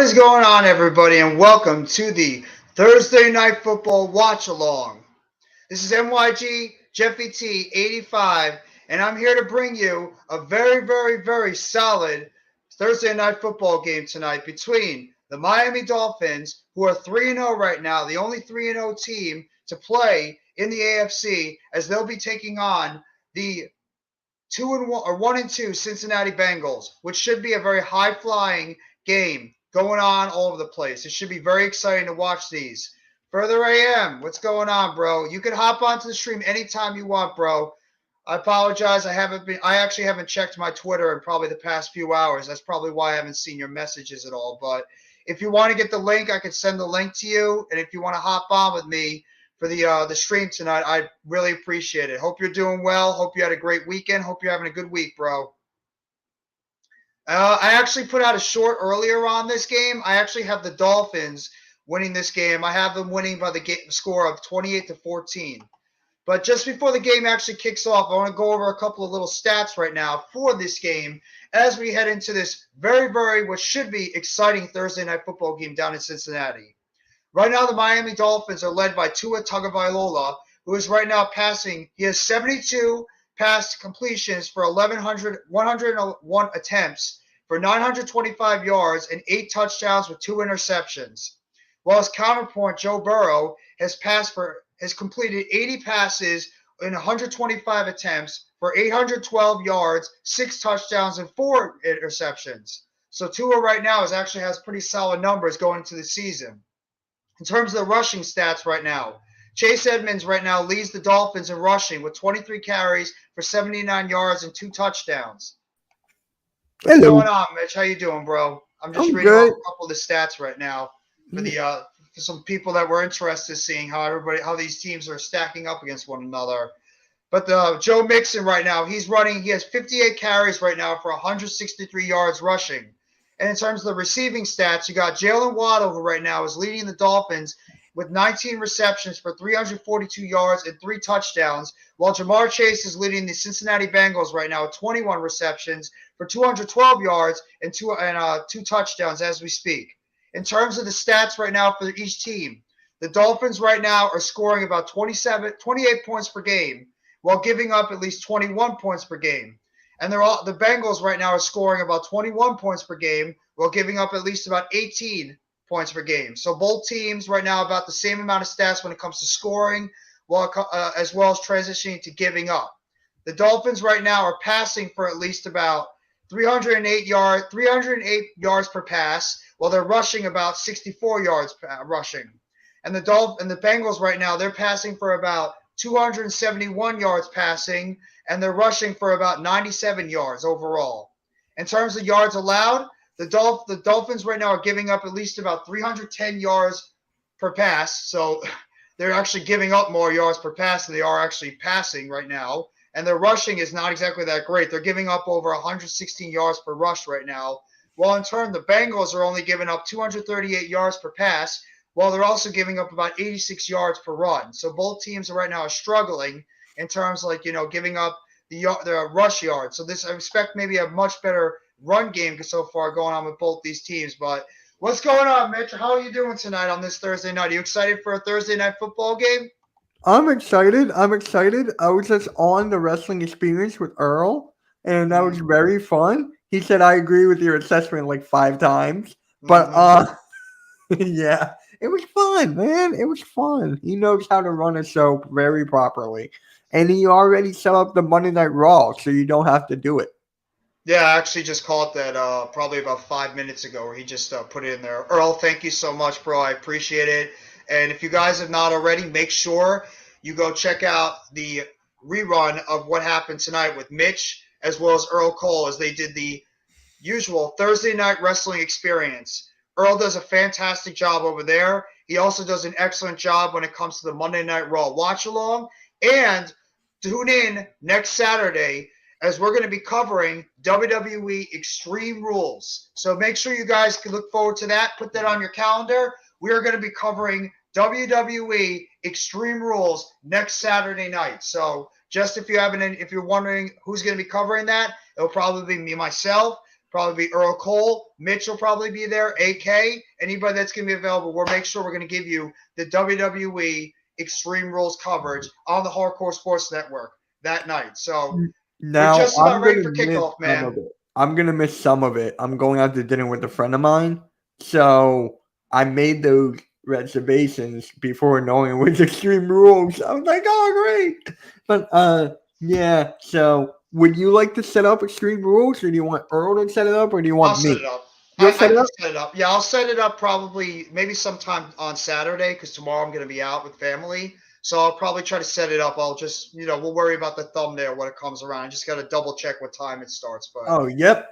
is going on, everybody, and welcome to the Thursday Night Football Watch Along. This is MYG Jeffy T 85, and I'm here to bring you a very solid Thursday Night Football game tonight between the Miami Dolphins, who are 3-0 right now, the only 3-0 team to play in the AFC, as they'll be taking on the 1-2 Cincinnati Bengals, which should be a very high-flying game going on all over the place. It should be very exciting to watch these. Further AM, what's going on, bro? You can hop onto the stream anytime you want, bro. I apologize. I actually haven't checked my Twitter in probably the past few hours. That's probably why I haven't seen your messages at all. But if you want to get the link, I can send the link to you. And if you want to hop on with me for the stream tonight, I really appreciate it. Hope you're doing well. Hope you had a great weekend. Hope you're having a good week, bro. I actually put out a short earlier on this game. I actually have the Dolphins winning this game. I have them winning by the score of 28-14. But just before the game actually kicks off, I want to go over a couple of little stats right now for this game as we head into this very, what should be exciting Thursday night football game down in Cincinnati. Right now, the Miami Dolphins are led by Tua Tagovailoa, who is right now passing. He has 72 pass completions for 101 attempts for 925 yards and 8 touchdowns with 2 interceptions. While his counterpart, Joe Burrow, has completed 80 passes in 125 attempts for 812 yards, 6 touchdowns, and 4 interceptions. So Tua right now actually has pretty solid numbers going into the season. In terms of the rushing stats right now, Chase Edmonds right now leads the Dolphins in rushing with 23 carries for 79 yards and 2 touchdowns. What's going on, Mitch? How you doing, bro? I'm just reading off a couple of the stats right now for some people that were interested in seeing how these teams are stacking up against one another. But Joe Mixon right now, he has 58 carries right now for 163 yards rushing. And in terms of the receiving stats, you got Jalen Waddle, who right now is leading the Dolphins with 19 receptions for 342 yards and 3 touchdowns, while Jamar Chase is leading the Cincinnati Bengals right now with 21 receptions for 212 yards and 2 touchdowns as we speak. In terms of the stats right now for each team, the Dolphins right now are scoring about 28 points per game, while giving up at least 21 points per game. And the Bengals right now are scoring about 21 points per game, while giving up at least about 18 points per game. So both teams right now about the same amount of stats when it comes to scoring, as well as transitioning to giving up. The Dolphins right now are passing for at least about 308 yards per pass, while they're rushing about 64 yards rushing. And the Bengals right now, they're passing for about 271 yards passing, and they're rushing for about 97 yards overall. In terms of yards allowed, the Dolphins right now are giving up at least about 310 yards per pass. So they're actually giving up more yards per pass than they are actually passing right now. And their rushing is not exactly that great. They're giving up over 116 yards per rush right now. While in turn, the Bengals are only giving up 238 yards per pass, while they're also giving up about 86 yards per run. So both teams right now are struggling in terms of giving up the rush yards. So I expect maybe a much better run game so far going on with both these teams. But what's going on, Mitch? How are you doing tonight on this Thursday night? Are you excited for a Thursday night football game? I'm excited. I was just on the wrestling experience with Earl, and that was very fun. He said I agree with your assessment like 5 times. But yeah, it was fun, man. It was fun. He knows how to run a show very properly. And he already set up the Monday Night Raw, so you don't have to do it. Yeah, I actually just caught that probably about 5 minutes ago where he just put it in there. Earl, thank you so much, bro. I appreciate it. And if you guys have not already, make sure you go check out the rerun of what happened tonight with Mitch as well as Earl Cole as they did the usual Thursday night wrestling experience. Earl does a fantastic job over there. He also does an excellent job when it comes to the Monday Night Raw watch along. And tune in next Saturday as we're going to be covering WWE Extreme Rules. So make sure you guys can look forward to that. Put that on your calendar. We are going to be covering WWE Extreme Rules next Saturday night. So just if you're wondering who's going to be covering that, it'll probably be me, myself. probably be Earl Cole. Mitch will probably be there. AK, anybody that's going to be available. We'll make sure we're going to give you the WWE Extreme Rules coverage on the Hardcore Sports Network that night. So we're Now just I'm about ready gonna for miss kickoff, some of man. it. I'm gonna miss some of it. I'm going out to dinner with a friend of mine, so I made those reservations before knowing which Extreme Rules. I was like, oh great, but yeah. So would you like to set up Extreme Rules, or do you want Earl to set it up, or do you I'll want set me? it up. You'll I set it can up. set it up. Yeah, I'll set it up probably maybe sometime on Saturday because tomorrow I'm going to be out with family. So I'll probably try to set it up. I'll just, we'll worry about the thumbnail when it comes around. I just got to double check what time it starts. But Oh, yep.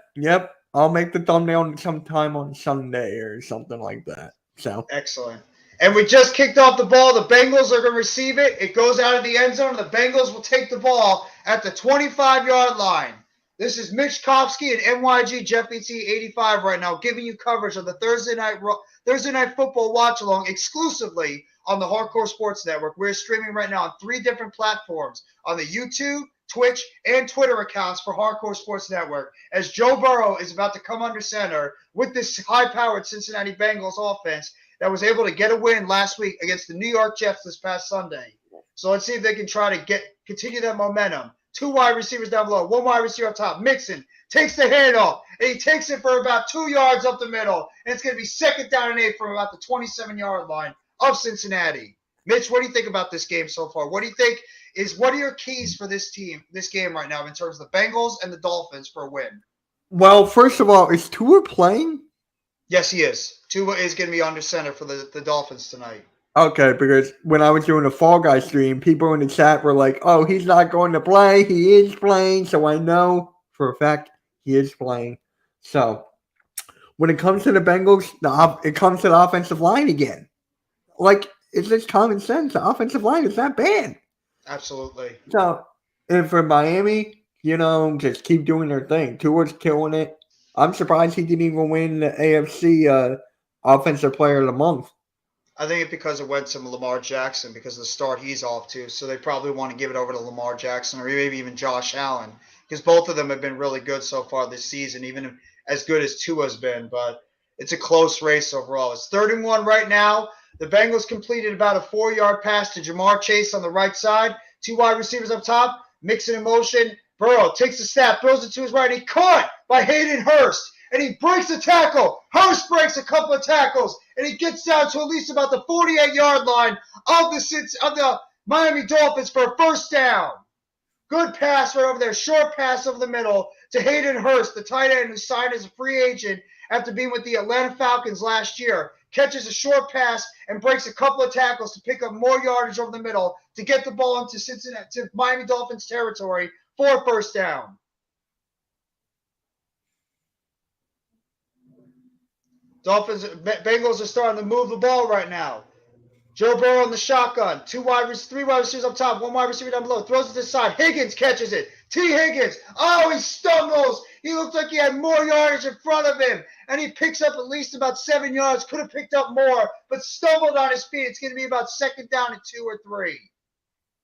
I'll make the thumbnail sometime on Sunday or something like that. So excellent. And we just kicked off the ball. The Bengals are going to receive it. It goes out of the end zone. And the Bengals will take the ball at the 25-yard line. This is Mitch Kopsky and NYG Jeff BT 85 right now, giving you coverage of the Thursday night football watch along exclusively on the Hardcore Sports Network. We're streaming right now on 3 different platforms on the YouTube, Twitch, and Twitter accounts for Hardcore Sports Network. As Joe Burrow is about to come under center with this high-powered Cincinnati Bengals offense that was able to get a win last week against the New York Jets this past Sunday. So let's see if they can try to continue that momentum. 2 wide receivers down below, 1 wide receiver up top. Mixon takes the handoff, and he takes it for about 2 yards up the middle, and it's going to be 2nd down and 8 from about the 27-yard line of Cincinnati. Mitch, what do you think about this game so far? What are your keys for this game right now in terms of the Bengals and the Dolphins for a win? well, first of all, is Tua playing? Yes, he is. Tua is going to be under center for the Dolphins tonight. Okay, because when I was doing the Fall Guy stream, people in the chat were like, "Oh, he's not going to play. He is playing." So I know for a fact he is playing. So when it comes to the Bengals, it comes to the offensive line again. Like, it's just common sense. The offensive line is not bad. Absolutely. So, and for Miami, just keep doing their thing. Tua's killing it. I'm surprised he didn't even win the AFC Offensive Player of the Month. I think it's because it went to Lamar Jackson because of the start he's off to. So they probably want to give it over to Lamar Jackson or maybe even Josh Allen because both of them have been really good so far this season, even as good as Tua's been. But it's a close race overall. It's 31 right now. The Bengals completed about a 4-yard pass to Jamar Chase on the right side. 2 wide receivers up top, mixing in motion. Burrow takes a snap, throws it to his right, and he caught by Hayden Hurst. And he breaks a tackle. Hurst breaks a couple of tackles, and he gets down to at least about the 48-yard line of the Miami Dolphins for a 1st down. Good pass right over there, short pass over the middle to Hayden Hurst, the tight end who signed as a free agent after being with the Atlanta Falcons last year. Catches a short pass and breaks a couple of tackles to pick up more yardage over the middle to get the ball into Miami Dolphins territory for a 1st down. Bengals are starting to move the ball right now. Joe Burrow in the shotgun. 3 wide receivers up top, 1 wide receiver down below. Throws it to the side. Higgins catches it. T. Higgins. Oh, he stumbles. He looks like he had more yardage in front of him. And he picks up at least about 7 yards. Could have picked up more, but stumbled on his feet. It's going to be about 2nd down and 2 or 3.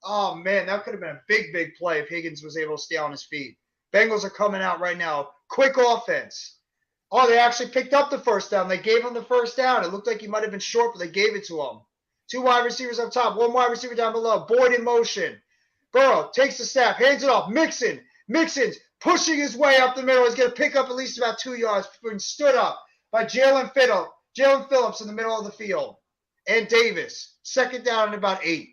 Oh, man, that could have been a big, big play if Higgins was able to stay on his feet. Bengals are coming out right now. Quick offense. Oh, they actually picked up the 1st down. They gave him the 1st down. It looked like he might have been short, but they gave it to him. 2 wide receivers up top, 1 wide receiver down below. Boyd in motion. Burrow takes the snap, hands it off. Mixon's pushing his way up the middle. He's going to pick up at least about 2 yards. Being stood up by Jalen Phillips in the middle of the field. And Davis. 2nd down and about 8.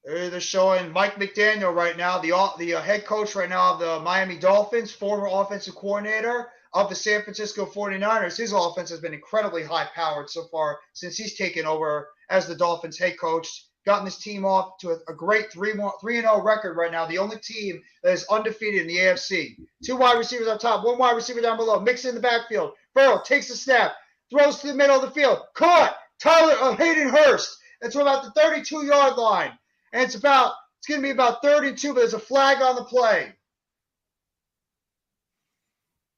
They're showing Mike McDaniel right now, the head coach right now of the Miami Dolphins, former offensive coordinator of the San Francisco 49ers. His offense has been incredibly high-powered so far since he's taken over as the Dolphins head coach, gotten this team off to a great 3-0 record right now, the only team that is undefeated in the AFC. 2 wide receivers up top, 1 wide receiver down below, mix in the backfield. Burrow takes a snap, throws to the middle of the field. Caught! Hayden Hurst. That's about the 32-yard line. And it's going to be about 32, but there's a flag on the play.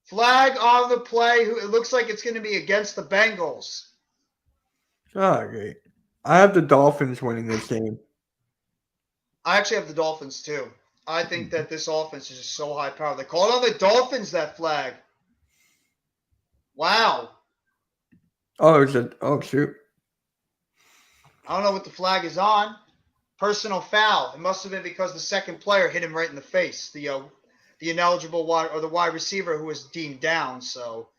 Flag on the play. It looks like it's going to be against the Bengals. Oh, great. I have the Dolphins winning this game. I actually have the Dolphins too. I think that this offense is just so high powered. They called on the Dolphins that flag. Wow. Oh, shoot. I don't know what the flag is on. Personal foul. It must have been because the second player hit him right in the face. The ineligible the wide receiver who was deemed down. So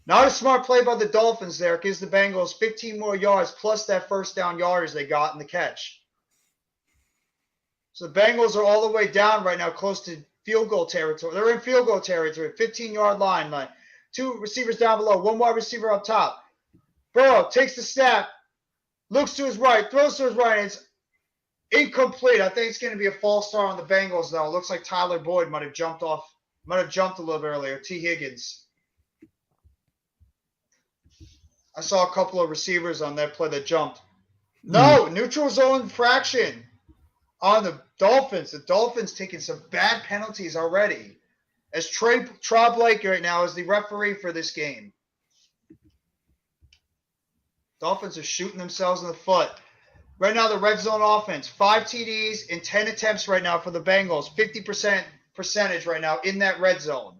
not a smart play by the Dolphins there. It gives the Bengals 15 more yards plus that first down yardage they got in the catch. So the Bengals are all the way down right now, close to field goal territory. They're in field goal territory, 15-yard line. Two receivers down below, one wide receiver up top. Burrow takes the snap, looks to his right, throws to his right, and it's incomplete. I think it's going to be a false start on the Bengals, though. It looks like Tyler Boyd might have jumped a little bit earlier. T. Higgins. I saw a couple of receivers on that play that jumped. No, neutral zone infraction on the Dolphins. The Dolphins taking some bad penalties already. As Tra Blake right now is the referee for this game. Dolphins are shooting themselves in the foot. Right now, the red zone offense, 5 TDs in 10 attempts right now for the Bengals. 50% percentage right now in that red zone.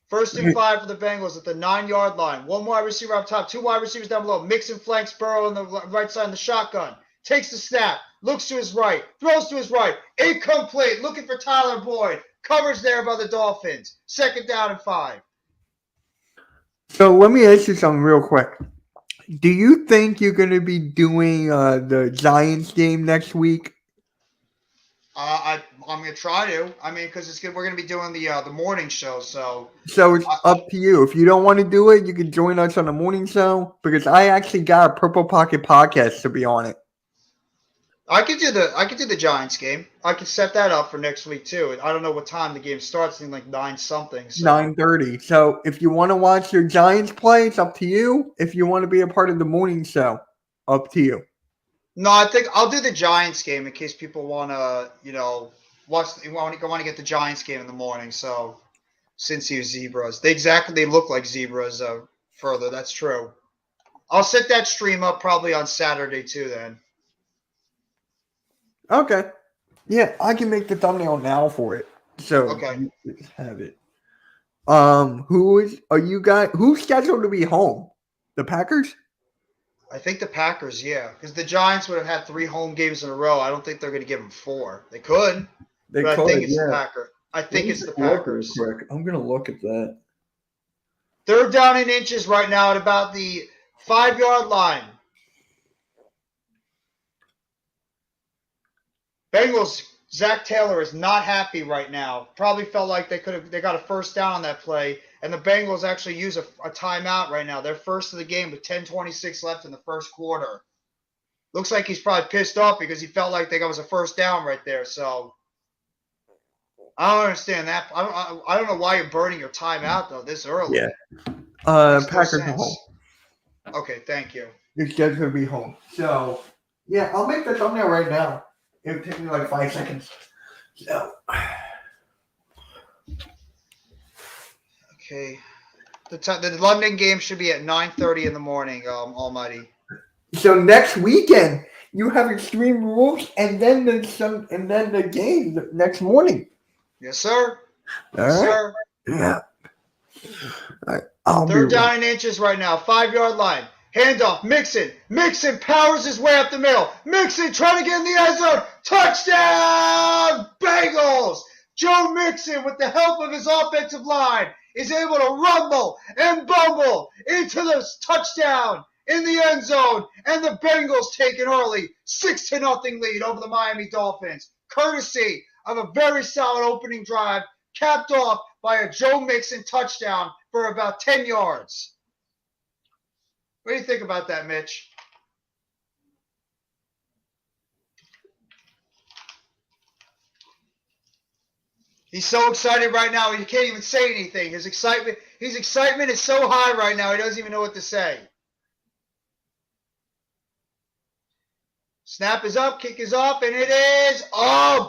First and 5 for the Bengals at the 9-yard line. One wide receiver up top, two wide receivers down below. Mixon flanks Burrow on the right side of the shotgun. Takes the snap, looks to his right, throws to his right. Incomplete, looking for Tyler Boyd. Covers there by the Dolphins. Second down and 5. So let me ask you something real quick. Do you think you're going to be doing the Giants game next week? I'm going to try to. I mean, because we're going to be doing the morning show. So it's up to you. If you don't want to do it, you can join us on the morning show because I actually got a Purple Pocket podcast to be on it. I could do the Giants game. I could set that up for next week too. I don't know what time the game starts. It's like 9 something. So. 9:30. So if you want to watch your Giants play, it's up to you. If you want to be a part of the morning show, up to you. No, I think I'll do the Giants game in case people want to, want to get the Giants game in the morning. So, Cincy zebras, they look like zebras. Further, that's true. I'll set that stream up probably on Saturday too. Then. Okay. Yeah, I can make the thumbnail now for it. So okay. You have it. Who's scheduled to be home? The Packers? I think the Packers, yeah, because the Giants would have had 3 home games in a row. I don't think they're going to give them 4. They could. I think it's the Packers. I think it's the Packers. I'm going to look at that. They're down in inches right now at about the 5-yard line. Bengals, Zach Taylor is not happy right now. Probably felt like they got a first down on that play, and the Bengals actually use a timeout right now. They're first of the game with 10:26 left in the first quarter. Looks like he's probably pissed off because he felt like that was a first down right there. So I don't understand that. I don't know why you're burning your timeout though this early. Yeah. Packers are home. Okay, thank you. Your schedule will be home. So yeah, I'll make the thumbnail right now. It'll take me like 5 seconds. So. Okay. The London game should be at 9:30 in the morning, Almighty. So next weekend, you have Extreme Rules and then the game next morning. Yes, sir. All yes, right. sir. Yeah. All right. They're down in inches right now. 5-yard line. Handoff. Mixon powers his way up the middle. Mixon trying to get in the end zone. Touchdown, Bengals! Joe Mixon, with the help of his offensive line, is able to rumble and bumble into the touchdown in the end zone. And the Bengals take an early 6-0 lead over the Miami Dolphins, courtesy of a very solid opening drive, capped off by a Joe Mixon touchdown for about 10 yards. What do you think about that, Mitch? He's so excited right now, he can't even say anything. His excitement is so high right now, he doesn't even know what to say. Snap is up, kick is off, and it is,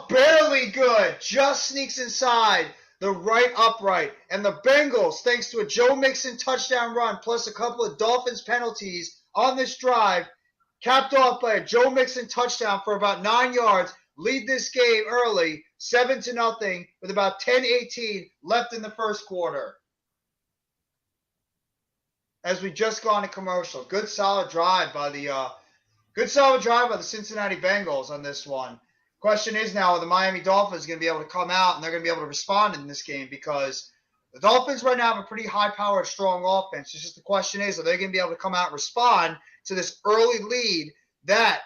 barely good. Just sneaks inside the right upright. And the Bengals, thanks to a Joe Mixon touchdown run, plus a couple of Dolphins penalties on this drive, capped off by a Joe Mixon touchdown for about 9 yards, lead this game early, 7-0, with about 10:18 left in the first quarter. As we just gone to commercial. Good solid drive by the Cincinnati Bengals on this one. Question is now, are the Miami Dolphins going to be able to come out and they're going to be able to respond in this game? Because the Dolphins right now have a pretty high-powered, strong offense. It's just the question is, are they going to be able to come out and respond to this early lead that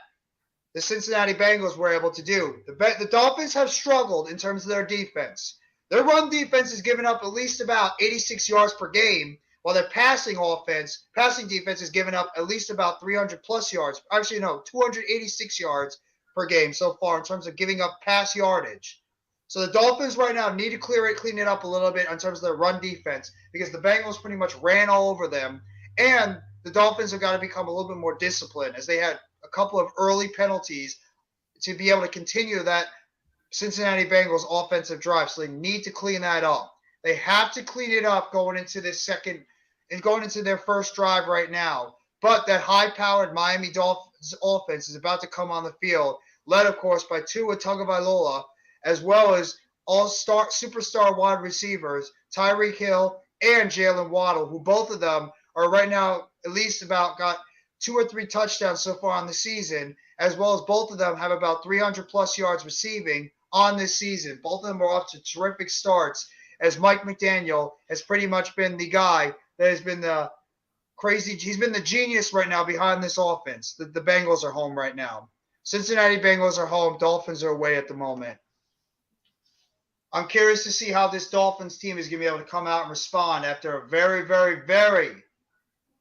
the Cincinnati Bengals were able to do? The Dolphins have struggled in terms of their defense. Their run defense has given up at least about 86 yards per game, while their passing defense has given up at least about 300-plus yards. Actually, no, 286 yards per game so far in terms of giving up pass yardage. So the Dolphins right now need to clean it up a little bit in terms of their run defense because the Bengals pretty much ran all over them. And the Dolphins have got to become a little bit more disciplined as they had a couple of early penalties to be able to continue that Cincinnati Bengals offensive drive. So they need to clean that up. They have to clean it up going into this second and going into their first drive right now. But that high-powered Miami Dolphins offense is about to come on the field, led, of course, by Tua Tagovailoa, as well as all-star superstar wide receivers Tyreek Hill and Jalen Waddle, who both of them are right now at least about got 2 or 3 touchdowns so far on the season, as well as both of them have about 300-plus yards receiving on this season. Both of them are off to terrific starts, as Mike McDaniel has pretty much been the guy that has been he's been the genius right now behind this offense. The Bengals are home right now. Cincinnati Bengals are home. Dolphins are away at the moment. I'm curious to see how this Dolphins team is going to be able to come out and respond after a very, very, very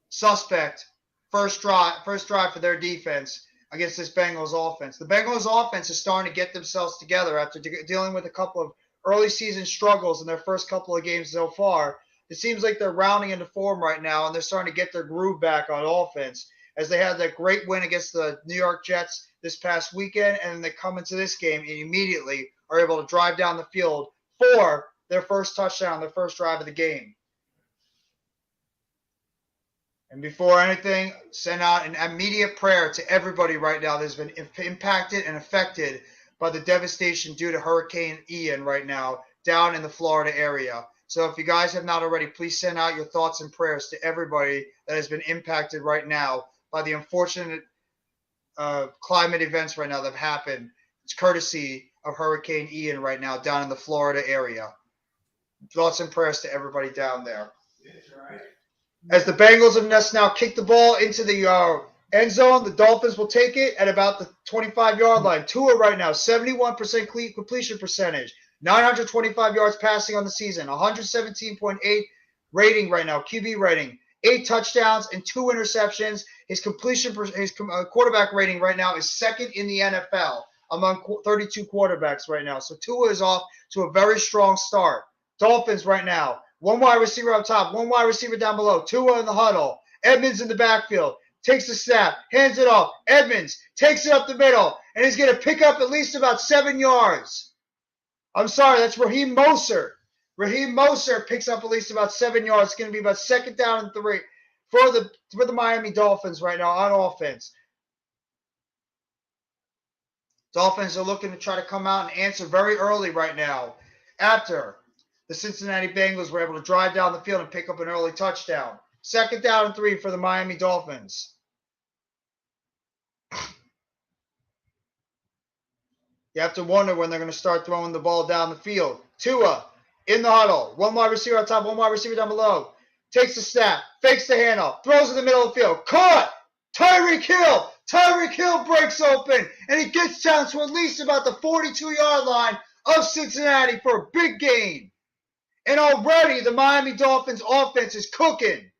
suspect first drive for their defense against this Bengals offense. The Bengals offense is starting to get themselves together after dealing with a couple of early season struggles in their first couple of games so far. It seems like they're rounding into form right now, and they're starting to get their groove back on offense as they had that great win against the New York Jets this past weekend, and they come into this game and immediately are able to drive down the field for their first touchdown, their first drive of the game. And before anything, send out an immediate prayer to everybody right now that has been impacted and affected by the devastation due to Hurricane Ian right now down in the Florida area. So if you guys have not already, please send out your thoughts and prayers to everybody that has been impacted right now by the unfortunate climate events right now that have happened. It's courtesy of Hurricane Ian right now down in the Florida area. Thoughts and prayers to everybody down there. As the Bengals have just now kicked the ball into the end zone, the Dolphins will take it at about the 25-yard line. Tua right now, 71% completion percentage, 925 yards passing on the season, 117.8 rating right now, QB rating, 8 touchdowns and 2 interceptions. His quarterback rating right now is second in the NFL among 32 quarterbacks right now. So Tua is off to a very strong start. Dolphins right now, 1 wide receiver up top, 1 wide receiver down below, Tua in the huddle, Edmonds in the backfield, takes the snap, hands it off, Edmonds takes it up the middle, and he's going to pick up at least about 7 yards. I'm sorry, that's Raheem Mostert. Raheem Mostert picks up at least about 7 yards. It's going to be about 2nd down and 3 for the Miami Dolphins right now on offense. Dolphins are looking to try to come out and answer very early right now after the Cincinnati Bengals were able to drive down the field and pick up an early touchdown. 2nd down and 3 for the Miami Dolphins. You have to wonder when they're going to start throwing the ball down the field. Tua in the huddle. 1 wide receiver on top, 1 wide receiver down below. Takes the snap, fakes the handoff, throws in the middle of the field. Caught! Tyreek Hill! Tyreek Hill breaks open, and he gets down to at least about the 42-yard line of Cincinnati for a big gain. And already the Miami Dolphins offense is cooking.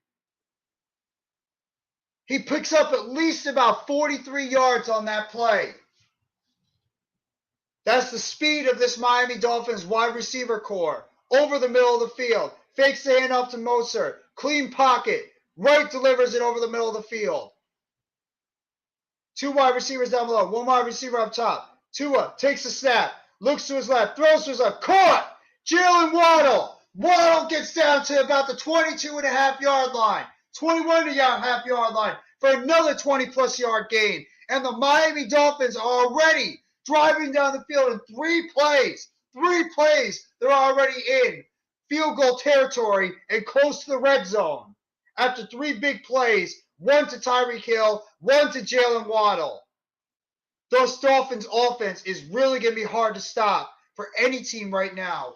He picks up at least about 43 yards on that play. That's the speed of this Miami Dolphins wide receiver core. Over the middle of the field. Fakes the handoff to Mostert. Clean pocket. Right delivers it over the middle of the field. 2 wide receivers down below. 1 wide receiver up top. Tua takes the snap. Looks to his left. Throws to his left. Caught! Jalen Waddle. Waddle gets down to about the 22.5-yard line. 21.5-yard line for another 20-plus yard gain. And the Miami Dolphins are already driving down the field in 3 plays. 3 plays, they're already in field goal territory and close to the red zone. After 3 big plays, 1 to Tyreek Hill, 1 to Jalen Waddle. Those Dolphins offense is really going to be hard to stop for any team right now,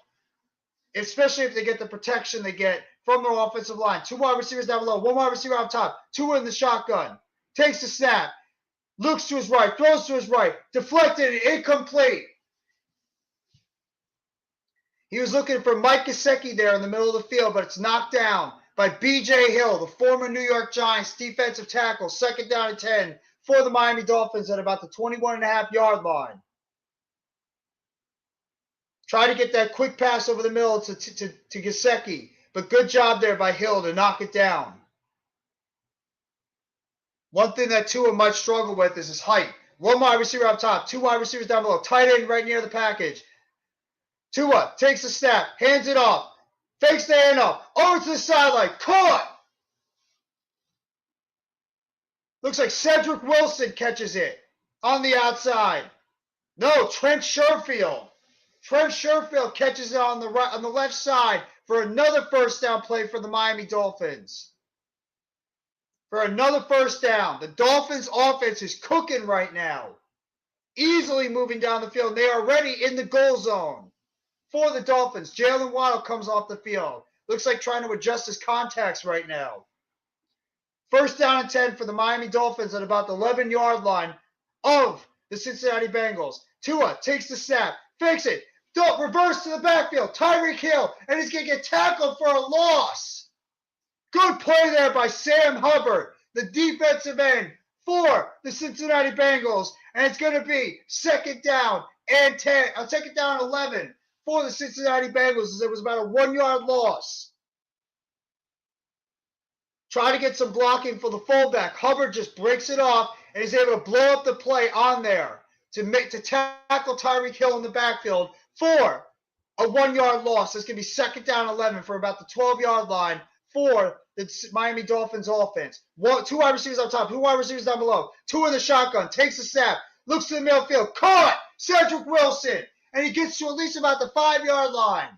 especially if they get the protection they get from their offensive line. 2 wide receivers down below, 1 wide receiver up top, 2 in the shotgun. Takes the snap, looks to his right, throws to his right, deflected and incomplete. He was looking for Mike Gesicki there in the middle of the field, but it's knocked down by B.J. Hill, the former New York Giants defensive tackle. 2nd down and 10 for the Miami Dolphins at about the 21.5-yard line. Try to get that quick pass over the middle to Gesicki, but good job there by Hill to knock it down. One thing that Tua might struggle with is his height. 1 wide receiver up top, 2 wide receivers down below, tight end right near the package. Tua takes the snap, hands it off, fakes the handoff, over to the sideline, caught! Looks like Cedric Wilson catches it on the outside. No, Trent Sherfield. Trent Sherfield catches it on the right, on the left side for another first down play for the Miami Dolphins. For another first down. The Dolphins offense is cooking right now. Easily moving down the field. They are already in the goal zone for the Dolphins. Jalen Waddle comes off the field. Looks like trying to adjust his contacts right now. First down and 10 for the Miami Dolphins at about the 11-yard line of the Cincinnati Bengals. Tua takes the snap, fakes it, reverse to the backfield, Tyreek Hill, and he's going to get tackled for a loss. Good play there by Sam Hubbard, the defensive end for the Cincinnati Bengals, and it's going to be 2nd down and 10, 2nd down and 11 for the Cincinnati Bengals, as it was about a 1-yard loss. Try to get some blocking for the fullback. Hubbard just breaks it off and is able to blow up the play on there to tackle Tyreek Hill in the backfield for a 1-yard loss. It's going to be 2nd down 11 for about the 12-yard line for the Miami Dolphins offense. 2 wide receivers up top, 2 wide receivers down below, 2 in the shotgun, takes the snap, looks to the middle field, caught Cedric Wilson, and he gets to at least about the 5-yard line.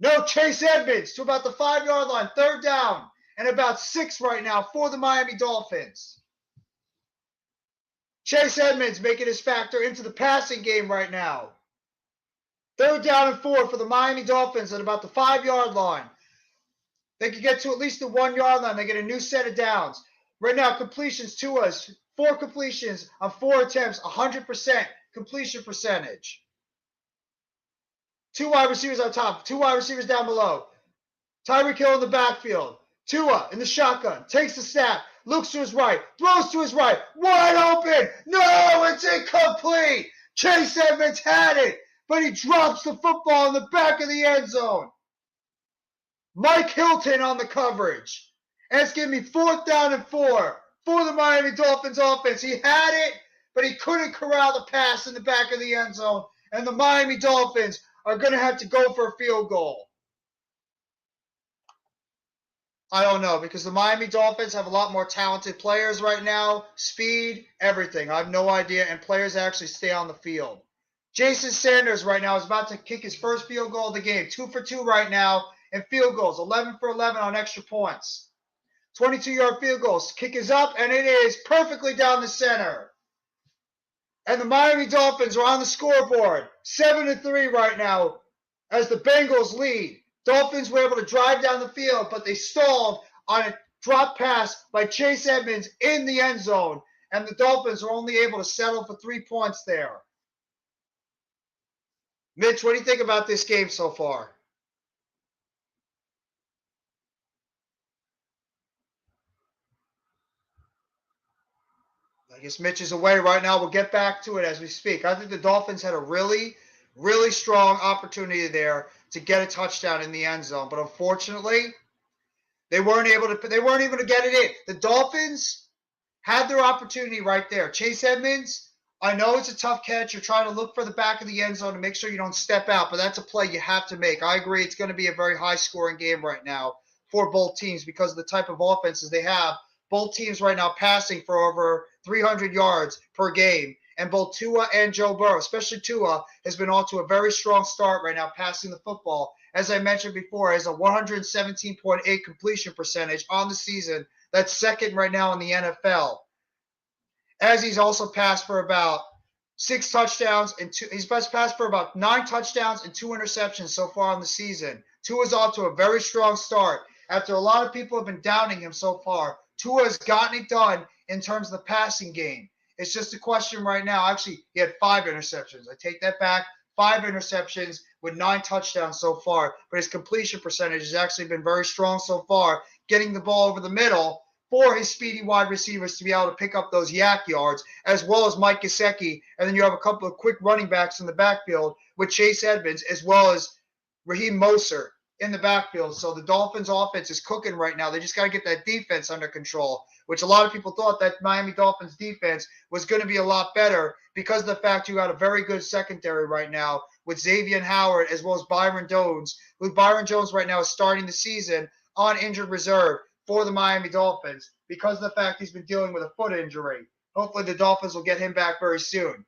No, Chase Edmonds to about the 5-yard line, 3rd down. And about 6 right now for the Miami Dolphins. Chase Edmonds making his factor into the passing game right now. 3rd down and 4 for the Miami Dolphins at about the 5-yard line. They can get to at least the 1-yard line. They get a new set of downs. Right now, completions to us. 4 completions on 4 attempts, 100% completion percentage. 2 wide receivers on top, 2 wide receivers down below. Tyreek Hill in the backfield. Tua in the shotgun, takes the snap, looks to his right, throws to his right, wide open. No, it's incomplete. Chase Edmonds had it, but he drops the football in the back of the end zone. Mike Hilton on the coverage. And it's going to be 4th down and 4 for the Miami Dolphins offense. He had it, but he couldn't corral the pass in the back of the end zone. And the Miami Dolphins are going to have to go for a field goal. I don't know, because the Miami Dolphins have a lot more talented players right now, speed, everything. I have no idea, and players actually stay on the field. Jason Sanders right now is about to kick his first field goal of the game. 2 for 2 right now in field goals, 11 for 11 on extra points. 22-yard field goals. Kick is up, and it is perfectly down the center. And the Miami Dolphins are on the scoreboard, 7-3 right now as the Bengals lead. Dolphins were able to drive down the field, but they stalled on a drop pass by Chase Edmonds in the end zone, and the Dolphins were only able to settle for 3 points there. Mitch, what do you think about this game so far? I guess Mitch is away right now. We'll get back to it as we speak. I think the Dolphins had a really, really strong opportunity there to get a touchdown in the end zone, but unfortunately, they weren't able to get it in. The Dolphins had their opportunity right there. Chase Edmonds, I know it's a tough catch. You're trying to look for the back of the end zone to make sure you don't step out, but that's a play you have to make. I agree it's going to be a very high-scoring game right now for both teams because of the type of offenses they have. Both teams right now passing for over 300 yards per game, And both Tua and Joe Burrow, especially Tua, has been on to a very strong start right now passing the football. As I mentioned before, has a 117.8 completion percentage on the season. That's second right now in the NFL. As he's also passed for about 6 touchdowns and he's passed for about 9 touchdowns and 2 interceptions so far on the season. Tua's off to a very strong start. After a lot of people have been doubting him so far, Tua has gotten it done in terms of the passing game. It's just a question right now. Actually, he had 5 interceptions. I take that back. 5 interceptions with 9 touchdowns so far. But his completion percentage has actually been very strong so far, getting the ball over the middle for his speedy wide receivers to be able to pick up those yak yards, as well as Mike Gesicki. And then you have a couple of quick running backs in the backfield with Chase Edmonds, as well as Raheem Mostert in the backfield. So the Dolphins offense is cooking right now. They just got to get that defense under control, which a lot of people thought that Miami Dolphins defense was going to be a lot better because of the fact you got a very good secondary right now with Xavier Howard as well as Byron Jones, who Byron Jones right now is starting the season on injured reserve for the Miami Dolphins because of the fact he's been dealing with a foot injury. Hopefully the Dolphins will get him back very soon.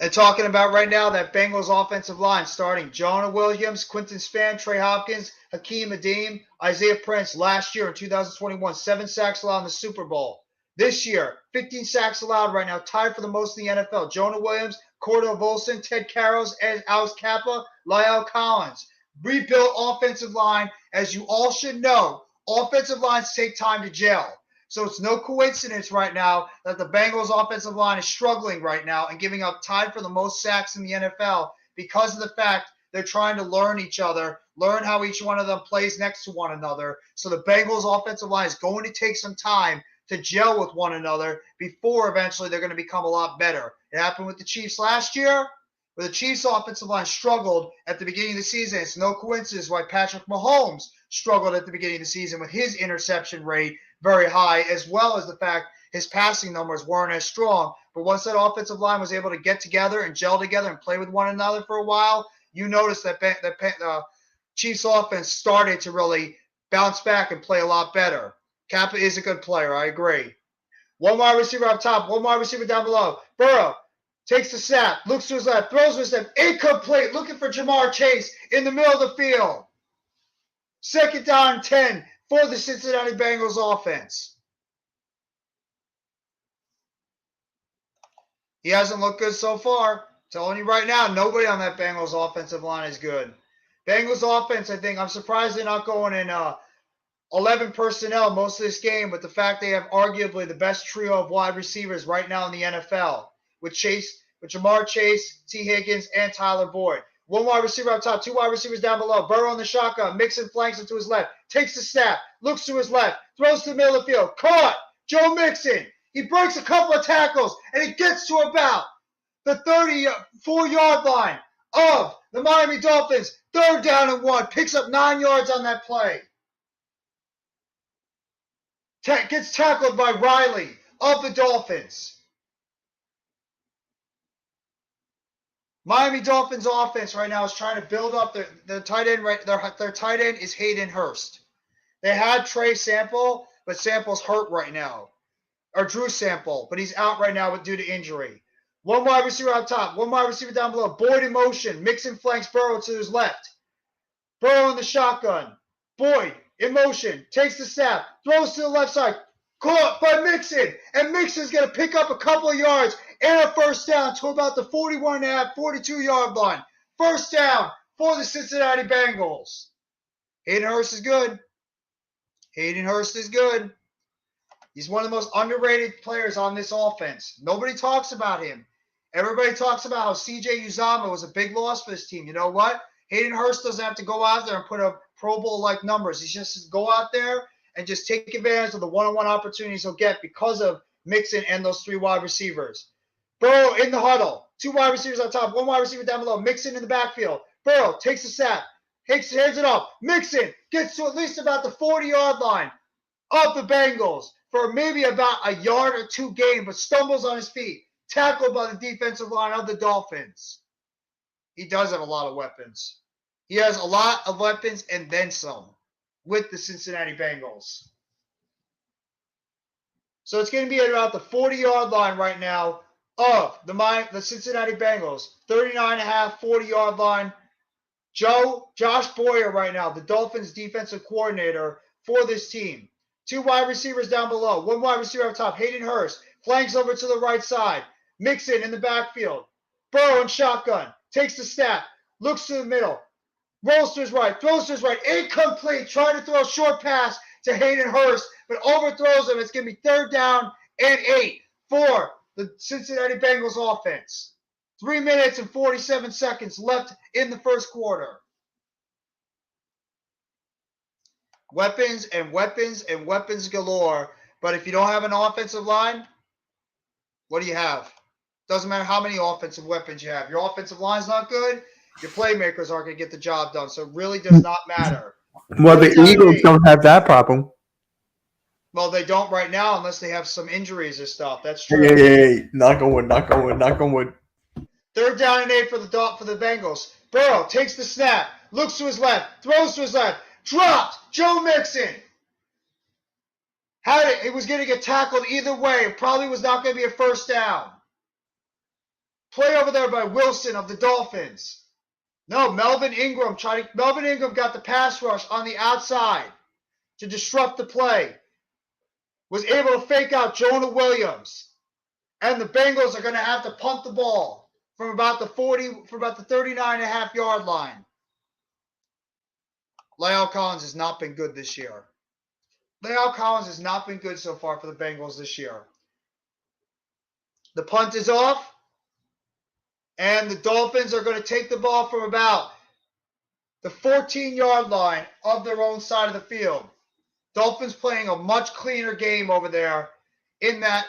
And talking about right now that Bengals offensive line starting Jonah Williams, Quinton Spann, Trey Hopkins, Hakeem Adeem, Isaiah Prince last year in 2021, 7 sacks allowed in the Super Bowl. This year, 15 sacks allowed right now, tied for the most in the NFL. Jonah Williams, Cordell Volson, Ted Karras, Alex Kappa, Lyle Collins. Rebuilt offensive line, as you all should know, offensive lines take time to gel. So it's no coincidence right now that the Bengals offensive line is struggling right now and giving up tied for the most sacks in the NFL because of the fact they're trying to learn each other, learn how each one of them plays next to one another. So the Bengals offensive line is going to take some time to gel with one another before eventually they're going to become a lot better. It happened with the Chiefs last year, where the Chiefs offensive line struggled at the beginning of the season. It's no coincidence why Patrick Mahomes struggled at the beginning of the season with his interception rate very high, as well as the fact his passing numbers weren't as strong. But once that offensive line was able to get together and gel together and play with one another for a while, you notice that the Chiefs offense started to really bounce back and play a lot better. Kappa is a good player, I agree. One wide receiver up top, one wide receiver down below. Burrow takes the snap, looks to his left, throws to his left, incomplete, looking for Jamar Chase in the middle of the field. 2nd down 10 for the Cincinnati Bengals offense. He hasn't looked good so far. Telling you right now, nobody on that Bengals offensive line is good. Bengals offense, I think, I'm surprised they're not going in 11 personnel most of this game, but the fact they have arguably the best trio of wide receivers right now in the NFL with Jamar Chase, T. Higgins, and Tyler Boyd. One wide receiver up top, 2 wide receivers down below. Burrow in the shotgun, Mixon flanks it to his left, takes the snap, looks to his left, throws to the middle of the field. Caught! Joe Mixon. He breaks a couple of tackles, and he gets to about the 34-yard line of the Miami Dolphins. 3rd down and 1. Picks up 9 yards on that play. Gets tackled by Riley of the Dolphins. Miami Dolphins offense right now is trying to build up their tight end. Their tight end is Hayden Hurst. They had Trey Sample, but Sample's hurt right now. Or Drew Sample, but he's out right now due to injury. One wide receiver up top, one wide receiver down below. Boyd in motion. Mixon flanks Burrow to his left. Burrow in the shotgun. Boyd in motion. Takes the snap. Throws to the left side. Caught by Mixon. And Mixon's going to pick up a couple of yards and a 1st down to about the 41.5, 42-yard line. 1st down for the Cincinnati Bengals. Hayden Hurst is good. Hayden Hurst is good. He's one of the most underrated players on this offense. Nobody talks about him. Everybody talks about how C.J. Uzomah was a big loss for this team. You know what? Hayden Hurst doesn't have to go out there and put up Pro Bowl-like numbers. He just go out there and just take advantage of the one-on-one opportunities he'll get because of Mixon and those 3 wide receivers. Burrow in the huddle. 2 wide receivers on top, 1 wide receiver down below. Mixon in the backfield. Burrow takes the snap. Hands it off. Mixon gets to at least about the 40-yard line of the Bengals for maybe about a yard or 2 gain, but stumbles on his feet. Tackled by the defensive line of the Dolphins. He does have a lot of weapons. He has a lot of weapons and then some with the Cincinnati Bengals. So it's going to be at about the 40-yard line right now of the Cincinnati Bengals. 39.5, 40-yard line. Josh Boyer right now, the Dolphins defensive coordinator for this team. 2 wide receivers down below. 1 wide receiver up top. Hayden Hurst flanks over to the right side. Mixon in the backfield. Burrow in shotgun. Takes the snap. Looks to the middle. Rolls to his right. Throws to his right. Incomplete. Trying to throw a short pass to Hayden Hurst, but overthrows him. It's going to be 3rd down and 8 for the Cincinnati Bengals offense. 3 minutes and 47 seconds left in the first quarter. Weapons and weapons and weapons galore. But if you don't have an offensive line, what do you have? Doesn't matter how many offensive weapons you have. Your offensive line's not good. Your playmakers aren't going to get the job done. So it really does not matter. Well, the Eagles don't have that problem. Well, they don't right now unless they have some injuries or stuff. That's true. Hey, knock on wood, knock on wood, knock on wood. 3rd down and 8 for the Bengals. Burrow takes the snap, looks to his left, throws to his left, dropped. Joe Mixon had it. It was going to get tackled either way. It probably was not going to be a first down. Play over there by Wilson of the Dolphins. No, Melvin Ingram got the pass rush on the outside to disrupt the play. Was able to fake out Jonah Williams. And the Bengals are going to have to punt the ball from about the 39.5-yard line. La'el Collins has not been good this year. La'el Collins has not been good so far for the Bengals this year. The punt is off. And the Dolphins are going to take the ball from about the 14-yard line of their own side of the field. Dolphins playing a much cleaner game over there in that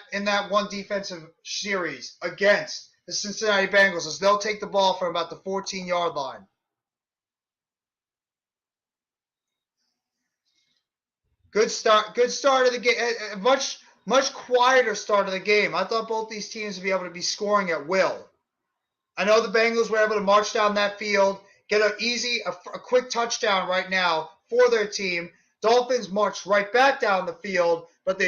one defensive series against the Cincinnati Bengals as they'll take the ball from about the 14-yard line. Good start of the game. A much quieter start of the game. I thought both these teams would be able to be scoring at will. I know the Bengals were able to march down that field, get a quick touchdown right now for their team. Dolphins marched right back down the field, but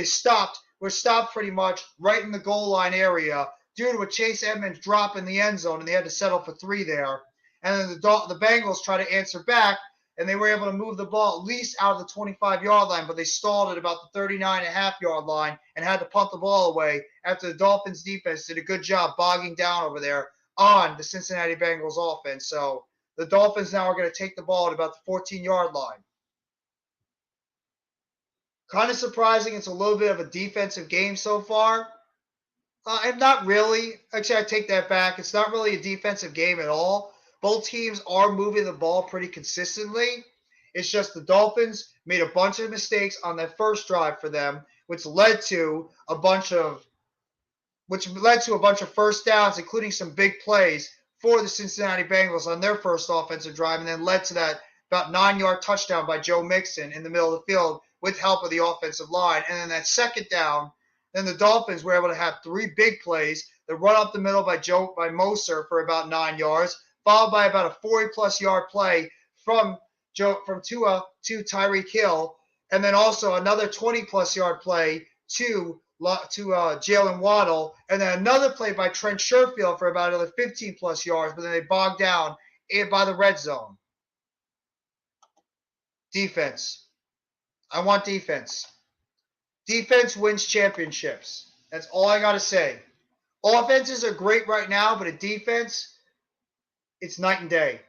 were stopped pretty much right in the goal line area due to a Chase Edmonds drop in the end zone, and they had to settle for 3 there. And then the Bengals tried to answer back, and they were able to move the ball at least out of the 25-yard line, but they stalled at about the 39.5-yard line and had to punt the ball away after the Dolphins defense did a good job bogging down over there on the Cincinnati Bengals offense. So the Dolphins now are going to take the ball at about the 14-yard line. Kind of surprising. It's a little bit of a defensive game so far. And not really. Actually, I take that back. It's not really a defensive game at all. Both teams are moving the ball pretty consistently. It's just the Dolphins made a bunch of mistakes on that first drive for them, which led to a bunch of first downs, including some big plays for the Cincinnati Bengals on their first offensive drive, and then led to that about 9-yard touchdown by Joe Mixon in the middle of the field with help of the offensive line. And then that second down, then the Dolphins were able to have 3 big plays. The run up the middle by Moser for about 9 yards, followed by about a 40-plus yard play from Tua to Tyreek Hill, and then also another 20-plus yard play to Jalen Waddle, and then another play by Trent Sherfield for about another 15-plus yards, but then they bogged down by the red zone. Defense. I want defense. Defense wins championships. That's all I got to say. Offenses are great right now, but a defense, it's night and day.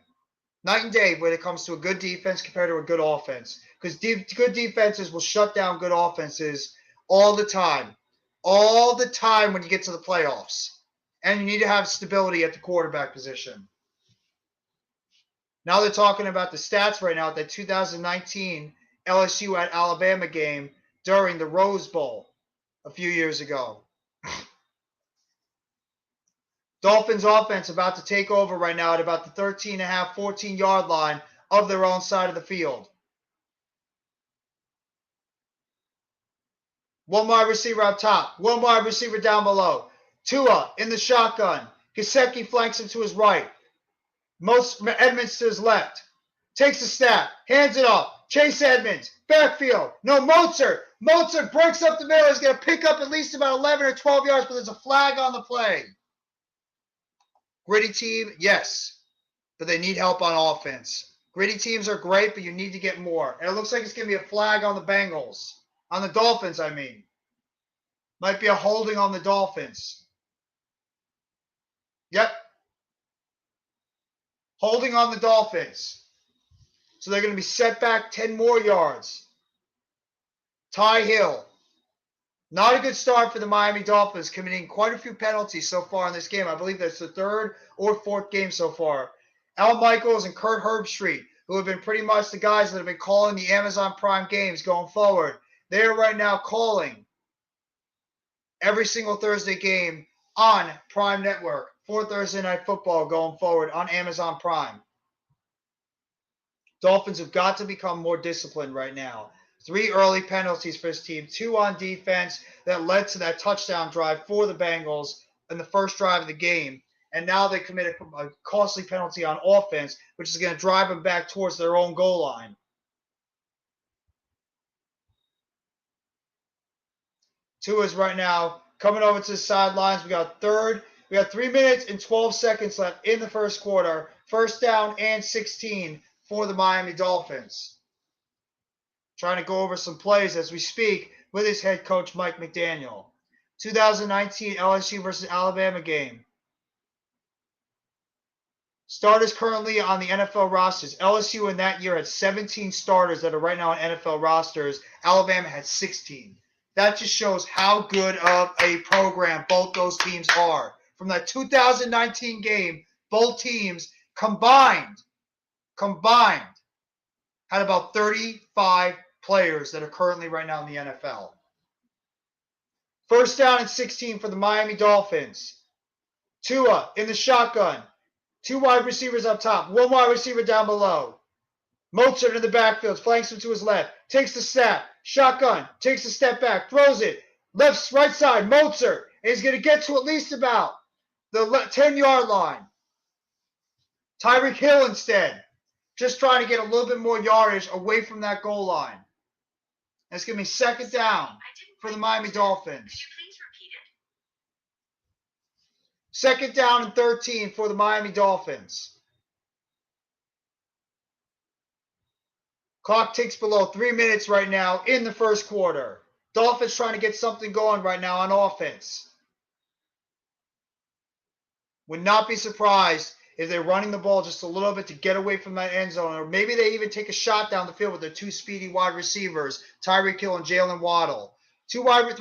Night and day when it comes to a good defense compared to a good offense. Because good defenses will shut down good offenses all the time. All the time when you get to the playoffs. And you need to have stability at the quarterback position. Now they're talking about the stats right now at the 2019 LSU at Alabama game during the Rose Bowl a few years ago. Dolphins offense about to take over right now at about the 13.5, 14-yard line of their own side of the field. 1 wide receiver up top, 1 wide receiver down below. Tua in the shotgun. Gesicki flanks him to his right. Edmonds to his left. Takes the snap, hands it off, Chase Edmonds, backfield. No, Mozart. Mozart breaks up the middle. He's going to pick up at least about 11 or 12 yards, but there's a flag on the play. Gritty team, yes, but they need help on offense. Gritty teams are great, but you need to get more. And it looks like it's going to be a flag on the Bengals. On the Dolphins, I mean. Might be a holding on the Dolphins. Yep. Holding on the Dolphins. So they're going to be set back 10 more yards. Ty Hill. Not a good start for the Miami Dolphins, committing quite a few penalties so far in this game. I believe that's the third or fourth game so far. Al Michaels and Kurt Herbstreit, who have been pretty much the guys that have been calling the Amazon Prime games going forward. They are right now calling every single Thursday game on Prime Network for Thursday Night Football going forward on Amazon Prime. Dolphins have got to become more disciplined right now. 3 early penalties for his team, 2 on defense that led to that touchdown drive for the Bengals in the first drive of the game. And now they commit a costly penalty on offense, which is going to drive them back towards their own goal line. Tua's right now coming over to the sidelines. We got 3 minutes and 12 seconds left in the first quarter. First down and 16 for the Miami Dolphins. Trying to go over some plays as we speak with his head coach, Mike McDaniel. 2019 LSU versus Alabama game. Starters currently on the NFL rosters. LSU in that year had 17 starters that are right now on NFL rosters. Alabama had 16. That just shows how good of a program both those teams are. From that 2019 game, both teams combined had about 35 players that are currently right now in the NFL. First down and 16 for the Miami Dolphins. Tua in the shotgun. 2 wide receivers up top. 1 wide receiver down below. Mozart in the backfield. Flanks him to his left. Takes the snap. Shotgun. Takes a step back. Throws it. Right side. Mozart. And he's going to get to at least about the 10-yard line. Tyreek Hill instead. Just trying to get a little bit more yardage away from that goal line. And it's going to be second down for the Miami Dolphins. Second down and 13 for the Miami Dolphins. Clock ticks below 3 minutes right now in the first quarter. Dolphins trying to get something going right now on offense. Would not be surprised if they're running the ball just a little bit to get away from that end zone, or maybe they even take a shot down the field with their 2 speedy wide receivers, Tyreek Hill and Jalen Waddle. 3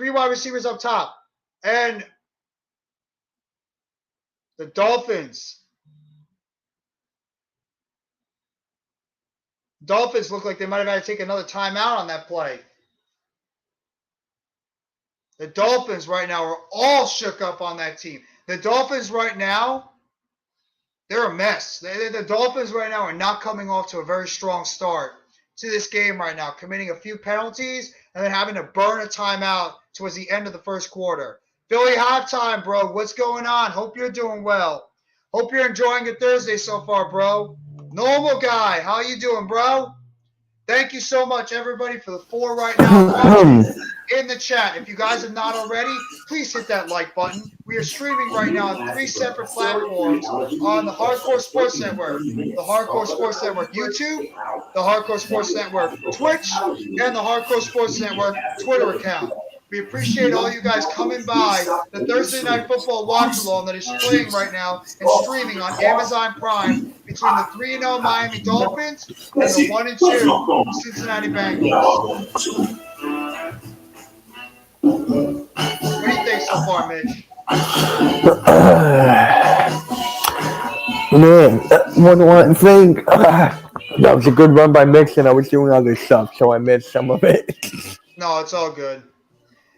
wide receivers up top. And the Dolphins look like they might have had to take another timeout on that play. The Dolphins right now are all shook up on that team. The Dolphins right now, they're a mess. The Dolphins right now are not coming off to a very strong start to this game right now, committing a few penalties and then having to burn a timeout towards the end of the first quarter. Philly halftime, bro. What's going on? Hope you're doing well. Hope you're enjoying your Thursday so far, bro. Normal guy. How you doing, bro? Thank you so much, everybody, for the 4 right now watching in the chat. If you guys have not already, please hit that like button. We are streaming right now on 3 separate platforms on the Hardcore Sports Network, the Hardcore Sports Network YouTube, the Hardcore Sports Network Twitch, and the Hardcore Sports Network Twitter account. We appreciate all you guys coming by the Thursday Night Football watch-along that is playing right now and streaming on Amazon Prime between the 3-0 Miami Dolphins and the 1-2 Cincinnati Bengals. What do you think so far, Mitch? Man, one thing. That was a good run by Mitch, and I was doing other stuff, so I missed some of it. No, it's all good.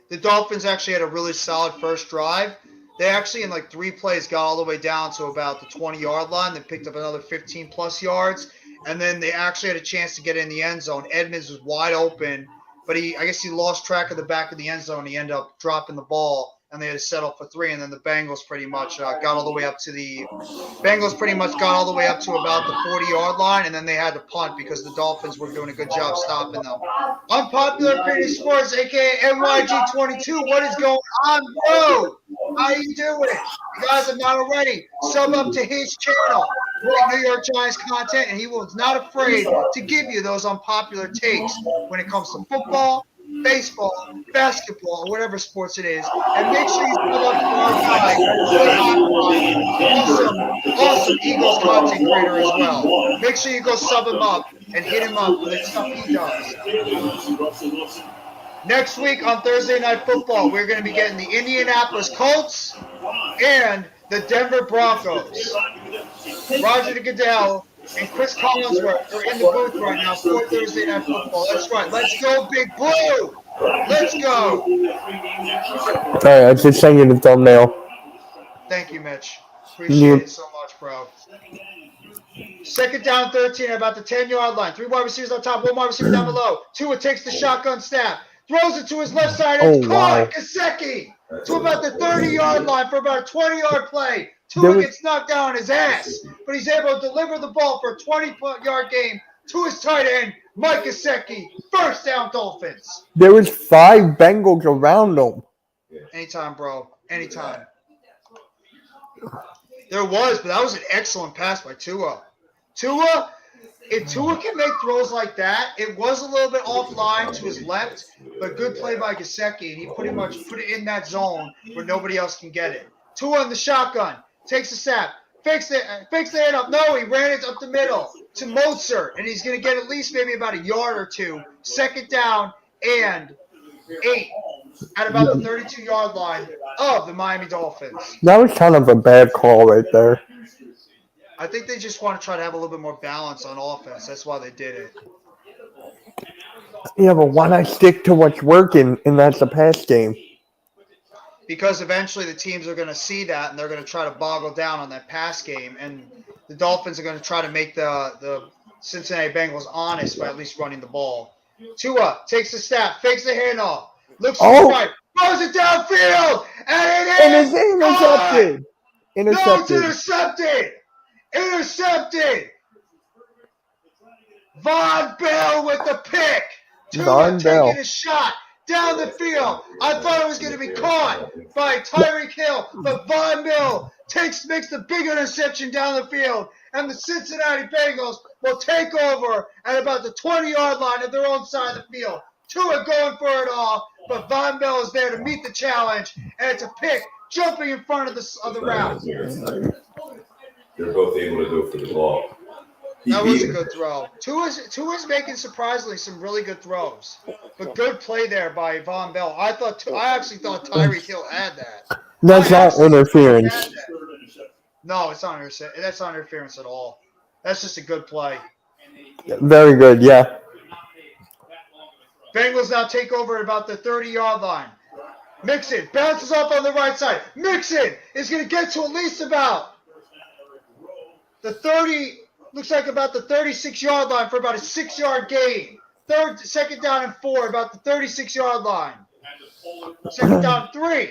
The Dolphins actually had a really solid first drive. They actually, in like 3 plays, got all the way down to about the 20-yard line. They picked up another 15-plus yards, and then they actually had a chance to get in the end zone. Edmonds was wide open, but I guess he lost track of the back of the end zone. He ended up dropping the ball, and they had to settle for 3. And then the Bengals pretty much got all the way up to about the 40-yard line, and then they had to punt because the Dolphins were doing a good job stopping them. Unpopular opinion sports, aka NYG22. What is going on, bro? How you doing? You guys are not already. Sub up to his channel. Great New York Giants content, and he was not afraid to give you those unpopular takes when it comes to football, baseball, basketball, or whatever sports it is. And make sure you sub up to our guy, awesome Eagles content creator as well. Make sure you go sub him up and hit him up for the stuff he does. Next week on Thursday Night Football, we're going to be getting the Indianapolis Colts and the Denver Broncos. Roger Goodell and Chris Collinsworth are in the booth right now for Thursday Night Football. That's right. Let's go, Big Blue. Let's go. All right, I just sent you the thumbnail. Thank you, Mitch. Appreciate it so much, bro. Second down, 13, about the 10-yard line. 3 wide receivers on top, 1 wide receiver down below. Tua takes the shotgun snap, throws it to his left side, and caught Gesicki to about the 30-yard line for about a 20-yard play. Tua gets knocked down on his ass, but he's able to deliver the ball for a 20-yard game to his tight end, Mike Gesicki. First down, Dolphins. There was 5 Bengals around him. Anytime, bro. Anytime. There was, but that was an excellent pass by Tua. If Tua can make throws like that, it was a little bit offline to his left, but good play by Gesicki, and he pretty much put it in that zone where nobody else can get it. Tua in the shotgun, takes a snap, fakes the head up. No, he ran it up the middle to Mozart, and he's going to get at least maybe about a yard or 2. Second down and 8 at about the 32-yard line of the Miami Dolphins. That was kind of a bad call right there. I think they just want to try to have a little bit more balance on offense. That's why they did it. Yeah, but why not stick to what's working, and that's the pass game? Because eventually the teams are going to see that, and they're going to try to boggle down on that pass game. And the Dolphins are going to try to make the Cincinnati Bengals honest by at least running the ball. Tua takes the snap, fakes the handoff, looks to the right, throws it downfield, and it is intercepted. No, it's intercepted. Von Bell with the pick. Tua taking a shot down the field. I thought it was going to be caught by Tyreek Hill, but Von Bell makes the big interception down the field, and the Cincinnati Bengals will take over at about the 20-yard line of their own side of the field. Tua going for it all, but Von Bell is there to meet the challenge, and it's a pick jumping in front of the route. They're both able to go for the ball. That was a good throw. Tua's making surprisingly some really good throws, but good play there by Von Bell. I actually thought Tyreek Hill had that. That's not interference. No, it's not interference. That's not interference at all. That's just a good play. Very good, yeah. Bengals now take over at about the 30-yard line. Mixon bounces off on the right side. Mixon is going to get to at least about the 30, looks like about the 36-yard line for about a 6-yard gain. Second down and 4, about the 36-yard line. Second down 3.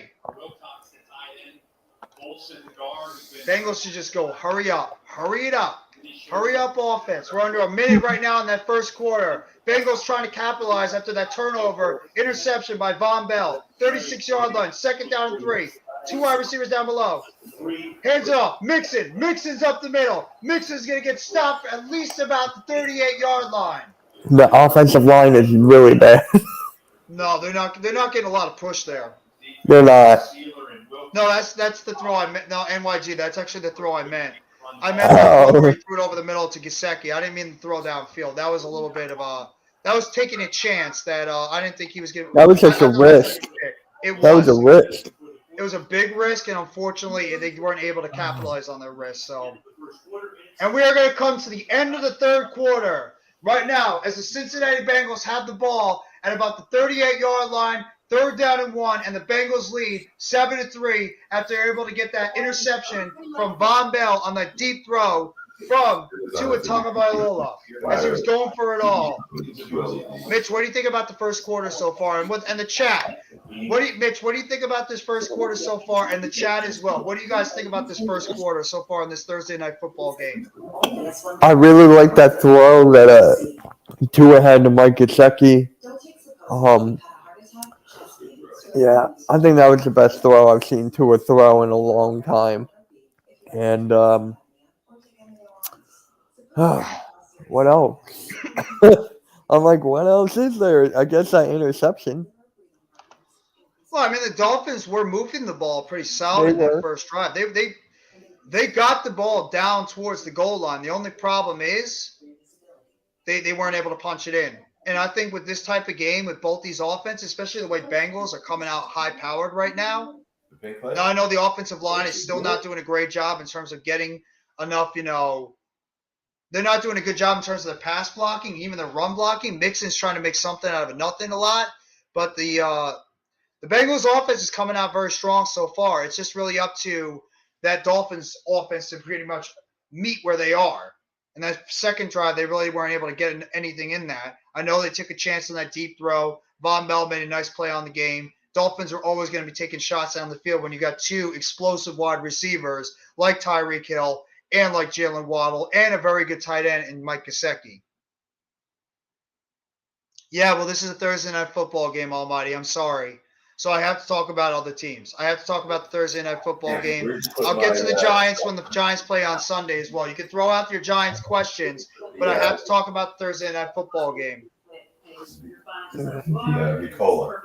Bengals should just go, hurry up, hurry it up. Hurry up offense. We're under a minute right now in that first quarter. Bengals trying to capitalize after that turnover. Interception by Von Bell. 36-yard line. Second down and 3. 2 wide receivers down below. Hands off. Mixon. Mixon's up the middle. Mixon's going to get stopped at least about the 38-yard line. The offensive line is really bad. No, they're not getting a lot of push there. They're not. No, that's the throw I meant. No, NYG, that's actually the throw I meant. I meant the throw where he threw it over the middle to Gesicki. I didn't mean the throw downfield. That was a little bit of that was taking a chance that I didn't think he was going to. That was just a risk. That was a risk. It was a big risk, and unfortunately, they weren't able to capitalize on their risk. So, and we are going to come to the end of the third quarter right now as the Cincinnati Bengals have the ball at about the 38-yard line. Third down and 1, and the Bengals lead 7-3 after they're able to get that interception from Von Bell on that deep throw from Tua Tagovailoa as he was going for it all. Mitch, what do you think about the first quarter so far? And the chat, Mitch, what do you think about this first quarter so far, and the chat as well? What do you guys think about this first quarter so far in this Thursday night football game? I really like that throw that Tua had to Mike Gesicki. Yeah, I think that was the best throw I've seen Tua throw in a long time. And what else? I'm like, what else is there? I guess that interception. Well, I mean, the Dolphins were moving the ball pretty solid in that first drive. They got the ball down towards the goal line. The only problem is they weren't able to punch it in. And I think with this type of game, with both these offenses, especially the way Bengals are coming out high-powered right now, now I know the offensive line is still not doing a great job in terms of getting enough, they're not doing a good job in terms of their pass blocking, even their run blocking. Mixon's trying to make something out of nothing a lot. But the Bengals offense is coming out very strong so far. It's just really up to that Dolphins offense to pretty much meet where they are. And that second drive, they really weren't able to get anything in that. I know they took a chance on that deep throw. Von Bell made a nice play on the game. Dolphins are always going to be taking shots down the field when you got two explosive wide receivers like Tyreek Hill and like Jalen Waddle and a very good tight end in Mike Gesicki. Yeah, well, this is a Thursday night football game, Almighty. I'm sorry. So I have to talk about other teams. I have to talk about the Thursday night football game. I'll get to the Giants when the Giants play on Sunday as well. You can throw out your Giants questions, but I have to talk about the Thursday night football game. Yeah, Ricola.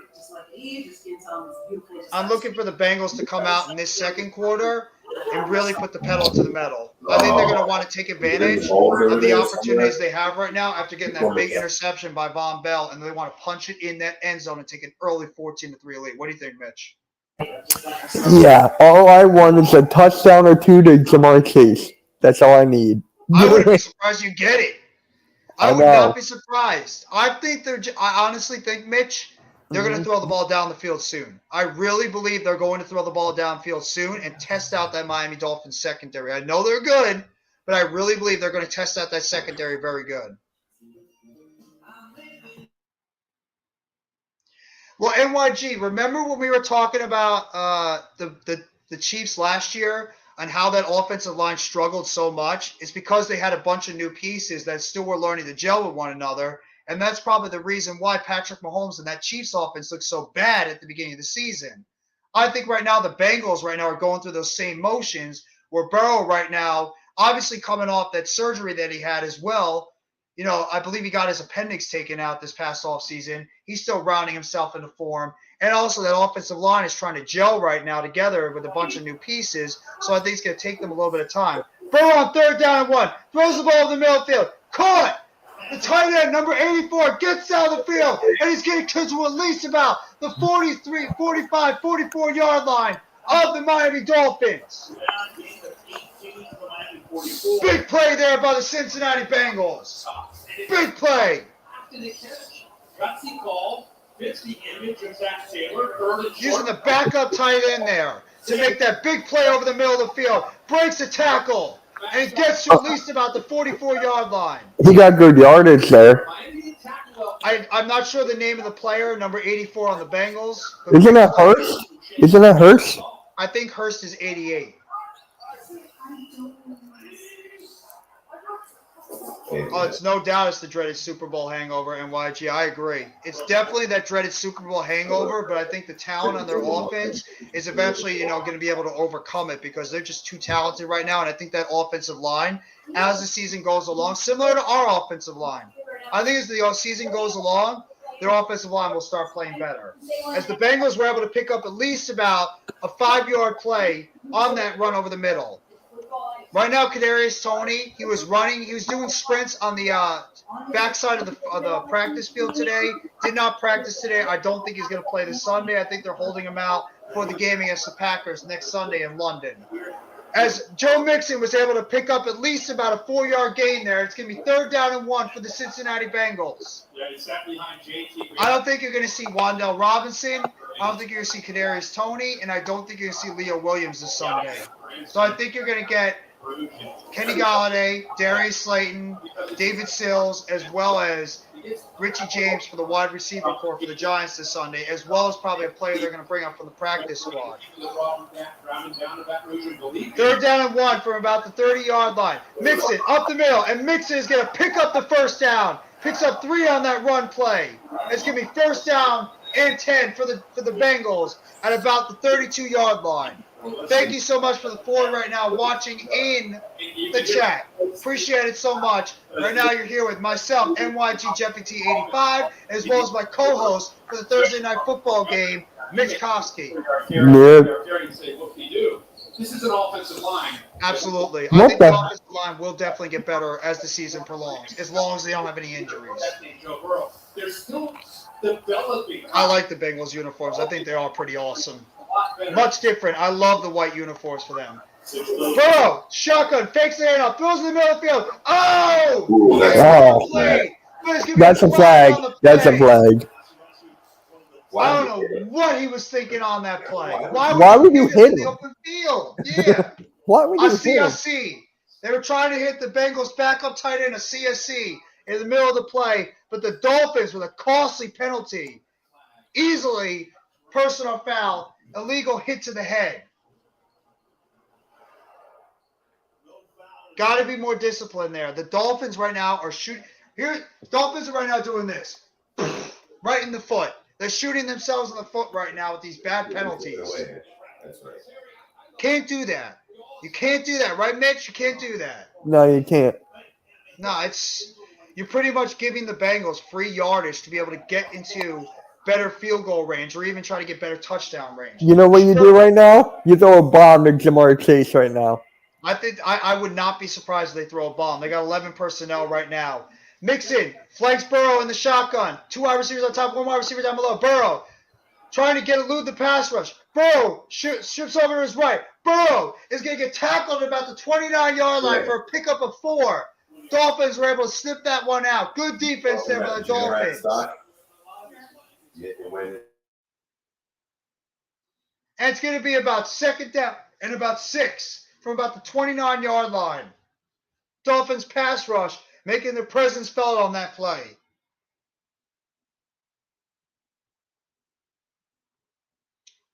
I'm looking for the Bengals to come out in this second quarter and really put the pedal to the metal. I think they're going to want to take advantage of the opportunities they have right now after getting that big interception by Von Bell, and they want to punch it in that end zone and take an early 14-3 lead. What do you think, Mitch? Yeah, all I want is a touchdown or two to Jamar Chase. That's all I need. I wouldn't be surprised you get it. I would know. not be surprised. I honestly think, Mitch, they're going to throw the ball down the field soon. I really believe they're going to throw the ball downfield soon and test out that Miami Dolphins secondary. I know they're good, but I really believe they're going to test out that secondary very good. Well, NYG, remember when we were talking about the Chiefs last year and how that offensive line struggled so much? It's because they had a bunch of new pieces that still were learning to gel with one another. And that's probably the reason why Patrick Mahomes and that Chiefs offense looked so bad at the beginning of the season. I think right now the Bengals right now are going through those same motions where Burrow right now, obviously coming off that surgery that he had as well, I believe he got his appendix taken out this past offseason. He's still rounding himself into form. And also that offensive line is trying to gel right now together with a bunch of new pieces. So I think it's going to take them a little bit of time. Burrow on 3rd down and 1. Throws the ball in the middle field. Caught! The tight end, number 84, gets down the field, and he's getting to at least about the 43, 45, 44-yard line of the Miami Dolphins. Big play there by the Cincinnati Bengals. Big play. Using the backup tight end there to make that big play over the middle of the field. Breaks the tackle. And it gets to at least about the 44-yard line. He got good yardage there. I'm not sure the name of the player, number 84 on the Bengals. Isn't that Hurst? Isn't that Hurst? I think Hurst is 88. Oh, it's no doubt it's the dreaded Super Bowl hangover, NYG. I agree. It's definitely that dreaded Super Bowl hangover, but I think the talent on their offense is eventually, going to be able to overcome it because they're just too talented right now. And I think that offensive line, as the season goes along, similar to our offensive line, I think as the season goes along, their offensive line will start playing better. As the Bengals were able to pick up at least about a 5-yard play on that run over the middle. Right now, Kadarius Toney, he was doing sprints on the backside of the practice field today. Did not practice today. I don't think he's going to play this Sunday. I think they're holding him out for the game against the Packers next Sunday in London. As Joe Mixon was able to pick up at least about a 4-yard gain there, it's going to be 3rd down and 1 for the Cincinnati Bengals. I don't think you're going to see Wan'Dale Robinson. I don't think you're going to see Kadarius Toney, and I don't think you're going to see Leo Williams this Sunday. So I think you're going to get Kenny Golladay, Darius Slayton, David Sills, as well as Richie James for the wide receiver corps for the Giants this Sunday, as well as probably a player they're going to bring up from the practice squad. 3rd down and 1 from about the 30-yard line. Mixon up the middle, and Mixon is going to pick up the first down. Picks up 3 on that run play. It's going to be 1st down and 10 for the Bengals at about the 32-yard line. Thank you so much for the forward right now watching in the chat. Appreciate it so much. Right now you're here with myself, NYG Jeffy 85, as well as my co-host for the Thursday Night Football game, Mitch Kofsky. This is an offensive line. Absolutely. I think the offensive line will definitely get better as the season prolongs, as long as they don't have any injuries. They're still developing. I like the Bengals uniforms. I think they are pretty awesome. Much different. I love the white uniforms for them. Burrow, shotgun, fakes the handoff, throws in the middle of the field. Oh! That's a flag. That's a flag. I don't know what he was thinking on that play. Why would you hit him? The open field? Yeah. Why would you A hit him? CSC. They were trying to hit the Bengals backup tight end, a CSC, in the middle of the play, but the Dolphins with a costly penalty, easily personal foul, illegal hit to the head. Got to be more disciplined there. The Dolphins right now are shooting. Dolphins are right now doing this. Right in the foot. They're shooting themselves in the foot right now with these bad penalties. That's right. Can't do that. You can't do that, right, Mitch? You can't do that. No, you can't. No, you're pretty much giving the Bengals free yardage to be able to get into better field goal range or even try to get better touchdown range. You know what you do right now? You throw a bomb to Jamar Chase right now. I think I would not be surprised if they throw a bomb. They got 11 personnel right now. Mixon, flanks Burrow in the shotgun. 2 wide receivers on top, 1 wide receiver down below. Burrow trying to elude the pass rush. Burrow shifts over to his right. Burrow is going to get tackled at about the 29-yard line for a pickup of 4. Dolphins were able to snip that one out. Good defense there by the Dolphins. And it's going to be about 2nd down and about 6 from about the 29-yard line. Dolphins pass rush, making their presence felt on that play.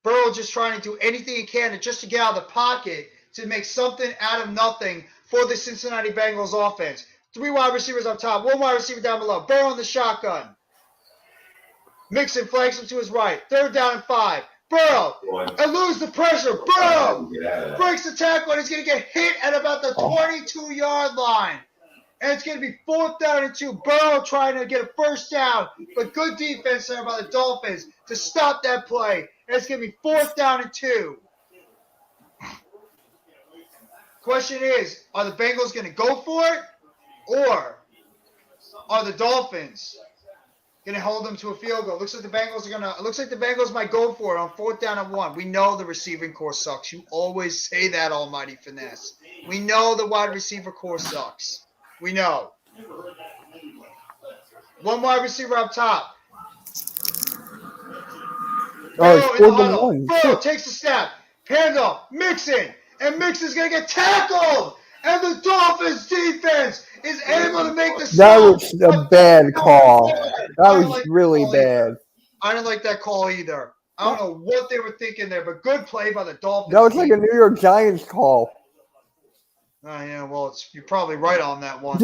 Burrow just trying to do anything he can just to get out of the pocket to make something out of nothing for the Cincinnati Bengals offense. 3 wide receivers up top, 1 wide receiver down below. Burrow in the shotgun. Mixon flanks him to his right. 3rd down and 5. Burrow eludes the pressure. Burrow breaks the tackle, and he's going to get hit at about the 22-yard line. And it's going to be 4th down and 2. Burrow trying to get a 1st down, but good defense there by the Dolphins to stop that play. And it's going to be 4th down and 2. Question is, are the Bengals going to go for it, or are the Dolphins going to hold them to a field goal? Looks like the Bengals might go for it on 4th down and 1. We know the receiving core sucks. You always say that, Almighty Finesse. We know the wide receiver core sucks. We know. 1 wide receiver up top. Burrow takes the snap. Handoff. Mixon. And Mixon's going to get tackled. And the Dolphins defense is able to make the stop. That was a bad call. That was really bad. I didn't like that call either. I don't know what they were thinking there, but good play by the Dolphins. That was like a New York Giants call. Yeah, well, you're probably right on that one.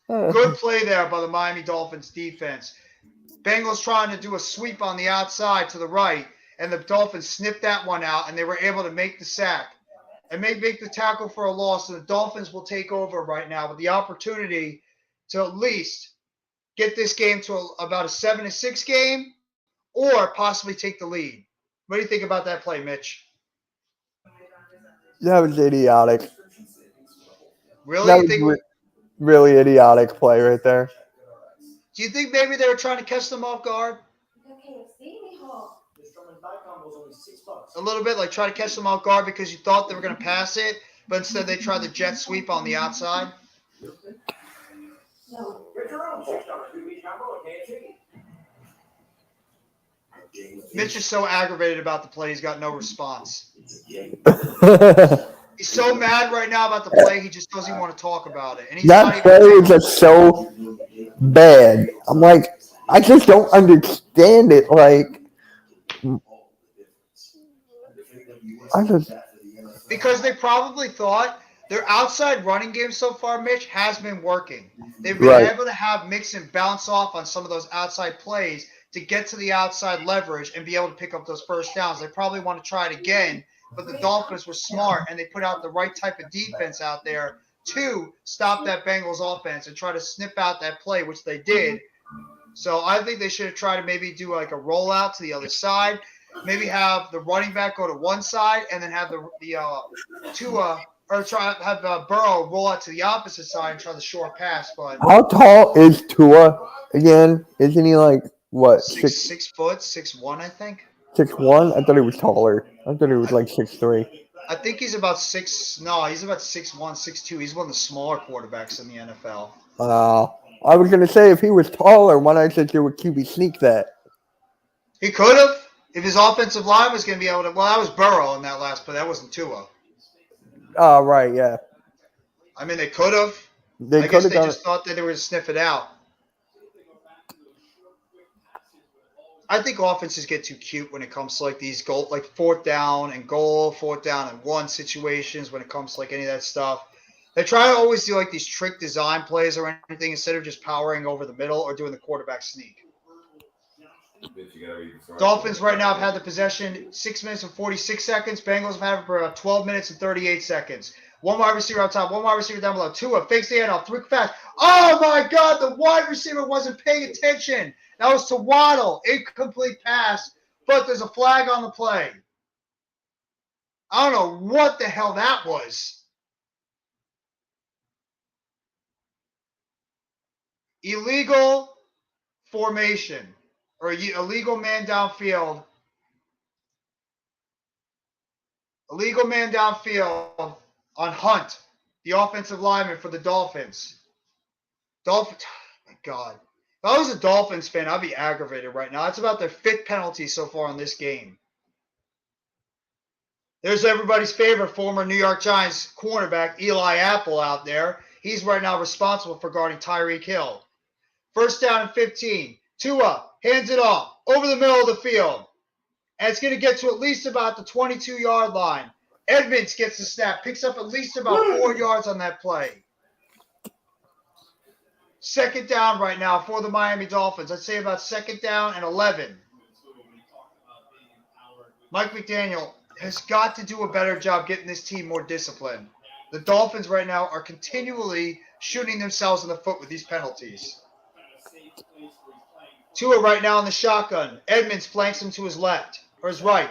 Good play there by the Miami Dolphins defense. Bengals trying to do a sweep on the outside to the right, and the Dolphins snipped that one out, and they were able to make the sack and make the tackle for a loss. And the Dolphins will take over right now with the opportunity to at least get this game to about a 7-6 game or possibly take the lead. What do you think about that play, Mitch? That was idiotic. Really? That was really idiotic play right there. Do you think maybe they were trying to catch them off guard? A little bit, like try to catch them off guard because you thought they were going to pass it, but instead they tried the jet sweep on the outside? Mitch is so aggravated about the play, he's got no response. He's so mad right now about the play, he just doesn't even want to talk about it. And he's That not play even was just so bad. I'm like, I just don't understand it. Like, I just because they probably thought their outside running game so far, Mitch, has been working. They've been right. able to have Mixon bounce off on some of those outside plays to get to the outside leverage and be able to pick up those first downs. They probably want to try it again, but the Dolphins were smart and they put out the right type of defense out there to stop that Bengals offense and try to snip out that play, which they did. So I think they should have tried to maybe do like a rollout to the other side. Maybe have the running back go to one side and then have the Tua or try have Burrow roll out to the opposite side and try the short pass. But How tall is Tua again? Isn't he like what six six 6 foot, 6'1", I think. 6'1"? I thought he was taller. I thought he was like 6'3". I think he's about six. No, he's about 6'1", 6'2". He's one of the smaller quarterbacks in the NFL. I was gonna say if he was taller, why not just do a QB sneak that? He could have if his offensive line was going to be able to. Well, that was Burrow in that last, but that wasn't Tua. Oh, right, yeah. I mean, they could have. They I could guess have they done just it. thought that they were going to sniff it out. I think offenses get too cute when it comes to like these goal, like fourth down and 1 situations when it comes to like any of that stuff. They try to always do like these trick design plays or anything instead of just powering over the middle or doing the quarterback sneak. Dolphins right now have had the possession 6 minutes and 46 seconds. Bengals have had it for 12 minutes and 38 seconds. One wide receiver on top, one wide receiver down below. Tua fakes the handoff, 3 fast. Oh my God, the wide receiver wasn't paying attention. That was to Waddle. Incomplete pass, but there's a flag on the play. I don't know what the hell that was. Illegal formation or illegal man downfield. Illegal man downfield on Hunt, the offensive lineman for the Dolphins. Dolphins, oh my God. If I was a Dolphins fan, I'd be aggravated right now. It's about their 5th penalty so far in this game. There's everybody's favorite former New York Giants cornerback, Eli Apple, out there. He's right now responsible for guarding Tyreek Hill. First down and 15. Tua hands it off over the middle of the field. And it's going to get to at least about the 22-yard line. Edmonds gets the snap, picks up at least about 4 yards on that play. Second down right now for the Miami Dolphins. I'd say about second down and 11. Mike McDaniel has got to do a better job getting this team more disciplined. The Dolphins right now are continually shooting themselves in the foot with these penalties. Tua right now in the shotgun. Edmonds flanks him to his left or his right.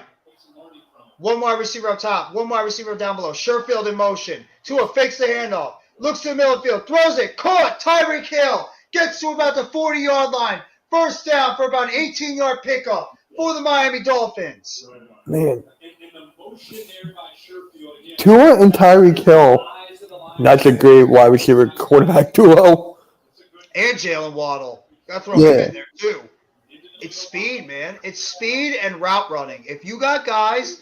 One wide receiver up top, one wide receiver down below. Sherfield in motion. Tua fakes the handoff. Looks to the middle of the field. Throws it. Caught. Tyreek Hill gets to about the 40-yard line. First down for about an 18-yard pickup for the Miami Dolphins. Man. Tua and Tyreek Hill. That's a great wide receiver quarterback duo. And Jalen Waddle. Got to throw him in there too. It's speed, man. It's speed and route running. If you got guys,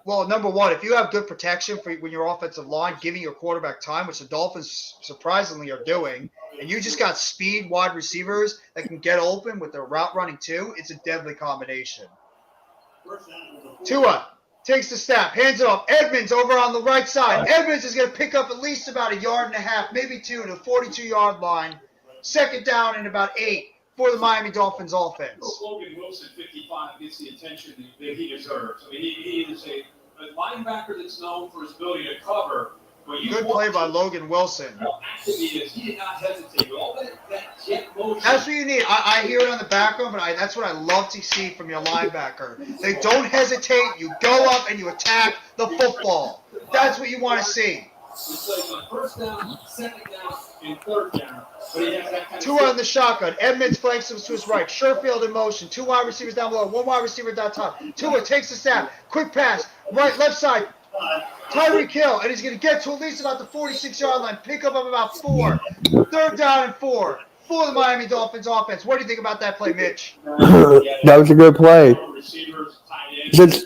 well, number one, if you have good protection for when your offensive line, giving your quarterback time, which the Dolphins surprisingly are doing, and you just got speed wide receivers that can get open with their route running too, it's a deadly combination. Tua takes the snap, hands it off. Edmonds over on the right side. Edmonds is going to pick up at least about 1.5 yards, maybe 2 to the 42-yard line. Second down and about 8 for the Miami Dolphins offense. Logan Wilson, 55, gets the attention that he deserves. I mean, he is a linebacker that's known for his ability to cover. Good play by Logan Wilson. How active he is. He did not hesitate. With all that jet motion. That's what you need. I hear it on the background, but that's what I love to see from your linebacker. They don't hesitate. You go up and you attack the football. That's what you want to see. It's like on first down, second down, and third down. But he has that kind Tua on the shotgun. Edmonds flanks him to his right. Sherfield in motion. 2 wide receivers down below. 1 wide receiver down top. Tua takes the snap. Quick pass. Right, left side. Tyreek Hill. And he's going to get to at least about the 46-yard line. Pick up of about 4. Third down and 4 for the Miami Dolphins offense. What do you think about that play, Mitch? That was a good play.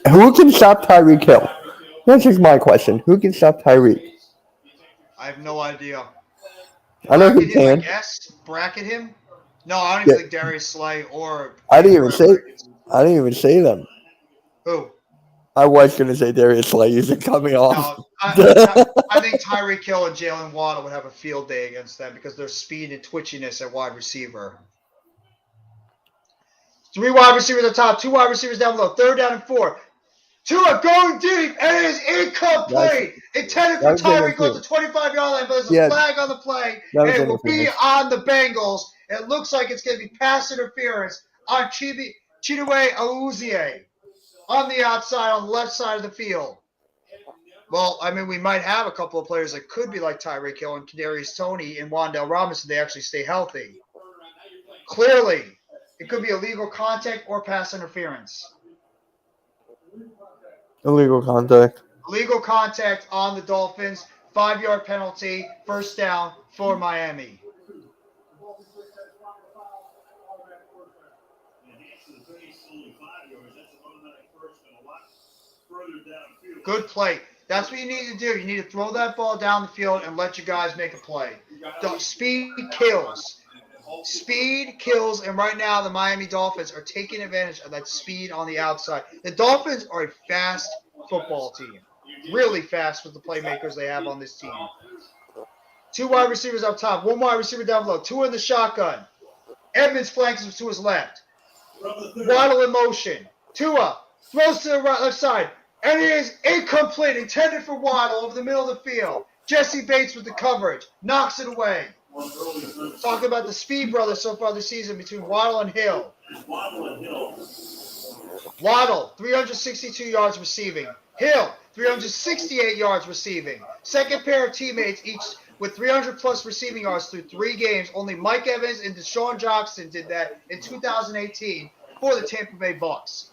Who can stop Tyreek Hill? This is my question. Who can stop Tyreek? I have no idea. I know who Bracket him, I can. guess. Bracket him. No, I don't Yeah, even think Darius Slay or I didn't even whoever say. it is. I didn't even say them. Who? I was gonna say Darius Slay. Is it coming off? No, I think Tyreek Hill and Jalen Waddle would have a field day against them because their speed and twitchiness at wide receiver. 3 wide receivers at top, 2 wide receivers down below. 3rd down and 4. Tua going deep, and it is incomplete. Intended for that was Tyreek on the interference. 25-yard line, but there's a Yeah, flag on the play, that and was it will be interference. on the Bengals. It looks like it's going to be pass interference on Chinwe Awuzie on the outside, on the left side of the field. Well, I mean, we might have a couple of players that could be like Tyreek Hill and Kadarius Toney and Wan'Dale Robinson. They actually stay healthy. Clearly, it could be illegal contact or pass interference. Illegal contact. Illegal contact on the Dolphins. 5-yard penalty. 1st down for Miami. Good play. That's what you need to do. You need to throw that ball down the field and let your guys make a play. Speed kills. Speed kills, and right now the Miami Dolphins are taking advantage of that speed on the outside. The Dolphins are a fast football team. Really fast with the playmakers they have on this team. 2 wide receivers up top, 1 wide receiver down below, 2 in the shotgun. Edmonds flanks him to his left. Waddle in motion. Tua throws to the left side, and it is incomplete, intended for Waddle over the middle of the field. Jesse Bates with the coverage, knocks it away. Talking about the speed brothers so far this season between Waddle and Hill. Waddle, 362 yards receiving. Hill, 368 yards receiving. Second pair of teammates, each with 300-plus receiving yards through 3 games. Only Mike Evans and Deshaun Jackson did that in 2018 for the Tampa Bay Bucks.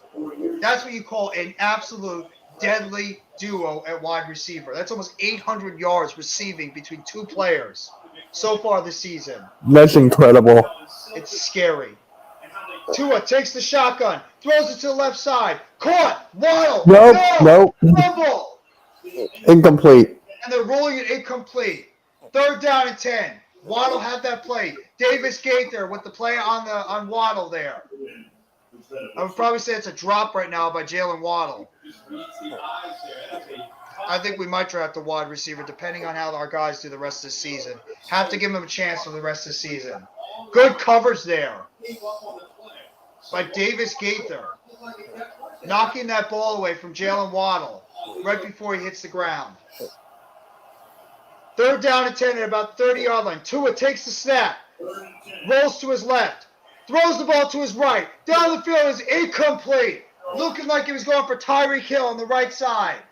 That's what you call an absolute deadly duo at wide receiver. That's almost 800 yards receiving between 2 players so far this season. That's incredible. It's scary. Tua takes the shotgun, throws it to the left side. Caught! Waddle! Nope. Fumble! Incomplete. And they're rolling it incomplete. 3rd down and 10. Waddle had that play. Davis Gaither with the play on Waddle there. I would probably say it's a drop right now by Jalen Waddle. I think we might draft a wide receiver depending on how our guys do the rest of the season. Have to give them a chance for the rest of the season. Good coverage there by Davis Gaither. Knocking that ball away from Jalen Waddle right before he hits the ground. 3rd down and 10 at about 30-yard line. Tua takes the snap. Rolls to his left. Throws the ball to his right. Down the field is incomplete. Looking like he was going for Tyreek Hill on the right side.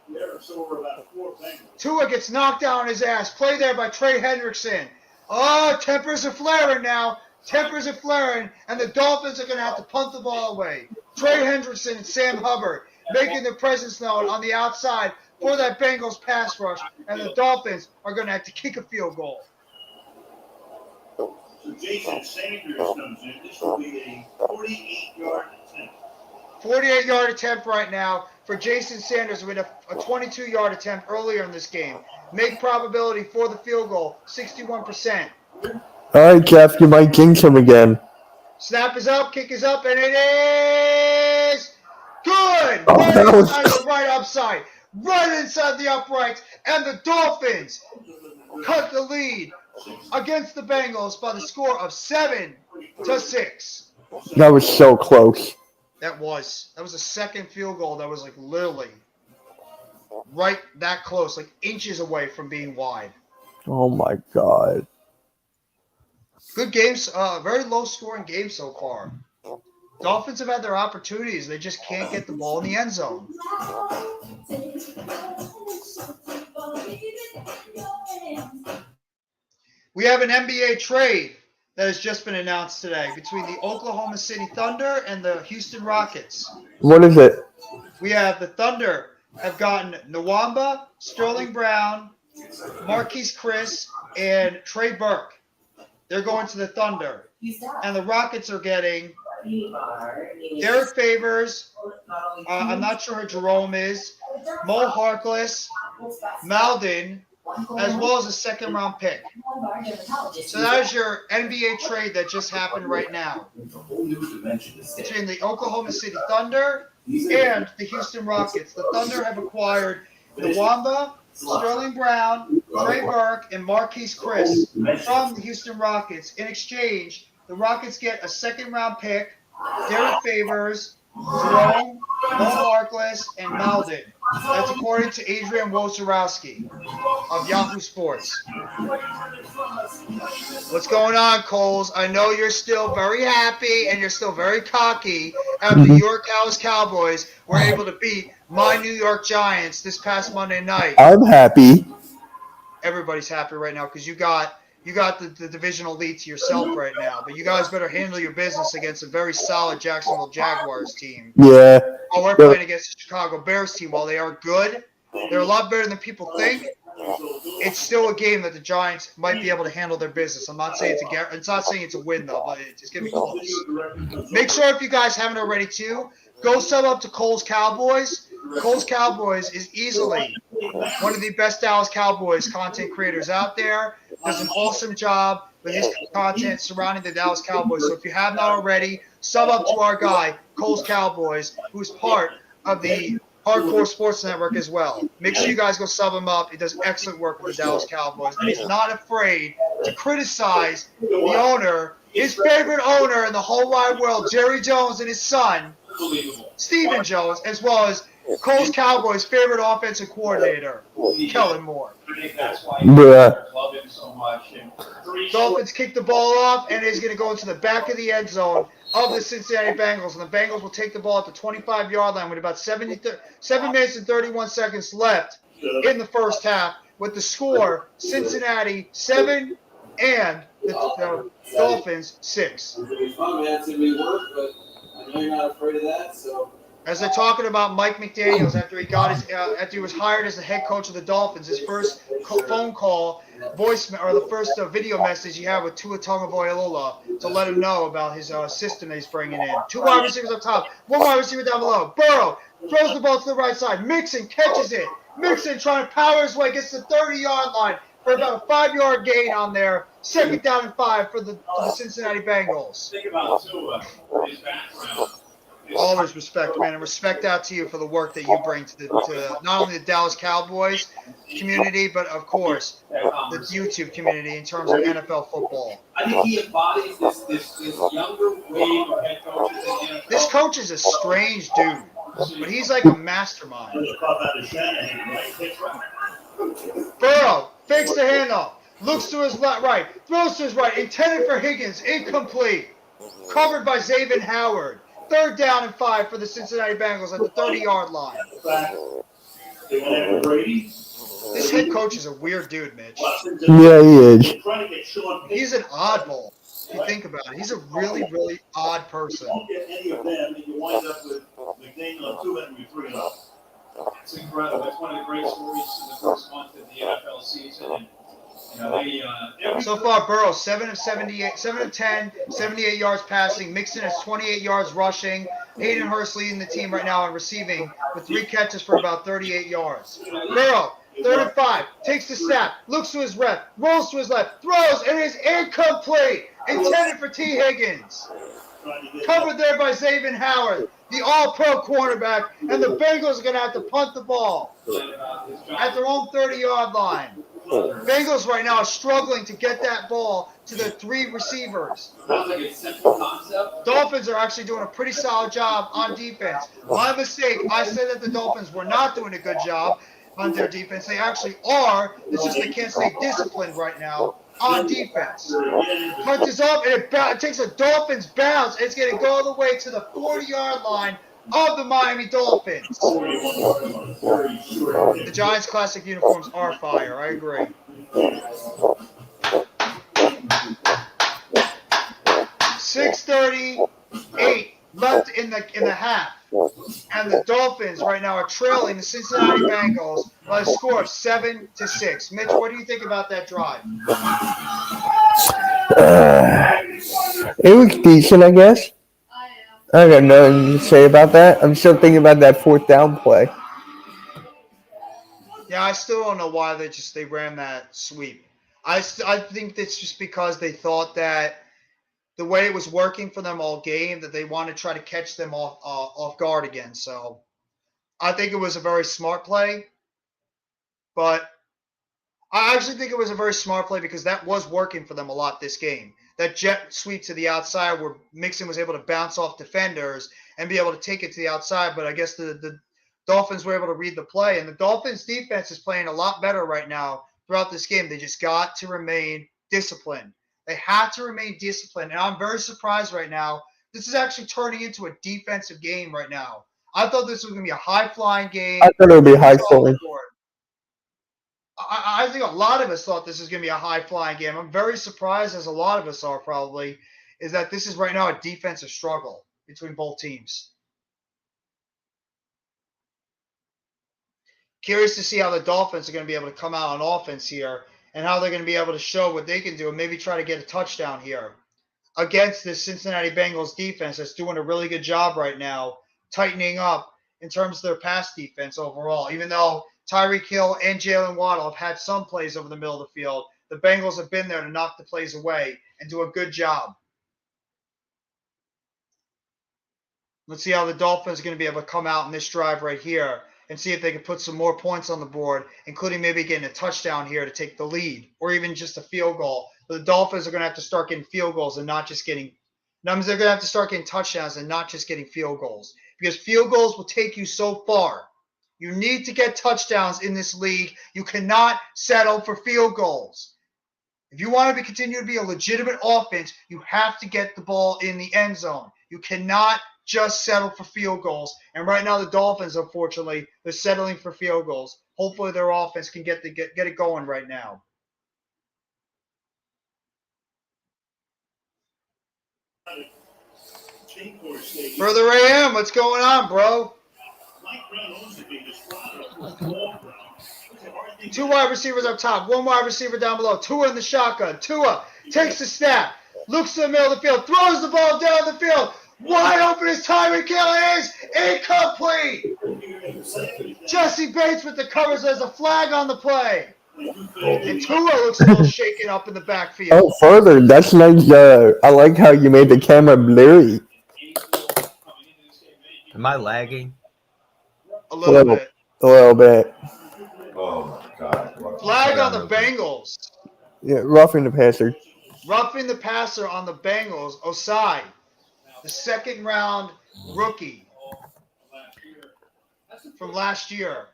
Tua gets knocked down on his ass. Play there by Trey Hendrickson. Oh, tempers are flaring now. Tempers are flaring, and the Dolphins are going to have to punt the ball away. Trey Hendrickson and Sam Hubbard making their presence known on the outside for that Bengals pass rush, and the Dolphins are going to have to kick a field goal. So Jason Sanders comes in. This will be a 48-yard attempt. 48-yard attempt right now for Jason Sanders with a 22-yard attempt earlier in this game. Make probability for the field goal, 61%. All right, Jeff, you might jinx him again. Snap is up, kick is up, and it is good! Oh, Right that was inside the right upside. Right inside the uprights. And the Dolphins cut the lead against the Bengals by the score of 7-6. That was so close. That was a second field goal that was like literally right that close, like inches away from being wide. Oh my God. Good games, very low scoring game so far. Dolphins have had their opportunities. They just can't get the ball in the end zone. We have an NBA trade that has just been announced today between the Oklahoma City Thunder and the Houston Rockets. What is it? We have the Thunder have gotten Nwamba, Sterling Brown, Marquise Chris, and Trey Burke. They're going to the Thunder. And the Rockets are getting Derek Favors. I'm not sure who Jerome is. Mo Harkless, Malden, as well as a second-round pick. So that is your NBA trade that just happened right now between the Oklahoma City Thunder and the Houston Rockets. The Thunder have acquired Nwamba, Sterling Brown, Trey Burke, and Marquise Chris from the Houston Rockets. In exchange, the Rockets get a second-round pick, Derek Favors, Jerome, Mo Harkless, and Malden. That's according to Adrian Wojnarowski of Yahoo Sports. What's going on, Coles? I know you're still very happy and you're still very cocky after your Dallas Cowboys were able to beat my New York Giants this past Monday night. I'm happy. Everybody's happy right now because you got the divisional lead to yourself right now. But you guys better handle your business against a very solid Jacksonville Jaguars team. Yeah. While we're playing against the Chicago Bears team, while they are good, they're a lot better than people think. It's still a game that the Giants might be able to handle their business. I'm not saying it's not saying it's a win though, but it's gonna be close. Make sure if you guys haven't already too, go sub up to Cole's Cowboys. Cole's Cowboys is easily one of the best Dallas Cowboys content creators out there. Does an awesome job with his content surrounding the Dallas Cowboys. So if you have not already, sub up to our guy, Cole's Cowboys, who's part of the Hardcore Sports Network as well. Make sure you guys go sub him up. He does excellent work with the Dallas Cowboys. And he's not afraid to criticize the owner, his favorite owner in the whole wide world, Jerry Jones, and his son, Stephen Jones, as well as Cole's Cowboys' favorite offensive coordinator, Kellen Moore. I think that's why I love him so much. And Dolphins kick the ball off, and it's going to go into the back of the end zone of the Cincinnati Bengals. And the Bengals will take the ball at the 25-yard line with about 7 minutes and 31 seconds left in the first half, with the score Cincinnati 7 and the Dolphins 6. It's fun, man. It's going to be work, but I know you're not afraid of that, so. As they're talking about Mike McDaniels after he was hired as the head coach of the Dolphins, his first phone call, voicemail, or the first video message he had with Tua Tagovailoa to let him know about his system that he's bringing in. 2 wide receivers up top, 1 wide receiver down below. Burrow throws the ball to the right side. Mixon catches it. Mixon trying to power his way, gets to the 30-yard line for about a 5-yard gain on there. 2nd down and 5 for the Cincinnati Bengals. think about Tua, his background. Always respect, man, and respect out to you for the work that you bring to not only the Dallas Cowboys community, but of course the YouTube community in terms of NFL football. I think he embodies this younger wave of head coaches in the NFL. This coach is a strange dude, but he's like a mastermind. Burrow fakes the handoff, looks to his right, throws to his right, intended for Higgins, incomplete, covered by Xavier Howard. 3rd down and 5 for the Cincinnati Bengals at the 30-yard line. This head coach is a weird dude, Mitch. Yeah, he is. He's an oddball. If you think about it, he's a really, really odd person. It's incredible. It's one of the great stories in the first month of the NFL season. And, So far, Burrow 7 of 10, 78 yards passing. Mixon has 28 yards rushing. Hayden Hurst leading the team right now in receiving with 3 catches for about 38 yards. Burrow, 3rd and 5, takes the snap, looks to his left, rolls to his left, throws, and is incomplete. Intended for T. Higgins. Covered there by Xavier Howard, the all-pro cornerback, and the Bengals are going to have to punt the ball at their own 30-yard line. Bengals right now are struggling to get that ball to their 3 receivers. Dolphins are actually doing a pretty solid job on defense. My mistake, I said that the Dolphins were not doing a good job on their defense. They actually are. It's just they can't stay disciplined right now on defense. Punt is up, and it takes a Dolphins bounce. It's going to go all the way to the 40-yard line of the Miami Dolphins. The Giants' classic uniforms are fire. I agree. 6:38 left in the half, and the Dolphins right now are trailing the Cincinnati Bengals by a score of 7-6. Mitch, what do you think about that drive? It was decent, I guess. I got nothing to say about that. I'm still thinking about that 4th down play. Yeah, I still don't know why they ran that sweep. I think it's just because they thought that the way it was working for them all game that they want to try to catch them off guard again. So I think it was a very smart play, but I actually think it was a very smart play because that was working for them a lot this game. That jet sweep to the outside where Mixon was able to bounce off defenders and be able to take it to the outside. But I guess the Dolphins were able to read the play. And the Dolphins defense is playing a lot better right now throughout this game. They just got to remain disciplined. They have to remain disciplined. And I'm very surprised right now. This is actually turning into a defensive game right now. I thought this was going to be a high-flying game. I thought it would be high scoring. I think a lot of us thought this was going to be a high-flying game. I'm very surprised, as a lot of us are probably, is that this is right now a defensive struggle between both teams. Curious to see how the Dolphins are going to be able to come out on offense here and how they're going to be able to show what they can do and maybe try to get a touchdown here against this Cincinnati Bengals defense that's doing a really good job right now, tightening up in terms of their pass defense overall. Even though Tyreek Hill and Jalen Waddle have had some plays over the middle of the field, the Bengals have been there to knock the plays away and do a good job. Let's see how the Dolphins are going to be able to come out in this drive right here and see if they can put some more points on the board, including maybe getting a touchdown here to take the lead or even just a field goal. But the Dolphins are going to have to start getting field goals and not just getting – they're going to have to start getting touchdowns and not just getting field goals because field goals will take you so far. You need to get touchdowns in this league. You cannot settle for field goals. If you want to continue to be a legitimate offense, you have to get the ball in the end zone. You cannot just settle for field goals. And right now the Dolphins, unfortunately, they're settling for field goals. Hopefully their offense can get it going right now. Further AM, what's going on, bro? Two wide receivers up top, one wide receiver down below. Tua in the shotgun. Tua takes the snap, looks to the middle of the field, throws the ball down the field. Wide open as Tyreek Hill is incomplete. Jesse Bates with the covers. There's a flag on the play. And Tua looks a little shaken up in the backfield. Oh, further, that's nice. I like how you made the camera blurry. Am I lagging? A little bit. A little bit. Oh my God. Flag on the Bengals. Yeah, roughing the passer. Roughing the passer on the Bengals. Osai, the second round rookie from last year.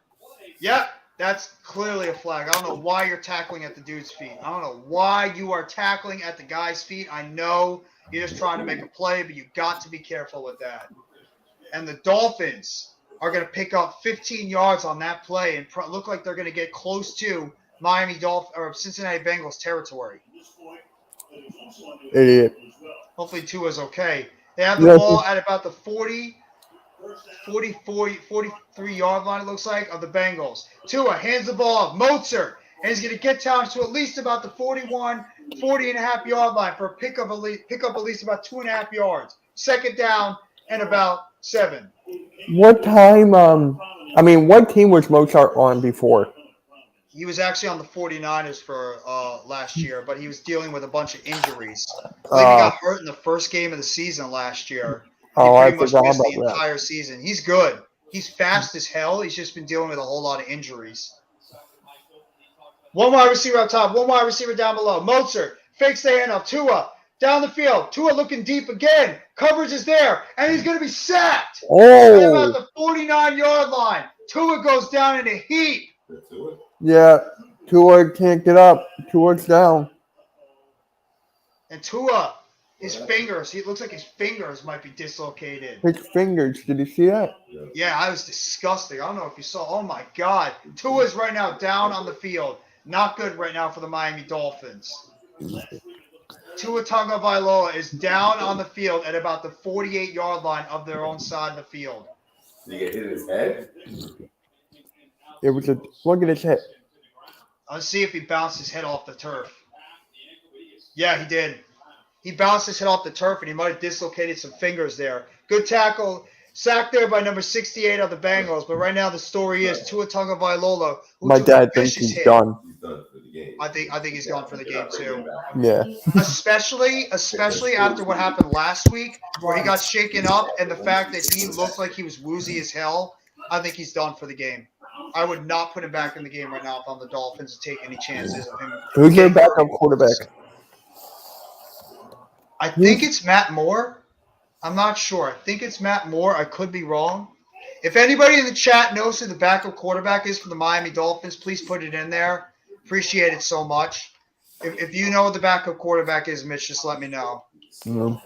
Yep, that's clearly a flag. I don't know why you're tackling at the dude's feet. I don't know why you are tackling at the guy's feet. I know you're just trying to make a play, but you got to be careful with that. And the Dolphins are going to pick up 15 yards on that play and look like they're going to get close to Cincinnati Bengals territory. Idiot. Hopefully Tua's okay. They have the ball at about the 43-yard line, it looks like, of the Bengals. Tua hands the ball off. Mozart, and he's going to get down to at least about the 40-and-a-half-yard line for a pick up at least about 2.5 yards. Second down and about 7. What team was Mozart on before? He was actually on the 49ers for last year, but he was dealing with a bunch of injuries. I believe he got hurt in the first game of the season last year. He pretty much missed the entire season. He's good. He's fast as hell. He's just been dealing with a whole lot of injuries. One wide receiver up top, one wide receiver down below. Mozart fakes the handoff. Tua down the field. Tua looking deep again. Coverage is there, and he's going to be sacked. At about the 49-yard line. Tua goes down in a heap. Yeah, Tua can't get up. Tua's down. And Tua, his fingers, it looks like his fingers might be dislocated. His fingers, did you see that? Yeah, that was disgusting. I don't know if you saw. Oh, my God. Tua's right now down on the field. Not good right now for the Miami Dolphins. Tua Tagovailoa is down on the field at about the 48-yard line of their own side of the field. Did he get hit in his head? It was look at his head. Let's see if he bounced his head off the turf. Yeah, he did. He bounced his head off the turf, and he might have dislocated some fingers there. Good tackle Sacked there by number 68 of the Bengals. But right now the story is Tua Tagovailoa, who My took a dad thinks vicious he's hit. done. He's done for the game. I think he's gone for the game too. Yeah. Especially after what happened last week, where he got shaken up, and the fact that he looked like he was woozy as hell. I think he's done for the game. I would not put him back in the game right now if I'm the Dolphins to take any chances of him. Who's their backup quarterback? I think it's Matt Moore. I'm not sure. I think it's Matt Moore. I could be wrong. If anybody in the chat knows who the backup quarterback is for the Miami Dolphins, please put it in there. Appreciate it so much. If you know what the backup quarterback is, Mitch, just let me know. No.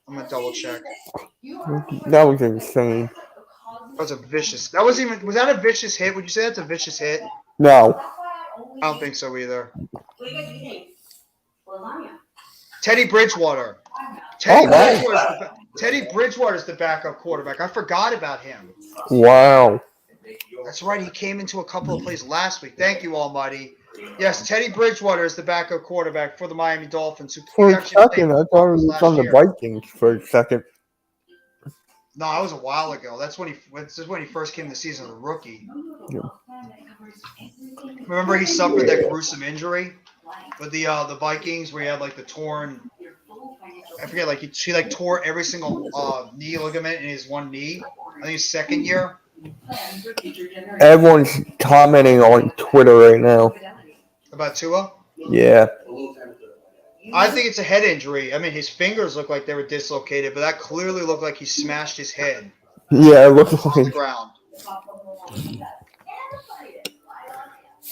I'm gonna double check. That was insane. That was a vicious. Was that a vicious hit? Would you say that's a vicious hit? No. I don't think so either. Teddy Bridgewater. Teddy Bridgewater is the backup quarterback. I forgot about him. Wow. That's right. He came into a couple of plays last week. Thank you, Almighty. Yes, Teddy Bridgewater is the backup quarterback for the Miami Dolphins. For a second, I thought it was on the Vikings for a second. No, that was a while ago. That's when he first came to the season as a rookie. Yeah. Remember he suffered that gruesome injury with the Vikings where he had like the torn. I forget, like he like tore every single knee ligament in his one knee. I think his second year. Everyone's commenting on Twitter right now. About Tua? Yeah. I think it's a head injury. I mean, his fingers look like they were dislocated, but that clearly looked like he smashed his head Yeah, it looks on the like. ground.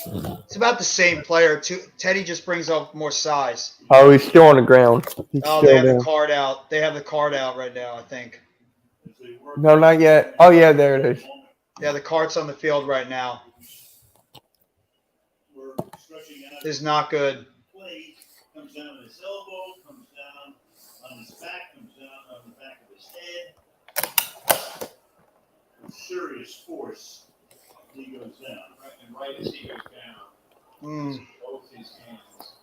It's about the same player. Teddy just brings up more size. Oh, he's still on the ground. He's Oh, still they have there. the card out. They have the card out right now, I think. No, not yet. Oh, yeah, there it is. Yeah, the card's on the field right now. This is not good. Comes down on his elbow, comes down on his back, comes down on the back of his head. With serious force, he goes down. Right as he goes down, both his hands.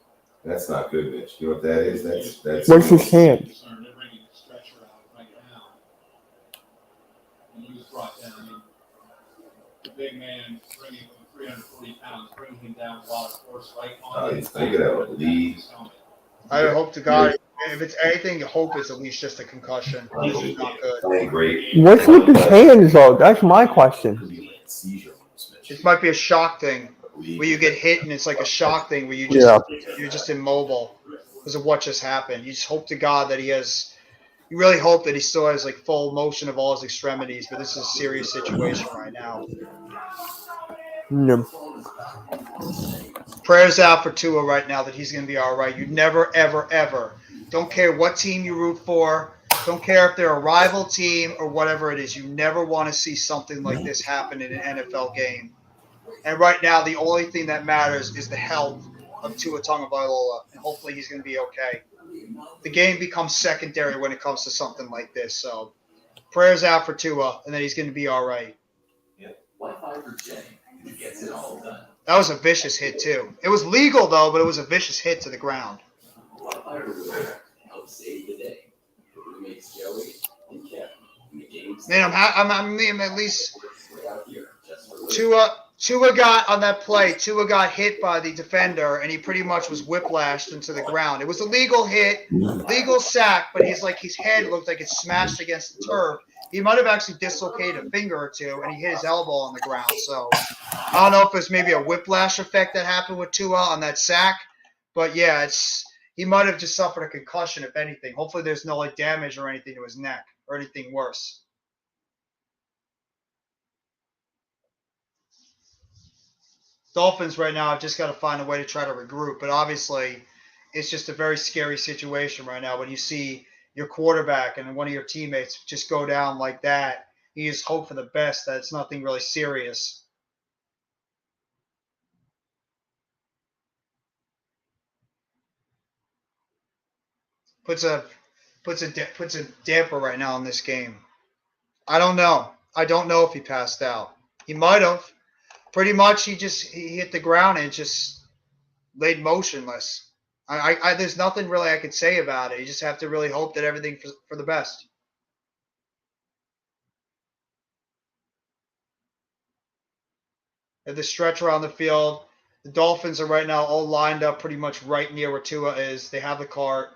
That's not good, Mitch. You know what that is? That's. What's his hand? They're bringing the stretcher out right now. And he was brought down. I mean, the big man bringing 340 pounds, bringing him down a lot of force right on He's thinking of a lead. I hope to God, if it's anything, I hope it's at least just a concussion. This is not good. Great. What's with his hands, though? That's my question. It might be a shock thing where you get hit and it's like a shock thing where you're just immobile because of what just happened. You just hope to God that you really hope that he still has like full motion of all his extremities, but this is a serious situation right now. No. Prayers out for Tua right now that he's going to be all right. You never, ever, ever. Don't care what team you root for. Don't care if they're a rival team or whatever it is. You never want to see something like this happen in an NFL game. And right now, the only thing that matters is the health of Tua Tagovailoa, and hopefully he's going to be okay. The game becomes secondary when it comes to something like this. So prayers out for Tua, and then he's going to be all right. That was a vicious hit, too. It was legal, though, but it was a vicious hit to the ground. Man, I'm at least Tua got on that play. Tua got hit by the defender, and he pretty much was whiplashed into the ground. It was a legal hit, legal sack, but his head looked like it smashed against the turf. He might have actually dislocated a finger or two, and he hit his elbow on the ground. So I don't know if it's maybe a whiplash effect that happened with Tua on that sack, but yeah, he might have just suffered a concussion, if anything. Hopefully there's no damage or anything to his neck or anything worse. Dolphins right now have just got to find a way to try to regroup, but obviously it's just a very scary situation right now when you see your quarterback and one of your teammates just go down like that. You just hope for the best that it's nothing really serious. Puts a damper right now in this game. I don't know. I don't know if he passed out. He might have. Pretty much, he hit the ground and just laid motionless. There's nothing really I could say about it. You just have to really hope that everything for the best. They have the stretch around the field. The Dolphins are right now all lined up pretty much right near where Tua is. They have the cart.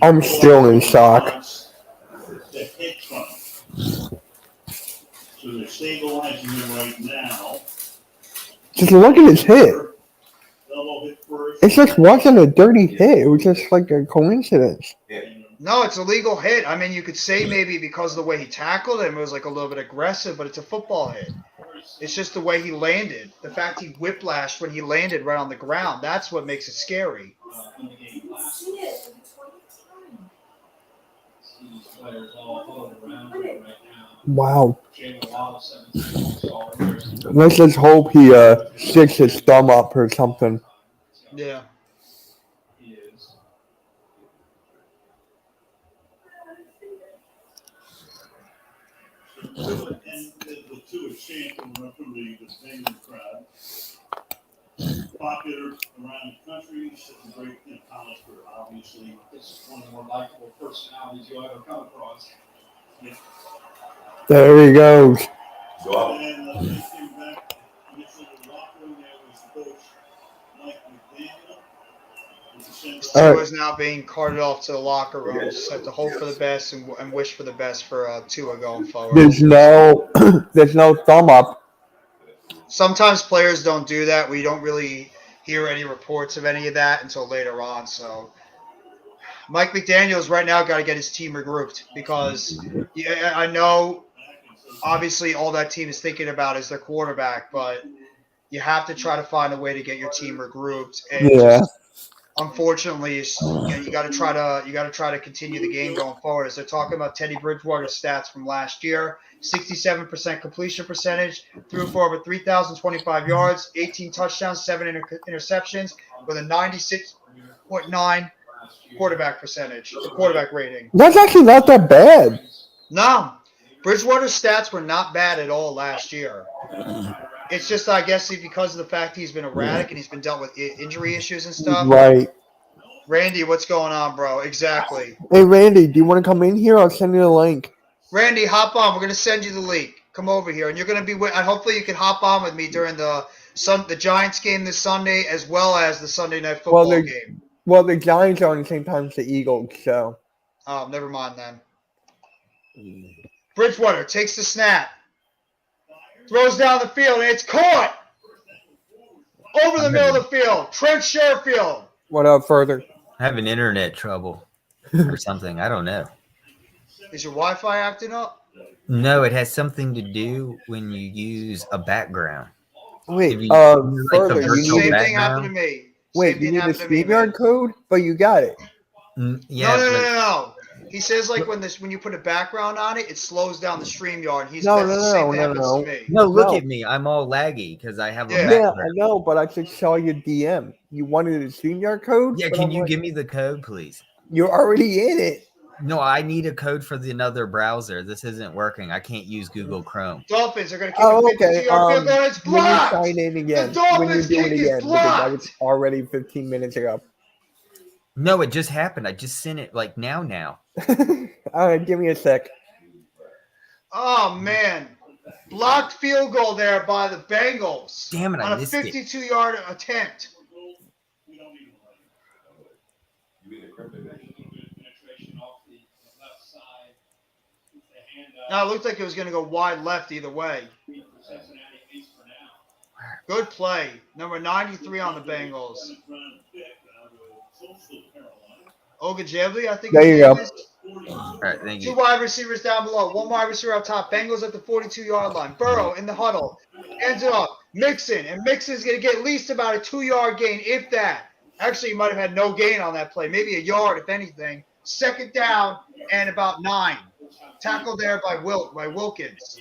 I'm still in shock. The hit from him. So they're stabilizing him right now. Just look at his hit. Elbow hit first. It just wasn't a dirty hit. It was just like a coincidence. No, it's a legal hit. I mean, you could say maybe because of the way he tackled him, it was like a little bit aggressive, but it's a football hit. It's just the way he landed. The fact he whiplashed when he landed right on the ground. That's what makes it scary. In the game last week. See these players all around him right now. Wow. Jalen Wallace, 17 saw earlier. Let's just hope he sticks his thumb up or something. Yeah. He is. And the two exchange from the Bengals crowd. Popular around the country, such a great college career, obviously. This is one of the more likable personalities you'll ever come across. There he goes. Go up. And they came back, initially in the locker room, there was Coach Mike McDaniel. All right. Tua is now being carted off to the locker room. Just have to hope for the best and wish for the best for Tua going forward. There's no thumb up. Sometimes players don't do that. We don't really hear any reports of any of that until later on. So Mike McDaniel's right now got to get his team regrouped because I know obviously all that team is thinking about is their quarterback, but you have to try to find a way to get your team regrouped. And unfortunately, you got to try to continue the game going forward. As they're talking about Teddy Bridgewater's stats from last year, 67% completion percentage, threw for over 3,025 yards, 18 touchdowns, 7 interceptions, with a 96.9 quarterback rating. That's actually not that bad. No, Bridgewater's stats were not bad at all last year. It's just, I guess, because of the fact he's been erratic and he's been dealt with injury issues and stuff. Right. Randy, what's going on, bro? Exactly. Hey, Randy, do you want to come in here? I'll send you the link. Randy, hop on. We're going to send you the link. Come over here. And you're going to be with – hopefully you can hop on with me during the Giants game this Sunday as well as the Sunday Night Football game. Well, the Giants are on the same time as the Eagles, so. Oh, never mind then. Bridgewater takes the snap. Throws down the field, and it's caught. Over the middle of the field. Trent Sherfield. What up, further? Having internet trouble or something. I don't know. Is your Wi-Fi acting up? No, it has something to do when you use a background. Wait, If you- further, the you virtual need Same to, thing happened to background? me. wait, Same you thing need the happened to me, StreamYard man. code, but you got it. Yeah, No. He says like when you put a background on it, it slows down the StreamYard. That's No, the same thing happens no. to me. no, look No. at me. I'm all laggy because I have a Yeah. Yeah, I background. know, but I just saw your DM. You wanted a StreamYard code? Yeah, But can I'm you like, give me the code, please? You're already in it. No, I need a code for another browser. This isn't working. I can't use Google Chrome. Dolphins are going to kick Oh, a okay. 52-yard field goal. It's When you blocked. sign in again, The when you Dolphins do it kick is again, because that was blocked. already 15 minutes ago. No, it just happened. I just sent it like now. All right, give me a sec. Oh man, blocked field goal there by the Bengals. Damn it, I on a missed it. 52-yard attempt. Penetration off the left side. With the hand up. No, it looked like it was going to go wide left either way. For Cincinnati, at least for now. Good play. Number 93 on the Bengals. Ogajevli, I think There his you name go. is. All right, thank Two you. wide receivers down below. One wide receiver up top. Bengals at the 42-yard line. Burrow in the huddle. Hands it off. Mixon. And Mixon's going to get at least about a 2-yard gain, if that. Actually, he might have had no gain on that play. Maybe a yard, if anything. Second down and about 9. Tackled there by Wilkins.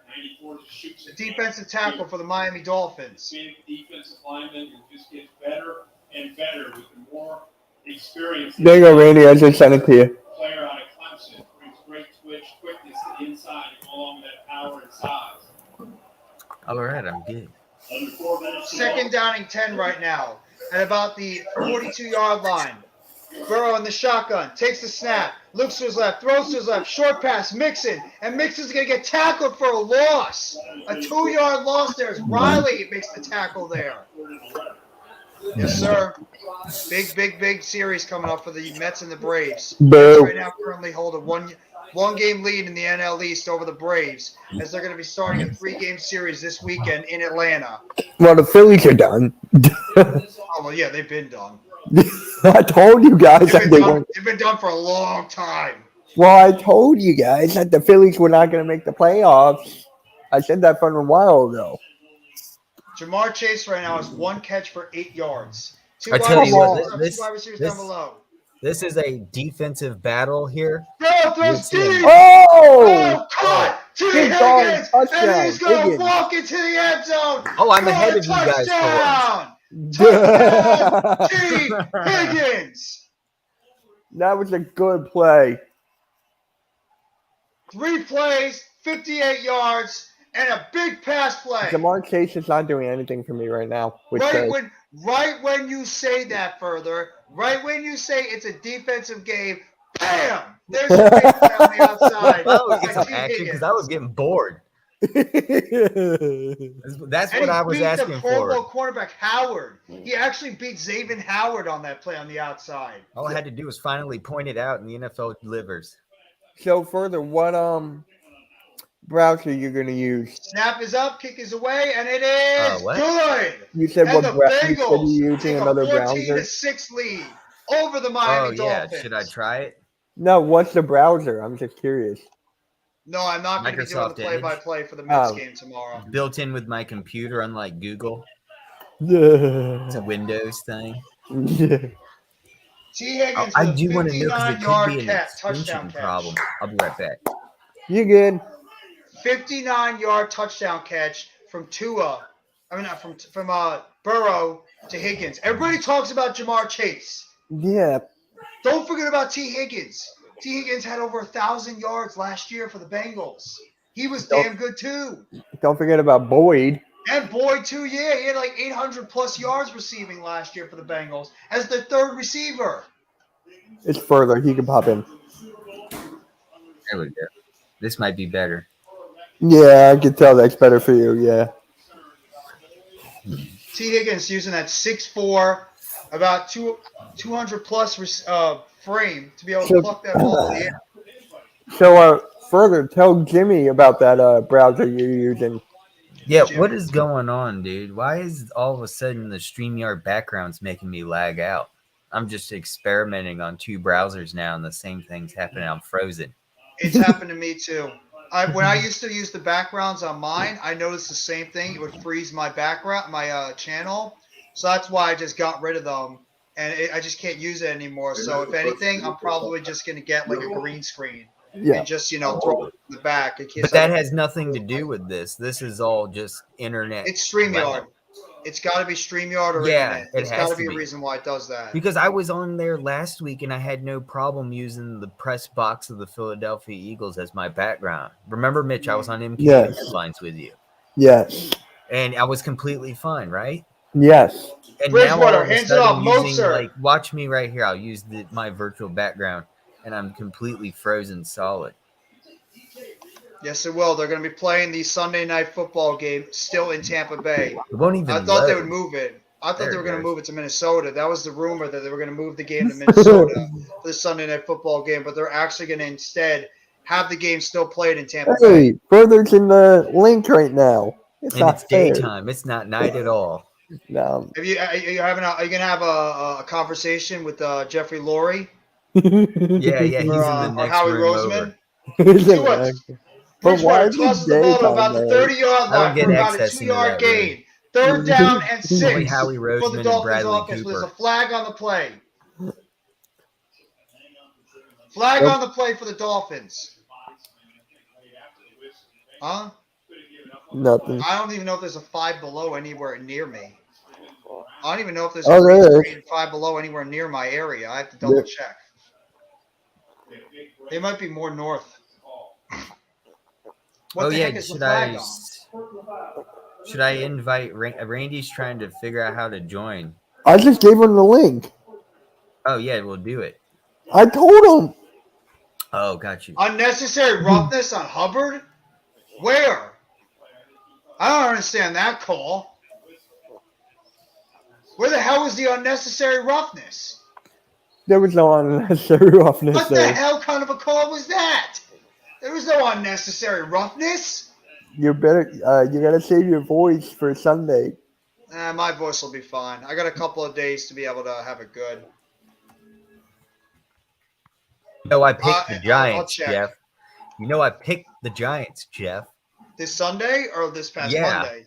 94 just shoots The it. defensive tackle for the Miami Dolphins. Big defensive lineman who just gets better and better with the more experience. There you go, Randy. I just sent it to you. Player out of Clemson brings great twitch, quickness to the inside, along with that power and size. All right, I'm good. Under 4 minutes. Second down and 10 right now at about the 42-yard line. Burrow in the shotgun, takes the snap, looks to his left, throws to his left, short pass, Mixon, and Mixon's going to get tackled for a loss. A 2-yard loss there as Riley makes the tackle there. Yes, sir. Big series coming up for the Mets and the Braves. Mets Boo. right now currently hold a one-game lead in the NL East over the Braves as they're going to be starting a 3-game series this weekend in Atlanta. Well, the Phillies are done. Oh, well, yeah, they've been done. I told you guys that they weren't. They've been done for a long time. Well, I told you guys that the Phillies were not going to make the playoffs. I said that from a while ago. Jamar Chase right now has 1 catch for 8 yards. Two I wide tell you what, receivers up, 2 wide receivers down below. This is a defensive battle here. Bro, throws deep. Oh! Caught! T. Good dog, Higgins! touchdown, And he's going to Higgins. walk into the end zone. Oh, I'm For ahead a of you guys for touchdown! T. Higgins! That was a good play. 3 plays, 58 yards, and a big pass play. Jamar Chase is not doing anything for me right now. Right when you say that further, right when you say it's a defensive game, bam! There's your big play on the outside. I was by getting some T. action Higgins. because I was getting bored. That's And what I he was beat asking the Pro Bowl for. cornerback Howard. He actually beat Xavier Howard on that play on the outside. All I had to do was finally point it out, and the NFL delivers. So further, what browser you gonna use? Snap is up, kick is away, and it is What? good. You said And what the browser? You said Bengals you're using take another a browser. 14-6 lead over the Miami Dolphins. Should I try it? No, what's the browser? I'm just curious. No, I'm not going to be doing the Microsoft Edge. play-by-play for the Mets Oh. game tomorrow. Built in with my computer, unlike Google. Yeah. It's a Windows thing. T. Higgins I with do a want to know because it could 59-yard be an touchdown extension catch. problem. I'll be right back. You good? 59-yard touchdown catch from Tua. I mean, not from Burrow to Higgins. Everybody talks about Jamar Chase. Yeah. Don't forget about T. Higgins. T. Higgins had over 1,000 yards last year for the Bengals. He was damn good too. Don't forget about Boyd. And Boyd too, yeah. He had like 800-plus yards receiving last year for the Bengals as their 3rd receiver. It's further. He can pop in. There we go. This might be better. Yeah, I can tell that's better for you. Yeah. T. Higgins using that 6'4", about 200-plus frame to be able to pluck that ball in the air. So, further, tell Jimmy about that browser you're using. Yeah, what is going on, dude? Why is all of a sudden the StreamYard background's making me lag out? I'm just experimenting on 2 browsers now, and the same thing's happening. I'm frozen. It's happened to me too. When I used to use the backgrounds on mine, I noticed the same thing. It would freeze my background, my channel. So that's why I just got rid of them, and I just can't use it anymore. So if anything, I'm probably just gonna get like a green screen and just throw it in the back. But that has nothing to do with this. This is all just internet. It's StreamYard. It's got to be StreamYard or Yeah, internet. it There's has got to to be a be. reason why it does that. Because I was on there last week and I had no problem using the press box of the Philadelphia Eagles as my background. Remember, Mitch, I was on MQ Yes. headlines with you. Yes. And I was completely fine, right? Yes. And Bridgewater, now all of a hands it sudden off, using, Mozart. like, watch me right here. I'll use my virtual background and I'm completely frozen solid. Yes, it will. They're going to be playing the Sunday Night Football game still in Tampa Bay. It won't even I thought they load. would move it. I thought There they were it going to goes. move it to Minnesota. That was the rumor that they were going to move the game to Minnesota for the Sunday Night Football game, but they're actually going to instead have the game still played in Tampa Bay. Hey, further's in the link right now. It's And not it's fair. daytime. It's not night at all. No. Are you going to have a conversation with Jeffrey Lurie Yeah, he's in or, the or next Howie room Roseman? over. But why Bridgewater is tosses it the ball to daytime, about the man? 30-yard I don't line get for about a access into 2-yard that room. gain. 3rd down and 6 Only Howie for Roseman the and Dolphins Bradley offense. Cooper. There's a flag on the play. Flag on the play for the Dolphins. Huh? Nothing. I don't even know if there's a 5 below anywhere near me. I don't even know if there's Oh, a there green is. screen 5 below anywhere near my area. I have to double check. They might be more north. What the heck is the flag on? Should I invite Randy's trying to figure out how to join? I just gave him the link. Oh yeah, we'll do it. I told him. Oh, got you. Unnecessary roughness on Hubbard? Where? I don't understand that call. Where the hell was the unnecessary roughness? There was no unnecessary roughness What the there. hell kind of a call was that? There was no unnecessary roughness. You better. You gotta save your voice for Sunday. My voice will be fine. I got a couple of days to be able to have it good. No, I picked the I'll Giants, check. Jeff. You know I picked the Giants, Jeff. This Sunday or this past Yeah. Monday?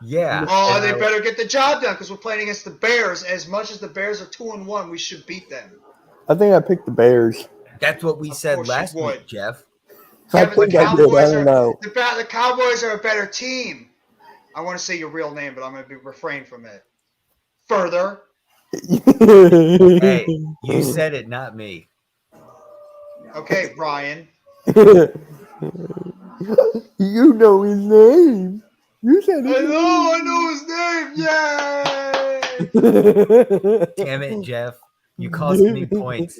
Yeah. Oh, and they I- better get the job done because we're playing against the Bears. As much as the Bears are 2-1, we should beat them. I think I picked the Bears. That's what we Of said course you last would. week, Jeff. I Yeah, but think I did. I don't know. The Cowboys are a better team. I want to say your real name, but I'm going to refrain from it. Further. Hey, you said it, not me. Okay, Brian. You know his name. You said his I know his name. Yay! Damn it, Jeff. You cost me points.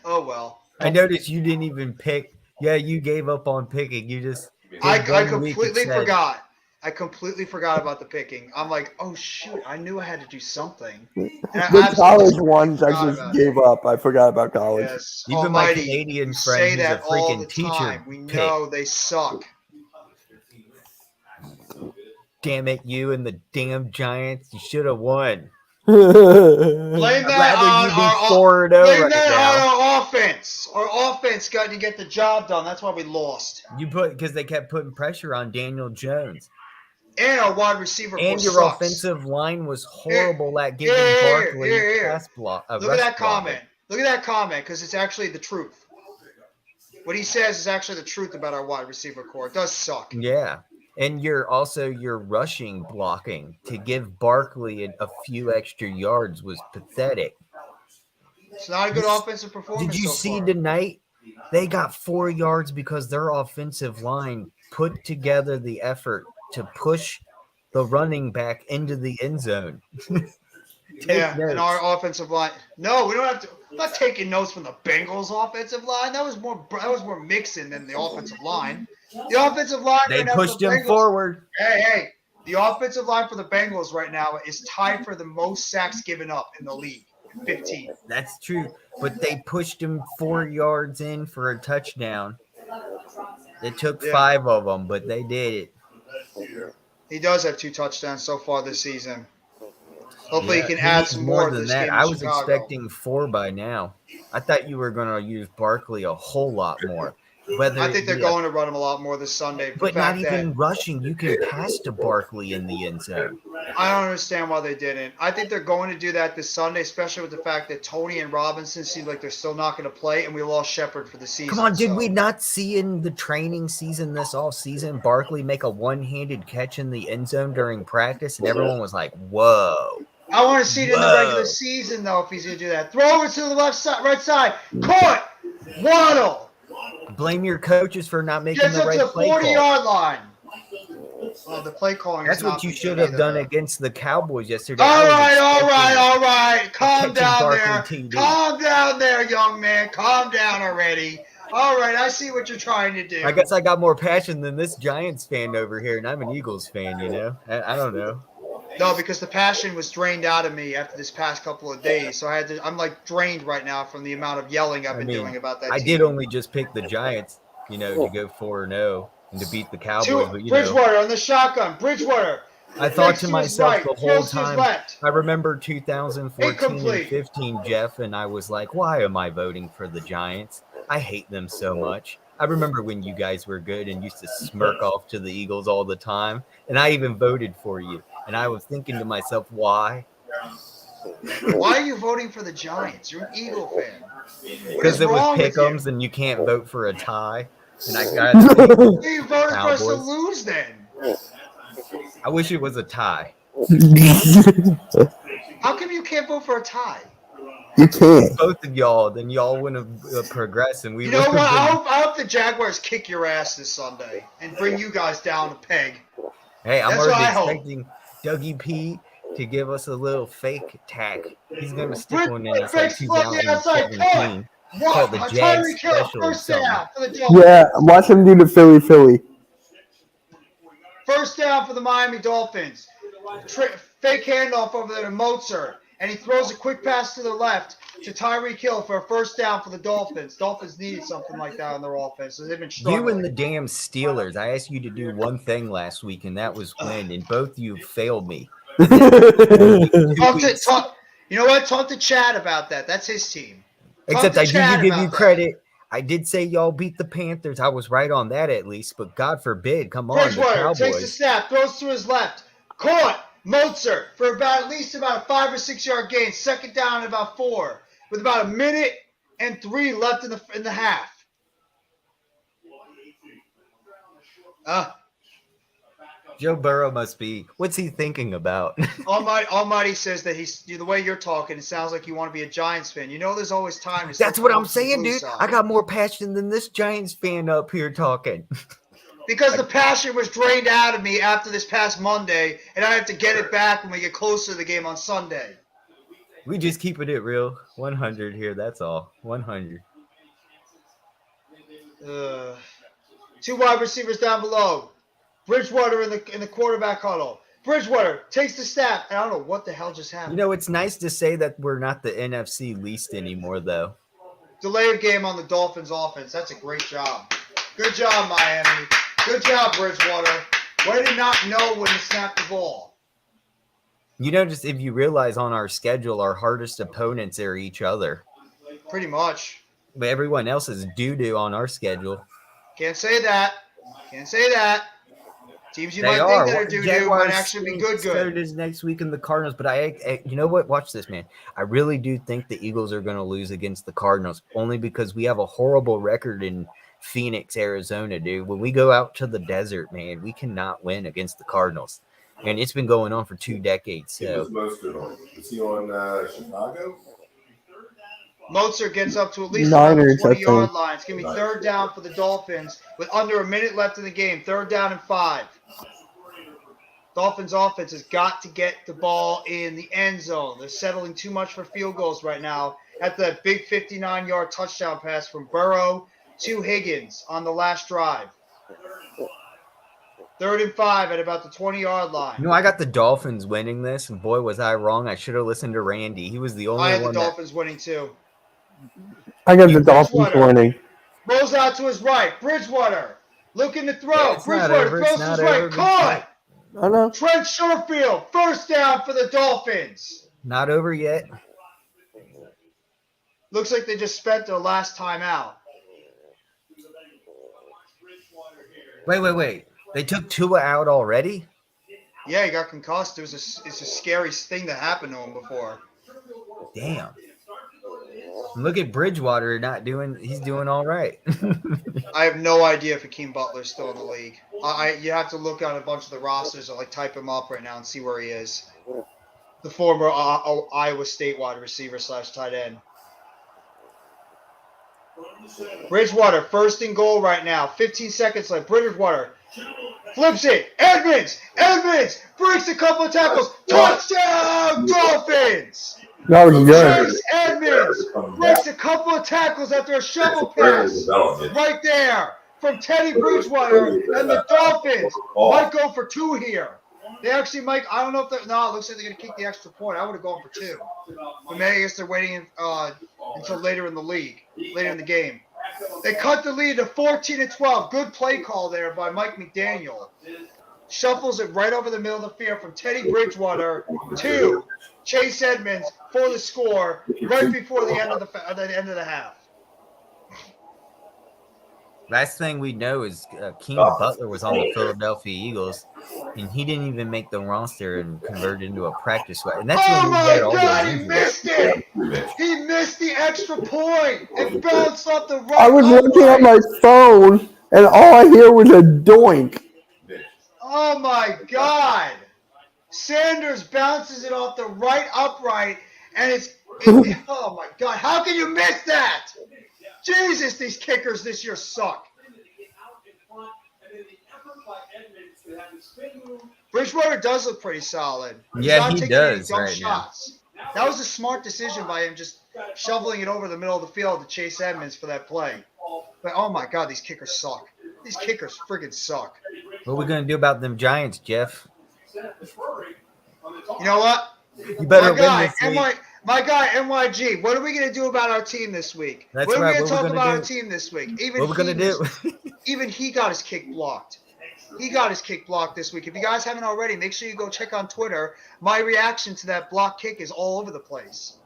Oh, well. I noticed you didn't even pick. Yeah, you gave up on picking. You just. I did 1 week completely instead. forgot. I completely forgot about the picking. I'm like, oh shoot, I knew I had to do something. And I The absolutely college ones, I forgot just about it. gave up. I forgot about college. Yes, Even my Almighty, Canadian you friend say who's a that all freaking the teacher time. We picked. know they suck. Damn it, you and the damn Giants. You should have won. Blame I'd that rather on you be our 4-0 blame right that now. on our offense. Our offense got to get the job done. That's why we lost. You put because they kept putting pressure on Daniel Jones. And our wide receiver And core your sucks. offensive line was horrible at giving here, Barkley here. pass block. Look at that comment. Look at that comment because it's actually the truth. What he says is actually the truth about our wide receiver core. It does suck. Yeah. And your rushing blocking to give Barkley a few extra yards was pathetic. It's not a good offensive performance. Did you so see far. tonight? They got 4 yards because their offensive line put together the effort to push the running back into the end zone. Yeah, notes. and our offensive line. No, we don't have to. I'm not taking notes from the Bengals offensive line. That was more Mixon than the offensive line. The offensive line. They right now pushed for the him Bengals- forward. Hey, the offensive line for the Bengals right now is tied for the most sacks given up in the league. 15. That's true. But they pushed him 4 yards in for a touchdown. It took Yeah. 5 of them, but they did it. He does have 2 touchdowns so far this season. Hopefully Yeah, he can he add needs some more than this that. game. I in was Chicago. expecting 4 by now. I thought you were going to use Barkley a whole lot more. Whether I think it they're be going to run him a lot more this Sunday. The but not fact that even rushing. You can pass to Barkley in the end zone. I don't understand why they didn't. I think they're going to do that this Sunday, especially with the fact that Tony and Robinson seem like they're still not going to play, and we lost Shepard for the season. Come on, did so- we not see in the training season this all season Barkley make a one-handed catch in the end zone during practice, and everyone was like, "Whoa!" I want to see it in the Whoa. regular season, though, if he's going to do that. Throw it to the left side, right side. Caught. Waddle. Blame your coaches for not making Gets the up right to the play call. 40-yard line. Well, the play calling That's is what not you good should have either, done though. against the Cowboys yesterday. All I was right. expecting- Calm catching down Barkley there. TD. Calm down there, young man. Calm down already. All right, I see what you're trying to do. I guess I got more passion than this Giants fan over here, and I'm an Eagles fan, you know? I don't know. No, because the passion was drained out of me after this past couple of days. So I'm like drained right now from the amount of yelling I've been doing about that I team. did only just pick the Giants, you know, to go 4-0 and to beat the Cowboys, but you know, Bridgewater on the shotgun. Bridgewater. I thought Fakes to his myself right, the whole throws to his time. left. I remember 2014 Incomplete. and 15, Jeff, and I was like, why am I voting for the Giants? I hate them so much. I remember when you guys were good and used to smirk off to the Eagles all the time, and I even voted for you. And I was thinking to myself, why? Why are you voting for the Giants? You're an Eagle fan. What Because is it was wrong with you? pick'ems and you can't vote for a tie. And I got You voted for us to Cowboys. lose then. I wish it was a tie. How come you can't vote for a tie? You can't. Both of y'all, then y'all wouldn't have progressed, and we You would know have what? been. I hope the Jaguars kick your ass this Sunday and bring you guys down a peg. Hey, I'm That's what I already hope. expecting Dougie P to give us a little fake tack. He's gonna stick one in us Big like slug to the outside. Cut. 2017. What? Called the A Jag Tyreek Hill. Special or First something. down for the Dolphins. Yeah, watch him do the Philly. First down for the Miami Dolphins. Fake handoff over there to Mozart. And he throws a quick pass to the left to Tyreek Hill for a first down for the Dolphins. Dolphins needed something like that on their offense. So they've been You struggling. and the damn Steelers. I asked you to do one thing last week, and that was win, and both you failed me. You know what? Talk to Chad about that. That's his team. Except I Chad do give you about that. credit. I did say y'all beat the Panthers. I was right on that at least, but God forbid, come on, the Bridgewater takes the Cowboys. snap, throws to his left. Caught. Mozart for at least a 5 or 6 yard gain. Second down and about 4. With about 1 minute and 3 left in the half. Joe Burrow must be. What's he thinking about? Almighty says that the way you're talking, it sounds like you want to be a Giants fan. You know, there's always time to. That's what I'm still saying, blue dude. side. I got more passion than this Giants fan up here talking. Because the passion was drained out of me after this past Monday, and I have to get it back when we get closer to the game on Sunday. We just keeping it real. 100 here, that's all. 100. 2 wide receivers down below. Bridgewater in the quarterback huddle. Bridgewater takes the snap, and I don't know what the hell just happened. You know, it's nice to say that we're not the NFC least anymore, though. Delay of game on the Dolphins offense. That's a great job. Good job, Miami. Good job, Bridgewater. Way to not know when to snap the ball. You know, just if you realize on our schedule, our hardest opponents are each other. Pretty much. But everyone else is doo-doo on our schedule. Can't say that. Can't say that. Teams you They might are. think that are doo-doo Jaguars might actually be good. Is next week in the Cardinals, but you know what? Watch this, man. I really do think the Eagles are going to lose against the Cardinals, only because we have a horrible record in Phoenix, Arizona, dude. When we go out to the desert, man, we cannot win against the Cardinals, and it's been going on for 2 decades. He So was Mostert on. Was he on Chicago? Mozart gets up to at least Niners, the I 20-yard think. line. It's going to be third down for the Dolphins with under a minute left in the game. Third down and 5. Dolphins offense has got to get the ball in the end zone. They're settling too much for field goals right now at the big 59-yard touchdown pass from Burrow to Higgins on the last drive. 3rd and 5 at about the 20-yard line. you know, I got the Dolphins winning this, and boy, was I wrong. I should have listened to Randy. He was the only I had one the Dolphins winning too. I got the Dolphins Bridgewater. warning. Rolls out to his right. Bridgewater looking to throw. Yeah, it's not Bridgewater over. throws It's to not his right. over. Caught. I know. Trent Sherfield, first down for the Dolphins. Not over yet. Looks like they just spent their last timeout. Wait. They took Tua out already? Yeah, he got concussed. It's a scary thing that happened to him before. Damn. Look at Bridgewater he's doing all right. I have no idea if Hakeem Butler's still in the league. You have to look on a bunch of the rosters or type him up right now and see where he is. The former Iowa State wide receiver / tight end. Bridgewater, first and goal right now. 15 seconds left. Bridgewater flips it. Edmonds breaks a couple of tackles. Touchdown, Dolphins! That was good. Chase Edmonds breaks a couple of tackles after a shovel pass right there from Teddy Bridgewater, and the Dolphins might go for 2 here. They actually might. I don't know if they're. No, it looks like they're going to kick the extra point. I would have gone for 2. But maybe I guess they're waiting until later in the game. They cut the lead to 14-12. Good play call there by Mike McDaniel. Shuffles it right over the middle of the field from Teddy Bridgewater to Chase Edmonds for the score right before the end of the half. Last thing we know is Keenan Butler was on the Philadelphia Eagles, and he didn't even make the roster and converted into a practice squad. And that's Oh when we my had all God, those he injuries. missed it! He missed the extra point and bounced off the right. I was looking at my phone, and all I hear was a doink. Oh my God! Sanders bounces it off the right upright, and oh my God! How can you miss that? Jesus, these kickers this year suck. Bridgewater does look pretty solid. He's Yeah, not he taking any does dumb right now. shots. That was a smart decision by him, just shoveling it over the middle of the field to Chase Edmonds for that play. But oh my God, these kickers suck. These kickers friggin' suck. What are we gonna do about them Giants, Jeff? You know what? You better win this week. My guy, NYG, what are we going to do about our team this week? That's what are right, we what going we to talk gonna about do? our team this week? What we gonna do? Even he got his kick blocked. He got his kick blocked this week. If you guys haven't already, make sure you go check on Twitter. My reaction to that block kick is all over the place.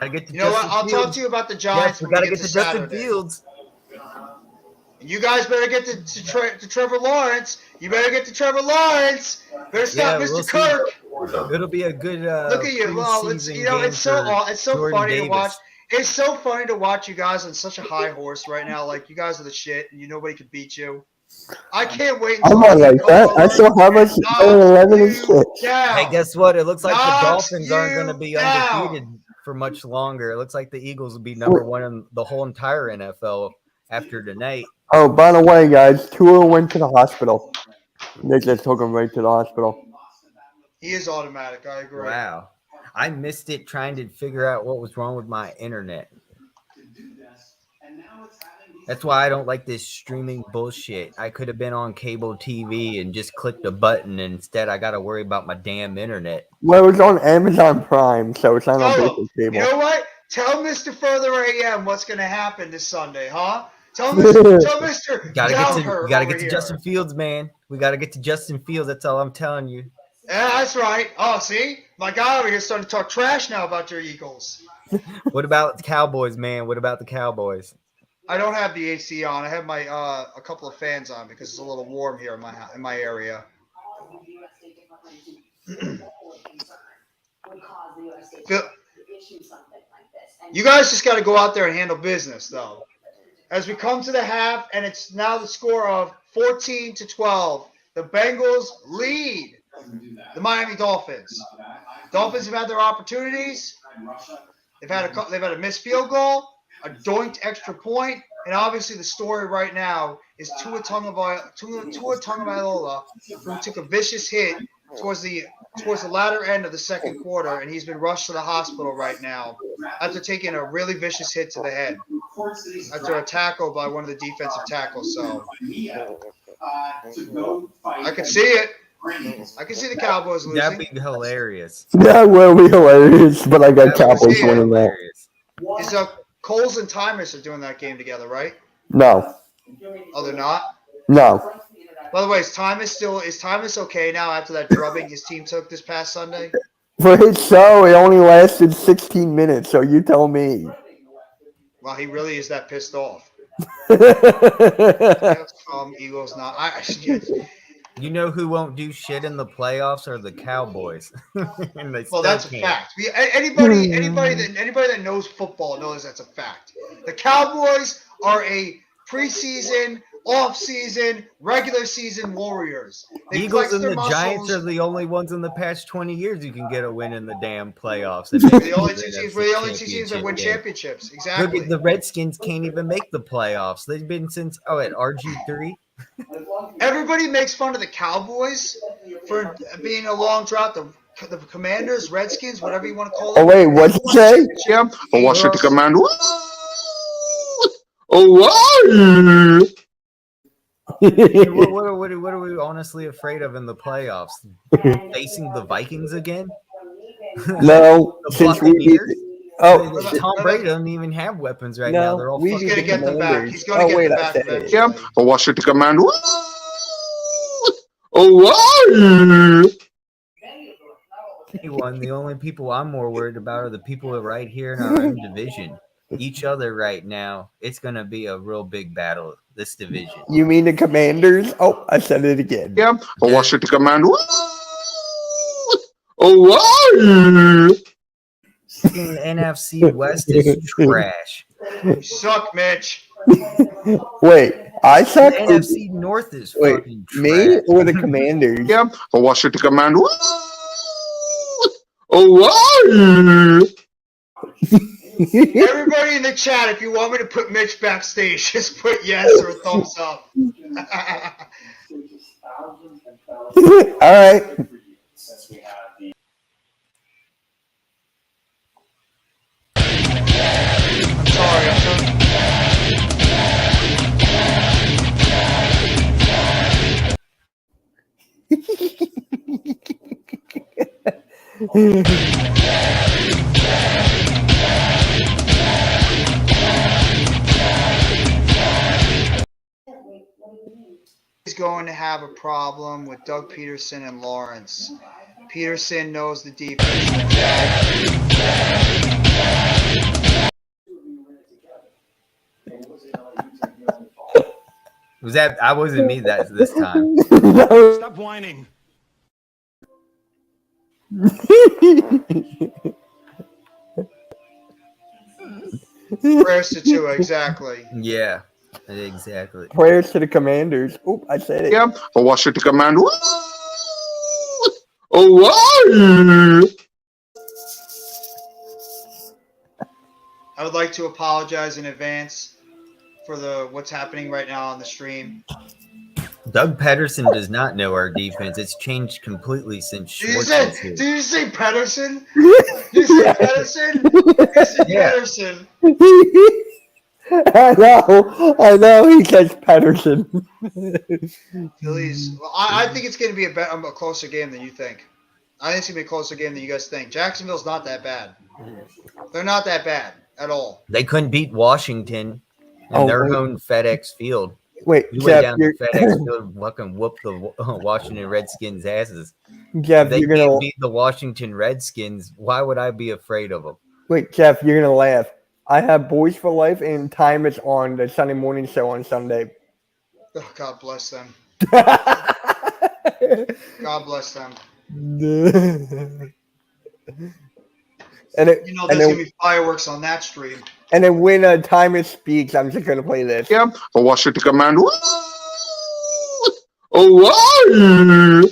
You know what? I'll talk to you about the Giants. Yes, we when gotta get get to Justin Saturday. Fields. And you guys better get to Trevor Lawrence. You better get to Trevor Lawrence. Better stop Yeah, Mr. we'll see. Kirk. It'll be a good Look at you. Well, it's preseason it's so game for it's so Jordan funny Davis. to watch. It's so funny to watch you guys on such a high horse right now. Like you guys are the shit, and nobody can beat you. I can't wait. I'm not like that. I still have us 11 and 6. Hey, guess what? It looks like the Knocks Dolphins aren't going to you be down. undefeated for much longer. It looks like the Eagles will be number one in the whole entire NFL after tonight. Oh, by the way, guys, Tua went to the hospital. They just took him right to the hospital. He is automatic. I agree. Wow. I missed it trying to figure out what was wrong with my internet. That's why I don't like this streaming bullshit. I could have been on cable TV and just clicked a button, and instead I got to worry about my damn internet. Well, it was on Amazon Prime, so it's not on Oh, basic cable. you know what? Tell Mr. Further AM what's going to happen this Sunday, huh? Tell Mr. You gotta Downher get to here. Justin Fields, man. We gotta get to Justin Fields. That's all I'm telling you. Yeah, that's right. Oh, see? My guy over here is starting to talk trash now about your Eagles. What about the Cowboys, man? What about the Cowboys? I don't have the AC on. I have my a couple of fans on because it's a little warm here in my area. You guys just got to go out there and handle business, though. As we come to the half, and it's now the score of 14-12. The Bengals lead the Miami Dolphins. Dolphins have had their opportunities. They've had a missed field goal, a doinked extra point, and obviously the story right now is Tua Tagovailoa, who took a vicious hit towards the latter end of the second quarter, and he's been rushed to the hospital right now after taking a really vicious hit to the head after a tackle by one of the defensive tackles. So I can see it. I can see the Cowboys losing. That'd be hilarious. That will be hilarious, but I got That would Cowboys be winning that. Is Coles and Tymus are doing that game together, right? No. Oh, they're not? No. By the way, is Tymus okay now after that drubbing his team took this past Sunday? For his show, it only lasted 16 minutes, so you tell me. Well, he really is that pissed off. Eagles not. You know who won't do shit in the playoffs are the Cowboys. And they Well, that's a can't. fact. Anybody that knows football knows that's a fact. The Cowboys are a preseason, off-season, regular season warriors. They Eagles flex and their the muscles. Giants are the only ones in the past 20 years who can get a win in the damn playoffs. We're the only two teams that win championships. Exactly. The Redskins can't even make the playoffs. They've been since at RG3. Everybody makes fun of the Cowboys for being a long drought. The Commanders, Redskins, whatever you want to call them. Oh, wait, what'd you say? Washington Command. Oh, wow. What are we honestly afraid of in the playoffs? Facing the Vikings again? No, The since we Buccaneers? Tom No. Brady doesn't even have weapons right No, now. They're all we He's fucking going to get them back. Commanders. He's going to Oh, get wait, them I back said it. eventually. Washington Command. Oh, wow. anyone. The only people I'm more worried about are the people that are right here in our own division. Each other right now. It's going to be a real big battle, this division. You mean the Commanders? Oh, I said it again. Washington Command. Oh, wow. Fucking NFC West is trash. You suck, Mitch. Wait, I The suck? NFC North is Wait, fucking me trash. or the Commanders? Washington Command. Oh, wow. Everybody in the chat, if you want me to put Mitch backstage, just put yes or a thumbs up. All right. I'm sorry. He's going to have a problem with Doug Peterson and Lawrence. Peterson knows the defense. Was that? I wasn't me that this time. No. Stop whining. Prayers to Tua, exactly. Yeah, exactly. Prayers to the Commanders. Oop, I said it. Yeah, Washington Commanders. Oh, wow. I would like to apologize in advance for what's happening right now on the stream. Doug Pederson does not know our defense. It's changed completely since Did you Schwartz say, was here. did you say Pedersen? Did you say Pedersen? You said Yeah. Pedersen. I know. He says Pedersen. Phillies. Well, I think it's going to be a closer game than you think. I think it's going to be a closer game than you guys think. Jacksonville's not that bad. They're not that bad at all. They couldn't beat Washington in their own FedEx Field. Wait, We went Jeff, down to FedEx Field, fucking whooped the Washington Redskins' asses. Jeff, If they you're can't gonna beat the Washington Redskins, why would I be afraid of them? wait, Jeff, you're gonna laugh. I have Boys for Life, and Time is on the Sunday morning show on Sunday. Oh, God bless them. God bless them. And it, You know, and there's then, going to be fireworks on that stream. and then when Time is speaks, I'm just gonna play this. Yeah, Washington Commanders. Oh, wow.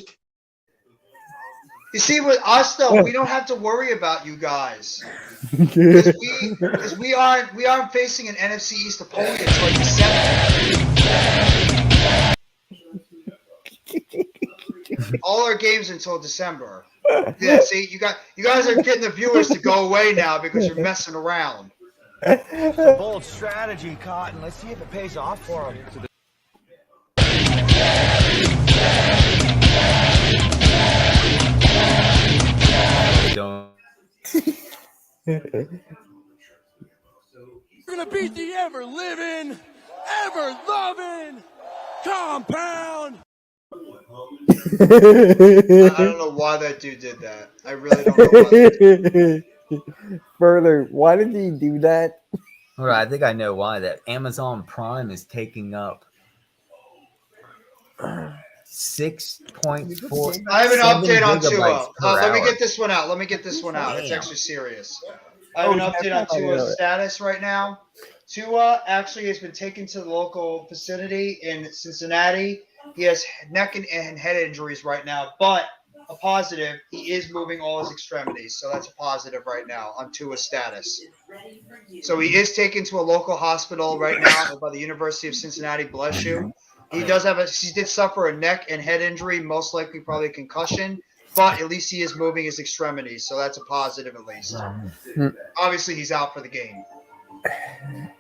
You see, with us though, we don't have to worry about you guys because we aren't facing an NFC East opponent until like December. All our games until December. Yeah, see, you guys are getting the viewers to go away now because you're messing around. Bold strategy, Cotton. Let's see if it pays off for him. Don't. We're gonna beat the ever living, ever loving compound. I don't know why that dude did that. I really don't know why that Further, why did he do that? All right, I think I know why. That Amazon Prime is taking up 6.4. I have an 7 update on Tua. gigabytes per Let me hour. get this one out. It's Damn. actually serious. I have an update on Tua's status right now. Tua actually has been taken to the local vicinity in Cincinnati. He has neck and head injuries right now, but a positive, he is moving all his extremities. So that's a positive right now on Tua's status. So he is taken to a local hospital right now by the University of Cincinnati. Bless you. He did suffer a neck and head injury, most likely probably a concussion, but at least he is moving his extremities, so that's a positive at least. Obviously, he's out for the game.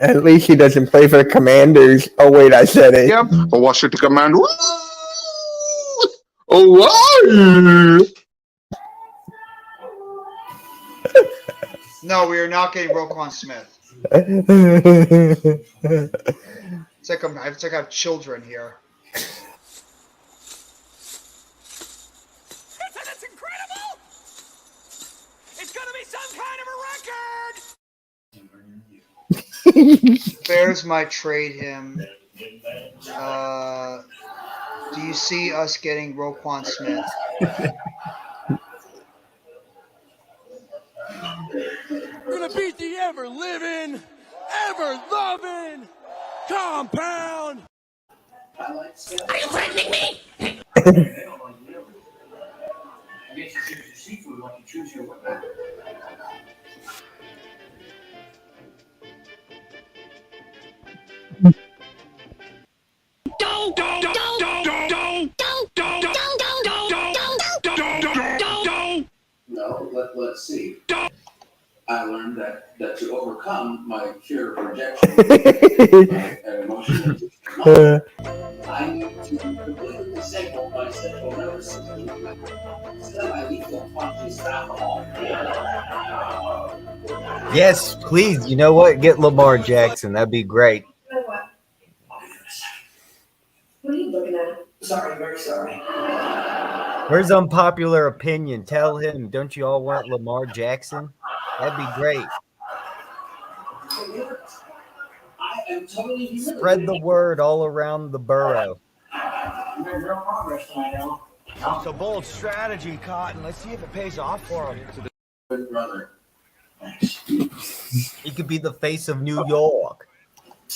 At least he doesn't play for the Commanders. Oh wait, I said it. Yeah, Washington Commanders. Oh, wow. No, we are not getting Roquan Smith. It's like I have children here. That's incredible! It's gonna be some kind of a record! Bears might trade him. Do you see us getting Roquan Smith? We're gonna beat the ever living, ever loving compound. Are you threatening me? learned that to overcome my fear of rejection and emotion, I need to completely disable my central nervous system instead of my lethal quantities of alcohol. Yes, please. You know what? Get Lamar Jackson. That'd be great. What are you looking at? Sorry, very sorry. Where's unpopular opinion? Tell him. Don't you all want Lamar Jackson? That'd be great. I am totally humiliated. Spread the word all around the borough. There's no progress tonight, Al. It's a bold strategy, Cotton. Let's see if it pays off for him. Good brother. Thanks. He could be the face of New York.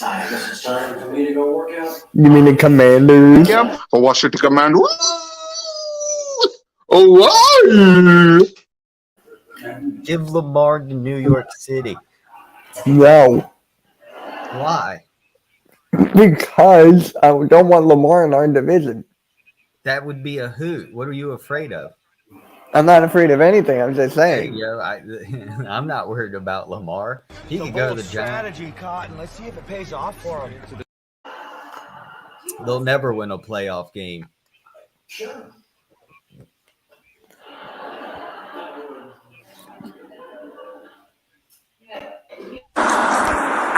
I guess it's time for me to go work out. You mean the Commanders? Yeah, for Washington Commando. Oh, wow. Give Lamar to New York City. No, Why? because I don't want Lamar in our division. That would be a hoot. What are you afraid of? I'm not afraid of anything. I'm just There you saying. go. I'm not worried about Lamar. He It's a could go to bold the Giants. strategy, Cotton. Let's see if it pays off for him. They'll never win a playoff game. Sure.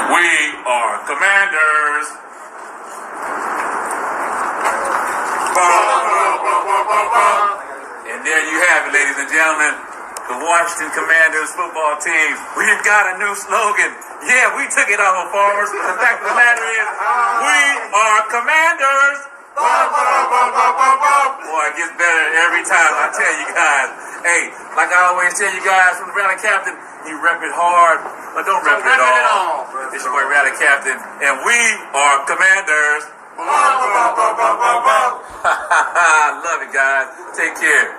We are Commanders. And there you have it, ladies and gentlemen. The Washington Commanders football team. We've got a new slogan. Yeah, we took it off of Farmers. The fact of the matter is, we are Commanders. Boy, it gets better every time, I tell you guys. Hey, like I always tell you guys from the Rally Captain, you rep it hard, but don't rep it all. It's your boy Rally Captain, and we are Commanders. Love it, guys. Take care.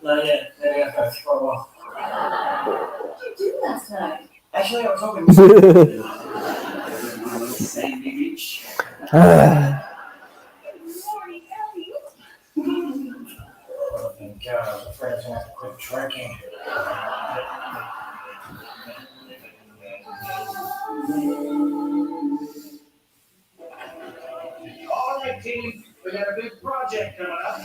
Not yet. I got to throw off. What did you do last night? Actually, I was hoping Sandy Beach. Thank God, I was afraid I was going to have to quit drinking. All right, team, we got a big project coming up.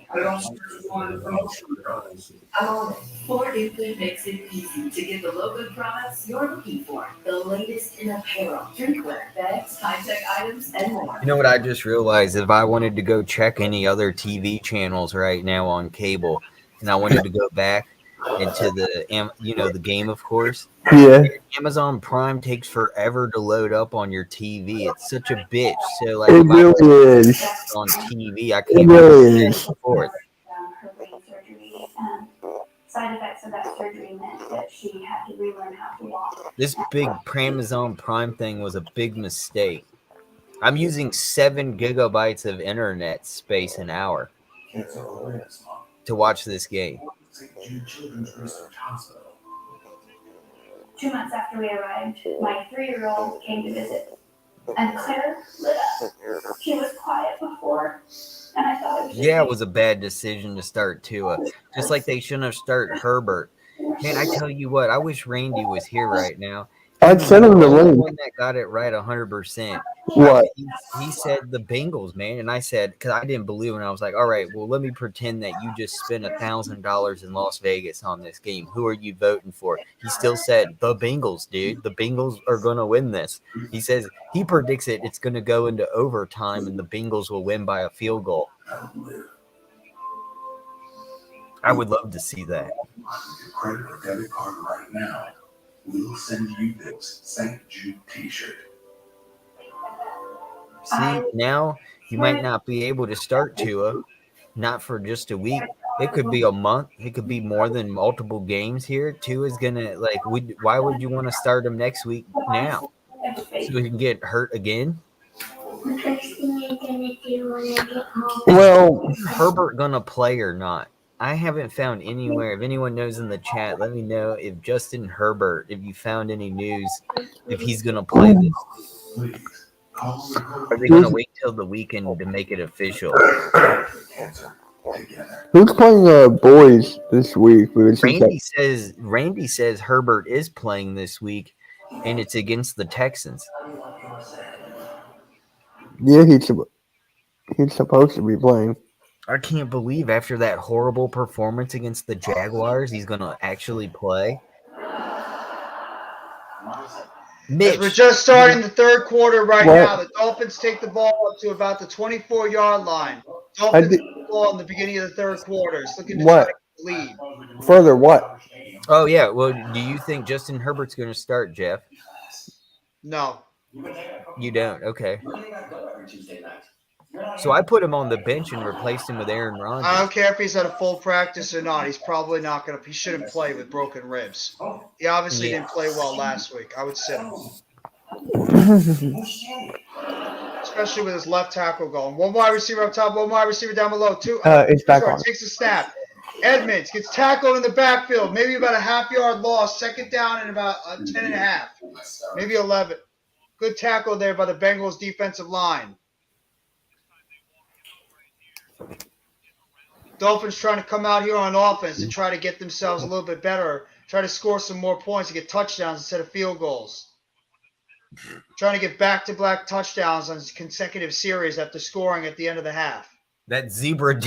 I don't want to promotion. I'm on it. Ford Infant makes it easy to get the low-good products you're looking for. The latest in apparel, drinkware, bags, high-tech items, and more. You know what I just realized? If I wanted to go check any other TV channels right now on cable, and I wanted to go back into the game, of course. Yeah. Amazon Prime takes forever to load up on your TV. It's such a bitch. So like, It if I really was is. on TV, I It can't really back is. and forth. Her brain surgery, and side effects of that surgery meant that she had to relearn how to walk. This big Amazon Prime thing was a big mistake. I'm using 7 gigabytes of internet space an hour to watch this game. Children's Research Hospital. 2 months after we arrived, my 3-year-old came to visit, and Claire lit up. She was quiet before, and I thought it was just It was a bad decision to start Tua. Just like they shouldn't have started Herbert. Man, I tell you what, I wish Randy was here right now. I'd send him the The link. one that got it right 100%. What? He said the Bengals, man, and I said, because I didn't believe it, and I was like, all right, well, let me pretend that you just spent $1,000 in Las Vegas on this game. Who are you voting for? He still said the Bengals, dude. The Bengals are going to win this. He says he predicts it's going to go into overtime, and the Bengals will win by a field goal. I would love to see that. Credit or debit card right now. We'll send you this St. Jude t-shirt. See, now you might not be able to start Tua, not for just a week. It could be a month. It could be more than multiple games here. Tua's gonna why would you want to start him next week now? So he can get hurt again? the first thing you're gonna do when I get home. Well, Is Herbert gonna play or not? I haven't found anywhere. If anyone knows in the chat, let me know if Justin Herbert, if you found any news, if he's gonna play this. Are they gonna wait till the weekend to make it official? together. Who's playing the boys this week? Because Randy says Herbert is playing this week, and it's against the Texans. Yeah, he's supposed to be playing. I can't believe after that horrible performance against the Jaguars, he's going to actually play. Mitch, As we're just starting the third quarter right now, the Dolphins take the ball up to about the 24-yard line. Dolphins take the ball in the beginning of the third quarter. It's looking to try to lead. Further what? Oh, yeah. Well, do you think Justin Herbert's going to start, Jeff? No. You don't? Okay. So I put him on the bench and replaced him with Aaron Rodgers. I don't care if he's at a full practice or not. He's probably not going to – he shouldn't play with broken ribs. He obviously didn't play well last week. I would sit him. Especially with his left tackle going. One wide receiver up top, one wide receiver down below. It's back on. Takes a snap. Edmonds gets tackled in the backfield. Maybe about a half-yard loss. Second down and about 10 and a half. Maybe 11. Good tackle there by the Bengals defensive line. Dolphins trying to come out here on offense and try to get themselves a little bit better. Try to score some more points to get touchdowns instead of field goals. Trying to get back-to-back touchdowns on consecutive series after scoring at the end of the half. That zebra,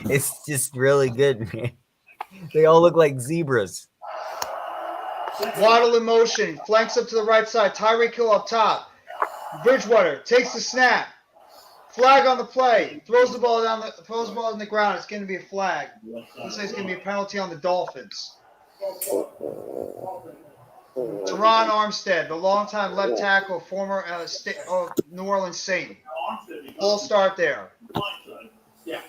it's just really good, man. They all look like zebras. Waddle in motion, flanks up to the right side. Tyreek Hill up top. Bridgewater takes the snap. Flag on the play. Throws the ball in the ground. It's going to be a flag. Looks like it's going to be a penalty on the Dolphins. Teron Armstead, the longtime left tackle, former New Orleans Saint. Full start there. Yeah.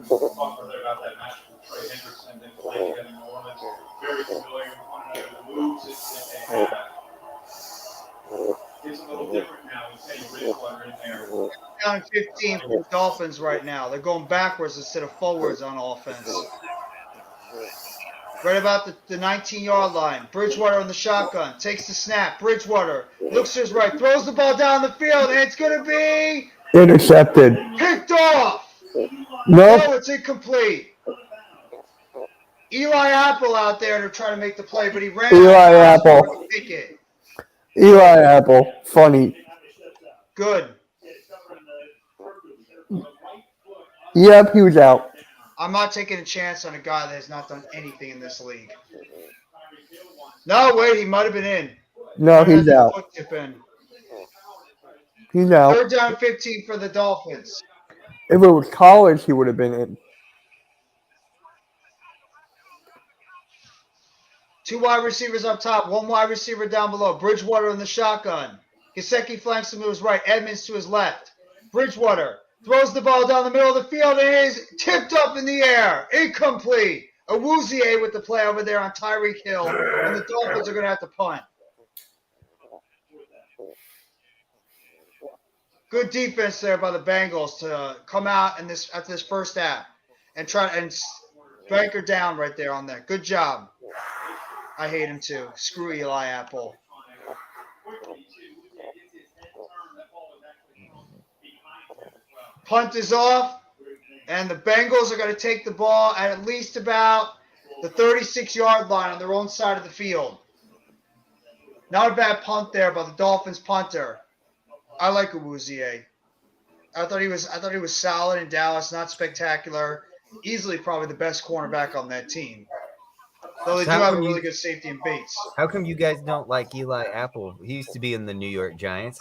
Talk further about that match with Trey Hendrickson and playing together in New Orleans. Very familiar with one another. The moves that they have. It's a little different now with Teddy Bridgewater in there. Down 15 for the Dolphins right now. They're going backwards instead of forwards on offense. Right about the 19-yard line. Bridgewater on the shotgun. Takes the snap. Bridgewater looks to his right. Throws the ball down the field. And it's going to be intercepted. Picked off. Nope. No, it's incomplete. Eli Apple out there to try to make the play, but he ran Eli Apple. Eli Apple. Funny. Good. Yep, he was out. I'm not taking a chance on a guy that has not done anything in this league. No, wait, he might have been in. No, he's out. He's out. Third down 15 for the Dolphins. If it was college, he would have been in. Two wide receivers up top, one wide receiver down below. Bridgewater in the shotgun. Gesicki flanks him to his right. Edmonds to his left. Bridgewater throws the ball down the middle of the field and it is tipped up in the air. Incomplete. Awuzie with the play over there on Tyreek Hill. And the Dolphins are going to have to punt. Good defense there by the Bengals to come out in after this first half and try and bank her down right there on that. Good job. I hate him too. Screw Eli Apple. Punt is off, and the Bengals are going to take the ball at least about the 36-yard line on their own side of the field. Not a bad punt there by the Dolphins punter. I like Awuzie. I thought he was solid in Dallas, not spectacular. Easily probably the best cornerback on that team. Though they do have a really good safety in Bates. How come you guys don't like Eli Apple? He used to be in the New York Giants.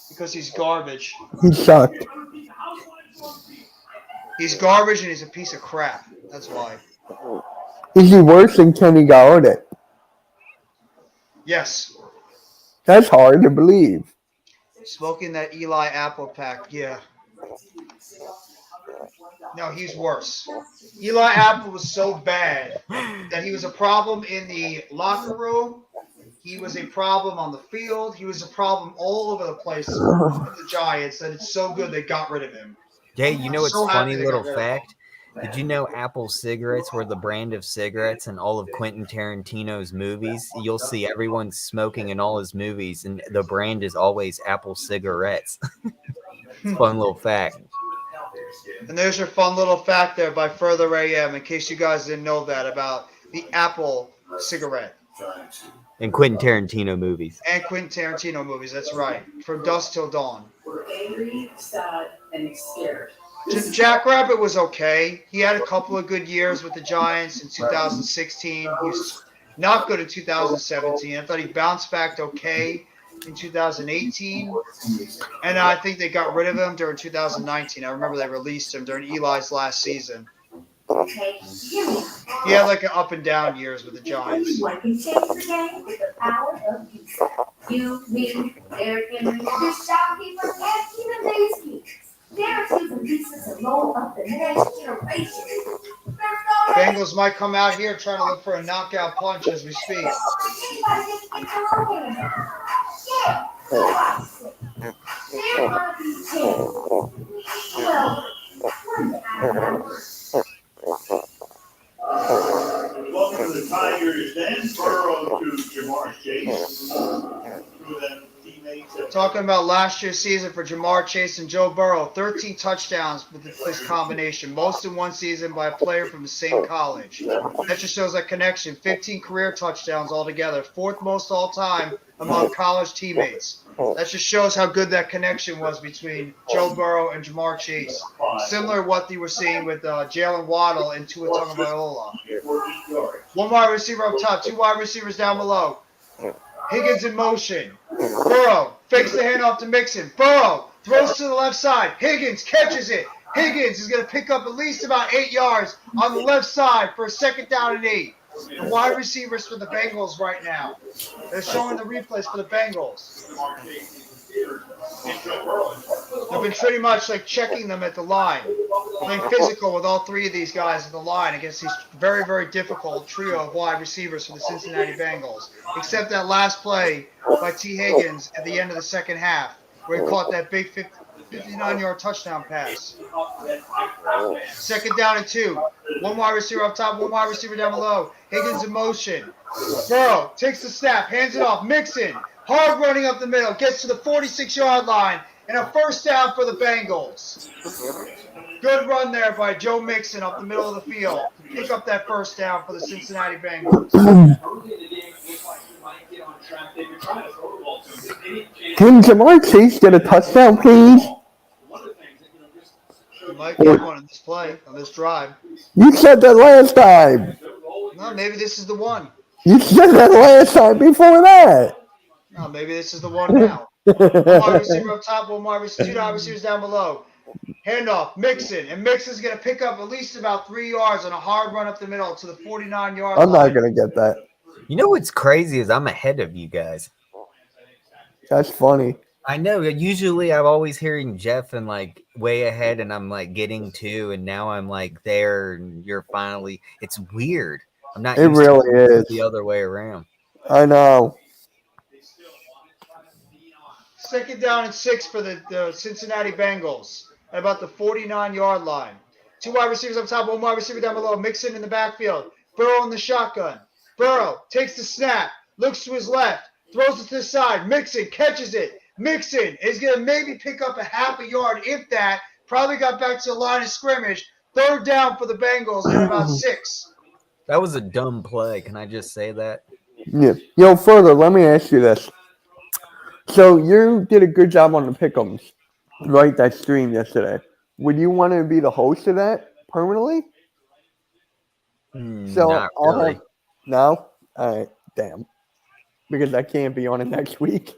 Because he's garbage. He sucked. He's garbage and he's a piece of crap. That's why. Is he worse than Kenny Galladay? Yes. That's hard to believe. Smoking that Eli Apple pack, yeah. No, he's worse. Eli Apple was so bad that he was a problem in the locker room. He was a problem on the field. He was a problem all over the place with the Giants. That it's so good they got rid of him. Hey, you know what's so funny happy they little got rid of him. fact? Did you know Apple cigarettes were the brand of cigarettes in all of Quentin Tarantino's movies? You'll see everyone smoking in all his movies, and the brand is always Apple cigarettes. It's a fun little fact. And there's your fun little fact there by Further AM, in case you guys didn't know that about the Apple cigarette. In Quentin Tarantino movies. And Quentin Tarantino movies, that's right. From Dusk Till Dawn. We're angry, sad, and scared. Jack Rabbit was okay. He had a couple of good years with the Giants in 2016. He was not good in 2017. I thought he bounced back okay in 2018. And I think they got rid of him during 2019. I remember they released him during Eli's last season. He had like an up and down years with the Giants. Anyone can change the game with the power of pizza. You, me, Eric Henry, the shopkeeper, and even these keepers. They're choosing pizza to roll up the next generation. Bengals might come out here trying to look for a knockout punch as we speak. Welcome to the Tigers then. Burrow to Jamar Chase. Through them teammates. Talking about last year's season for Jamar Chase and Joe Burrow, 13 touchdowns with this combination, most in one season by a player from the same college. That just shows that connection. 15 career touchdowns altogether, fourth most all time among college teammates. That just shows how good that connection was between Joe Burrow and Jamar Chase. Similar to what you were seeing with Jalen Waddle and Tua Tagovailoa. One wide receiver up top, two wide receivers down below. Higgins in motion. Burrow fakes the handoff to Mixon. Burrow throws to the left side. Higgins catches it. Higgins is going to pick up at least about 8 yards on the left side for a second down and 8. The wide receivers for the Bengals right now. They're showing the replays for the Bengals. They've been pretty much like checking them at the line. Playing physical with all three of these guys at the line against these very, very difficult trio of wide receivers for the Cincinnati Bengals. Except that last play by T. Higgins at the end of the second half, where he caught that big 59-yard touchdown pass. Second down and 2. One wide receiver up top, one wide receiver down below. Higgins in motion. Burrow takes the snap, hands it off. Mixon, hard running up the middle, gets to the 46-yard line, and a first down for the Bengals. Good run there by Joe Mixon up the middle of the field to pick up that first down for the Cincinnati Bengals. Can Jamar Chase get a touchdown, please? You might get one on this play, on this drive. You said that last time. No, maybe this is the one. You said that last time before that. No, maybe this is the one now. One wide receiver up top, one wide receiver, two wide receivers down below. Handoff, Mixon, and Mixon's going to pick up at least about 3 yards on a hard run up the middle to the 49-yard line. I'm not going to get that. You know what's crazy is I'm ahead of you guys. That's funny. I know. Usually I'm always hearing Jeff and like way ahead and I'm like getting to, and now I'm like there and you're finally, it's weird. I'm not It used really to is. the other way around. I know. Second down and 6 for the Cincinnati Bengals at about the 49-yard line. Two wide receivers up top, one wide receiver down below. Mixon in the backfield. Burrow in the shotgun. Burrow takes the snap, looks to his left, throws it to the side. Mixon catches it. Mixon is going to maybe pick up a half a yard, if that. Probably got back to the line of scrimmage. Third down for the Bengals at about 6. That was a dumb play. Can I just say that? Yeah. Yo, further, let me ask you this. So you did a good job on the pick'ems, right? That stream yesterday. Would you want to be the host of that permanently? Not really. No? All right. Damn. Because I can't be on it next week.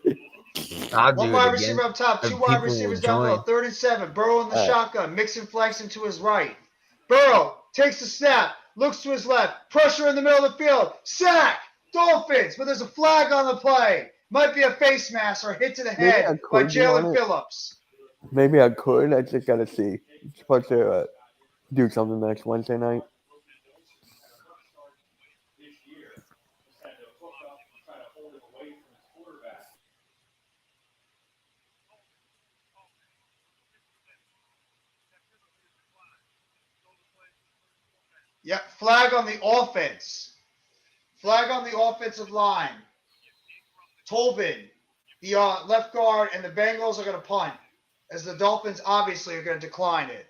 I'll do One it wide again. receiver up top, two People wide will receivers down below. join. 3rd and 7. Burrow in the All right. shotgun. Mixon flexing to his right. Burrow takes the snap, looks to his left. Pressure in the middle of the field. Sack! Dolphins! But there's a flag on the play. Might be a face mask or a hit to the Maybe head I by could be on Jalen it. Phillips. Maybe I could. I just got to see. I'm supposed to do something next Wednesday night. Yeah, flag on the offense. Flag on the offensive line. Tobin, the left guard, and the Bengals are going to punt, as the Dolphins obviously are going to decline it.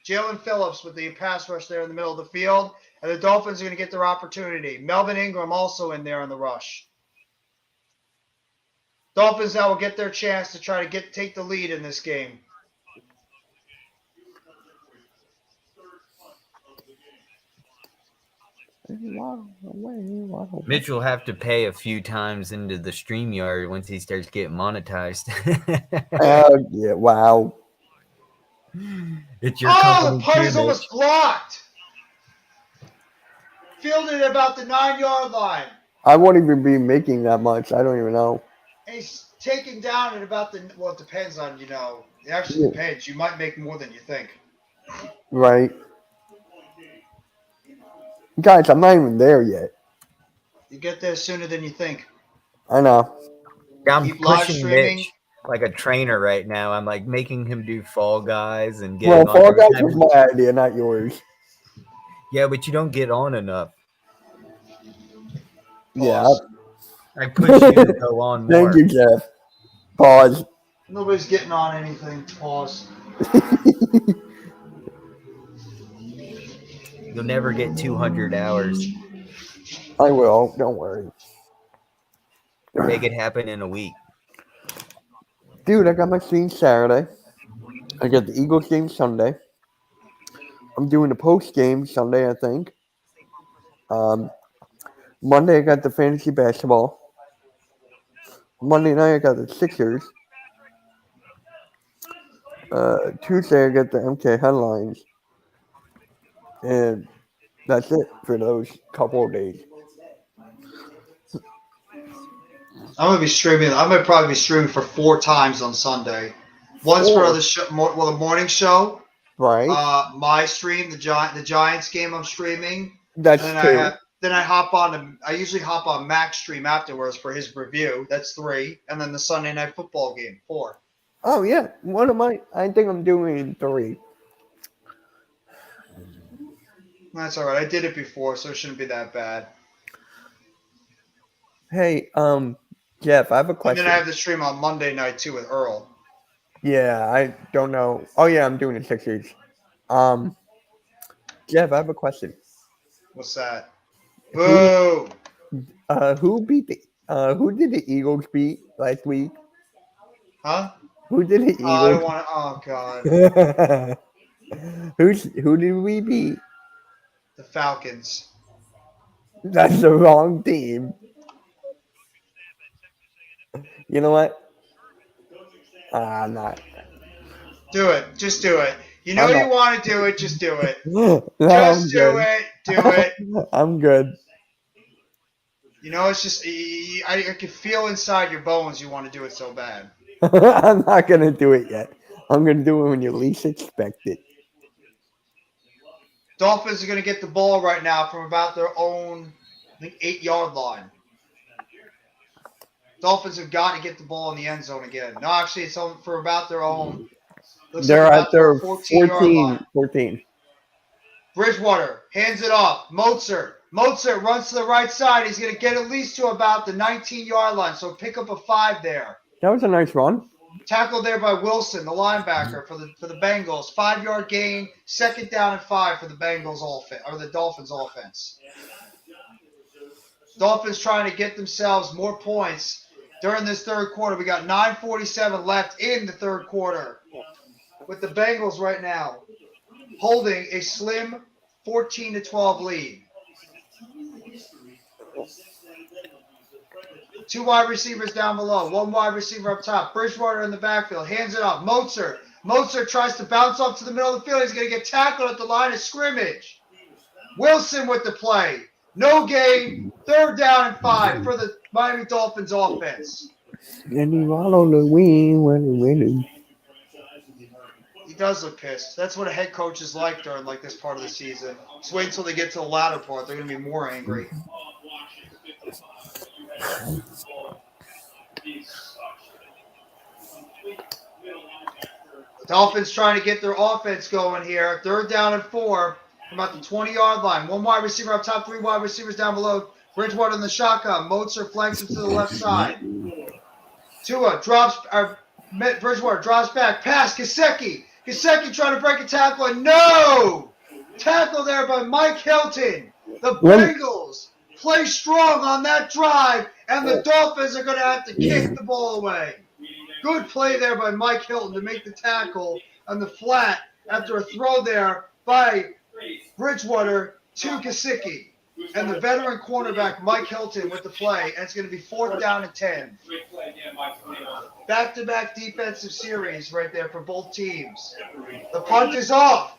Jalen Phillips with the pass rush there in the middle of the field, and the Dolphins are going to get their opportunity. Melvin Ingram also in there on the rush. Dolphins now will get their chance to try to take the lead in this game. Mitch will have to pay a few times into the StreamYard once he starts getting monetized. Yeah, wow. It's your The company punt too, is almost Mitch. blocked. Fielded at about the 9-yard line. I won't even be making that much. I don't even know. And he's taken down at about the, well, it depends on, it actually depends. You might make more than you think. Right. Guys, I'm not even there yet. You get there sooner than you think. I know. I'm Keep live pushing streaming. Mitch like a trainer right now. I'm like making him do Fall Guys and Well, getting on. Fall every Guys time was my idea, not yours. Yeah, but you don't get on enough. Yeah. I push you to go on more. Thank you, Jeff. Pause. Nobody's getting on anything. Pause. You'll never get 200 hours. I will. Don't worry. Make it happen in a week. Dude, I got my stream Saturday. I got the Eagles game Sunday. I'm doing the post game Sunday, I think. Monday, I got the fantasy basketball. Monday night, I got the Sixers. Tuesday, I got the MK headlines. And that's it for those couple of days. I'm gonna be streaming. I'm gonna probably be streaming for 4 times on Sunday. Once for the show, the morning show. Right. My stream, the Giants game, I'm streaming. That's and two. Then I hop on. I usually hop on Mac's stream afterwards for his review. That's 3, and then the Sunday night football game 4. Oh yeah, I think I'm doing 3. That's all right. I did it before, so it shouldn't be that bad. Hey, Jeff, I have a question. And then I have the stream on Monday night too with Earl. Yeah, I don't know. Oh yeah, I'm doing the Sixers. Jeff, I have a question. What's that? Boo! Who did the Eagles beat last week? Huh? Who did the Eagles? I don't want to. Oh God. Who did we beat? The Falcons. That's the wrong team. You know what? I'm not. Do it. Just do it. You know you want to do it. Just do it. No, just do it. Do it. I'm good. It's just I can feel inside your bones you want to do it so bad. I'm not gonna do it yet. I'm gonna do it when you least expect it. Dolphins are going to get the ball right now from about their own, I think, 8-yard line. Dolphins have got to get the ball in the end zone again. No, actually, it's for about their own. They're at their 14. Bridgewater hands it off. Mozart runs to the right side. He's going to get at least to about the 19-yard line, so pick up a 5 there. That was a nice run. Tackled there by Wilson, the linebacker for the Bengals. 5-yard gain, 2nd down and 5 for the Bengals offense or the Dolphins offense. Dolphins trying to get themselves more points during this third quarter. We got 9:47 left in the third quarter, with the Bengals right now holding a slim 14-12 lead. 2 wide receivers down below, 1 wide receiver up top. Bridgewater in the backfield, hands it off. Mozart tries to bounce up to the middle of the field. He's going to get tackled at the line of scrimmage. Wilson with the play. No gain, 3rd down and 5 for the Miami Dolphins offense. And he swallowed the win when he win. He does look pissed. That's what a head coach is like during this part of the season. Just wait until they get to the latter part. They're going to be more angry. Dolphins trying to get their offense going here. 3rd down and 4. about the 20-yard line. One wide receiver up top, 3 wide receivers down below. Bridgewater in the shotgun. Mozart flanks him to the left side. Tua drops, Bridgewater drops back. Pass, Gesicki. Gesicki trying to break a tackle, and no! Tackle there by Mike Hilton. The Bengals play strong on that drive, and the Dolphins are going to have to kick the ball away. Good play there by Mike Hilton to make the tackle on the flat after a throw there by Bridgewater to Gesicki. And the veteran cornerback, Mike Hilton, with the play, and it's going to be 4th down and 10. Back-to-back defensive series right there for both teams. The punt is off.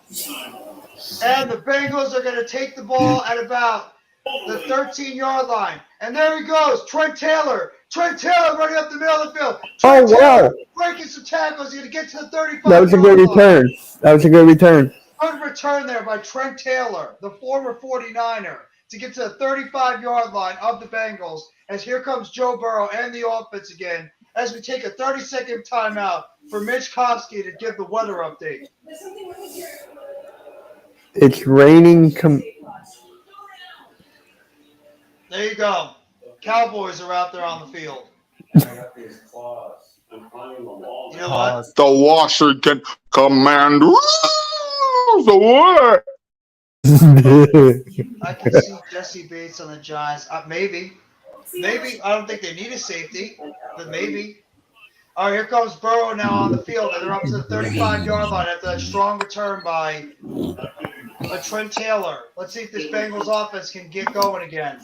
And the Bengals are going to take the ball at about the 13-yard line. And there he goes, Trent Taylor. Trent Taylor running up the middle of the field. Trent Taylor breaking some tackles. He's going to get to the 35-yard line. That was a good return. That was a good return. Good return there by Trent Taylor, the former 49er, to get to the 35-yard line of the Bengals. As here comes Joe Burrow and the offense again, as we take a 30-second timeout for Mitch Kofsky to give the weather update. It's raining. There you go. Cowboys are out there on the field. The Washington Commanders. The what? I can see Jesse Bates on the Giants. Maybe. I don't think they need a safety, but maybe. All right, here comes Burrow now on the field, and they're up to the 35-yard line after that strong return by Trent Taylor. Let's see if this Bengals offense can get going again.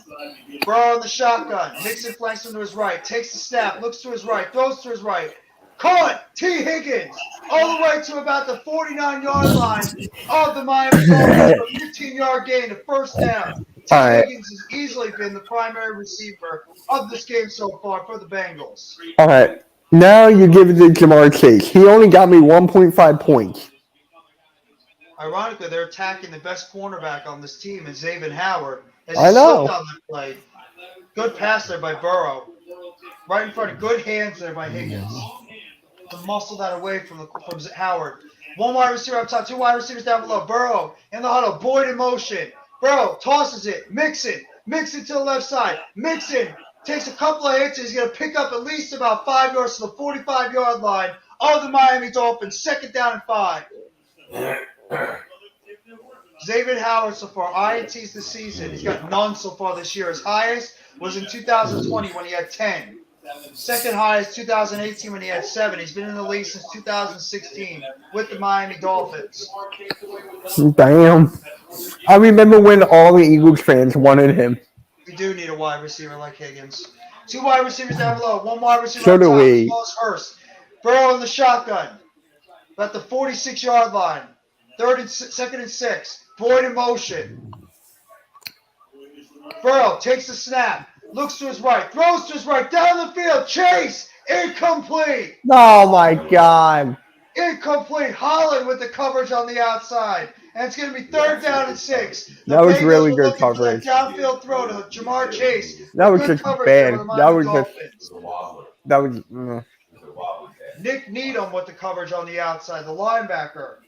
Burrow in the shotgun. Mixon flanks him to his right. Takes the snap. Looks to his right. Throws to his right. Caught! T. Higgins all the way to about the 49-yard line of the Miami Dolphins for a 15-yard gain to 1st down. T. Higgins has easily been the primary receiver of this game so far for the Bengals. All right. Now you give it to Jamar Chase. He only got me 1.5 points. Ironically, they're attacking the best cornerback on this team, and Xavier Howard. As I he know. slipped on that play. Good pass there by Burrow. Right in front of good hands there by Higgins. To muscle that away from Howard. 1 wide receiver up top, 2 wide receivers down below. Burrow in the huddle. Boyd in motion. Burrow tosses it. Mixon to the left side. Mixon takes a couple of hits. He's going to pick up at least about 5 yards to the 45-yard line of the Miami Dolphins. 2nd down and 5. Xavier Howard so far, INTs this season. He's got none so far this year. His highest was in 2020 when he had 10. Second highest 2018 when he had 7. He's been in the league since 2016 with the Miami Dolphins. Damn. I remember when all the Eagles fans wanted him. We do need a wide receiver like Higgins. 2 wide receivers down below. 1 wide receiver So on do top. we. Lost Hurst. Burrow in the shotgun. At the 46-yard line. 2nd and 6. Boyd in motion. Burrow takes the snap. Looks to his right. Throws to his right. Down the field. Chase. Incomplete. Oh, my God. Incomplete. Holland with the coverage on the outside. And it's going to be 3rd down and 6. That was really good coverage. That downfield throw to Jamar Chase. That was Good just coverage bad. there with the That was Miami just. Dolphins. That was. Nick Needham with the coverage on the outside. The linebacker.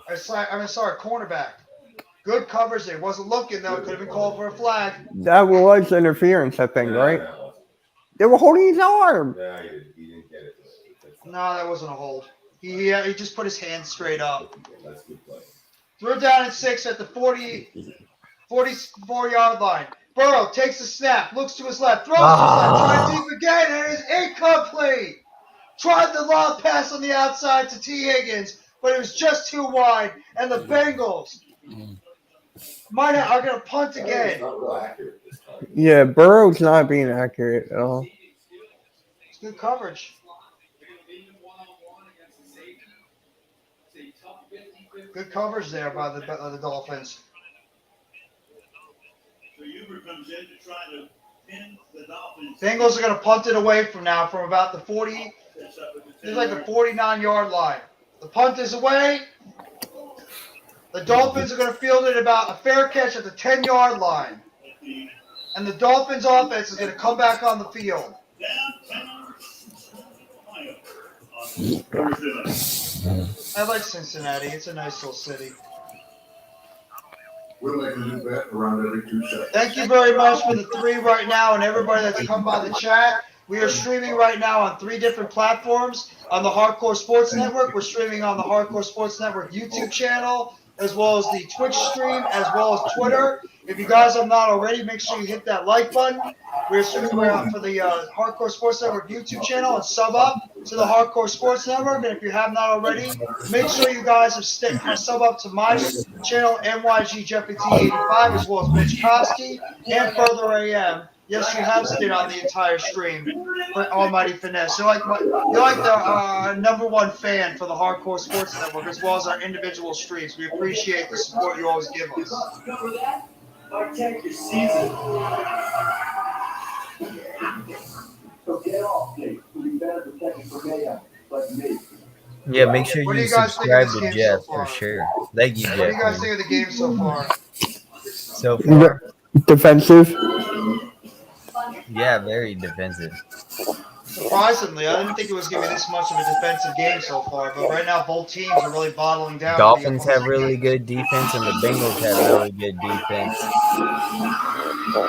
Cornerback. Good coverage there. Wasn't looking, though. Could have been called for a flag. That was interference, I think, right? They were holding his arm. Yeah, he didn't get it. No, that wasn't a hold. He just put his hand straight up. That's good play. 3rd down and 6 at the 44-yard line. Burrow takes the snap, looks to his left, throws to his left, tries deep again, and it is incomplete. Tried the long pass on the outside to T. Higgins, but it was just too wide, and the Bengals are going to punt again. Not real accurate this time. Yeah, Burrow's not being accurate at all. It's good coverage. Good coverage there by the Dolphins. So Huber comes in to try to pin the Dolphins. Bengals are going to punt it away from about the 40. It's like the 49-yard line. The punt is away. The Dolphins are going to field it about a fair catch at the 10-yard line. And the Dolphins offense is going to come back on the field. I like Cincinnati. It's a nice little city. We'll make a new bet around every 2 seconds. Thank you very much for the 3 right now and everybody that's come by the chat. We are streaming right now on 3 different platforms. On the Hardcore Sports Network, we're streaming on the Hardcore Sports Network YouTube channel, as well as the Twitch stream, as well as Twitter. If you guys have not already, make sure you hit that like button. We're streaming out for the Hardcore Sports Network YouTube channel and sub up to the Hardcore Sports Network. And if you have not already, make sure you guys have sub up to my channel, NYG Jeffy T85, as well as Mitch Koski and Further AM. Yes, you have stayed on the entire stream for Almighty Finesse. You're like the number 1 fan for the Hardcore Sports Network, as well as our individual streams. We appreciate the support you always give us. Cover that? Protect your season. So get off, Jake. You'll be better protected from AI, like me. Yeah, make sure What do you you guys think of subscribe this to game Jeff so far? for sure. Thank you, What do Jeff. you guys think of the game so far? So far, Defensive. yeah, very defensive. Surprisingly, I didn't think it was going to be this much of a defensive game so far, but right now both teams are really bottling down. Dolphins have really good defense, and the Bengals have really good defense.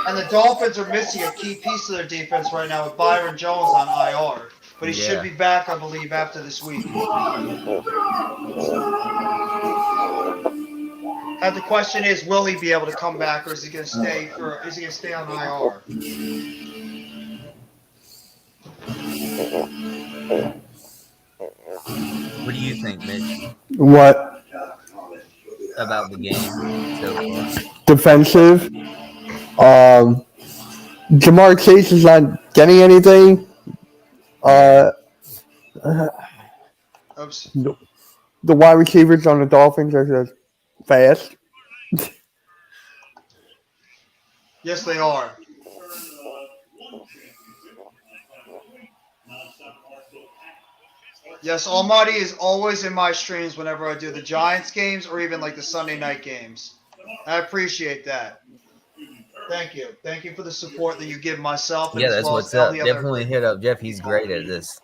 And the Dolphins are missing a key piece of their defense right now with Byron Jones on IR. But he should be back, I believe, after this week. And the question is, will he be able to come back, or is he going to stay on IR? What do you think, Mitch, What? about the game so far? Defensive. Jamar Chase is not getting anything. Oops. The wide receivers on the Dolphins are just fast. Yes, they are. Yes, Almighty is always in my streams whenever I do the Giants games or even like the Sunday night games. I appreciate that. Thank you. Thank you for the support that you give myself. And Yeah, as that's well what's as all up. the other- Definitely hit up Jeff. He's great at this.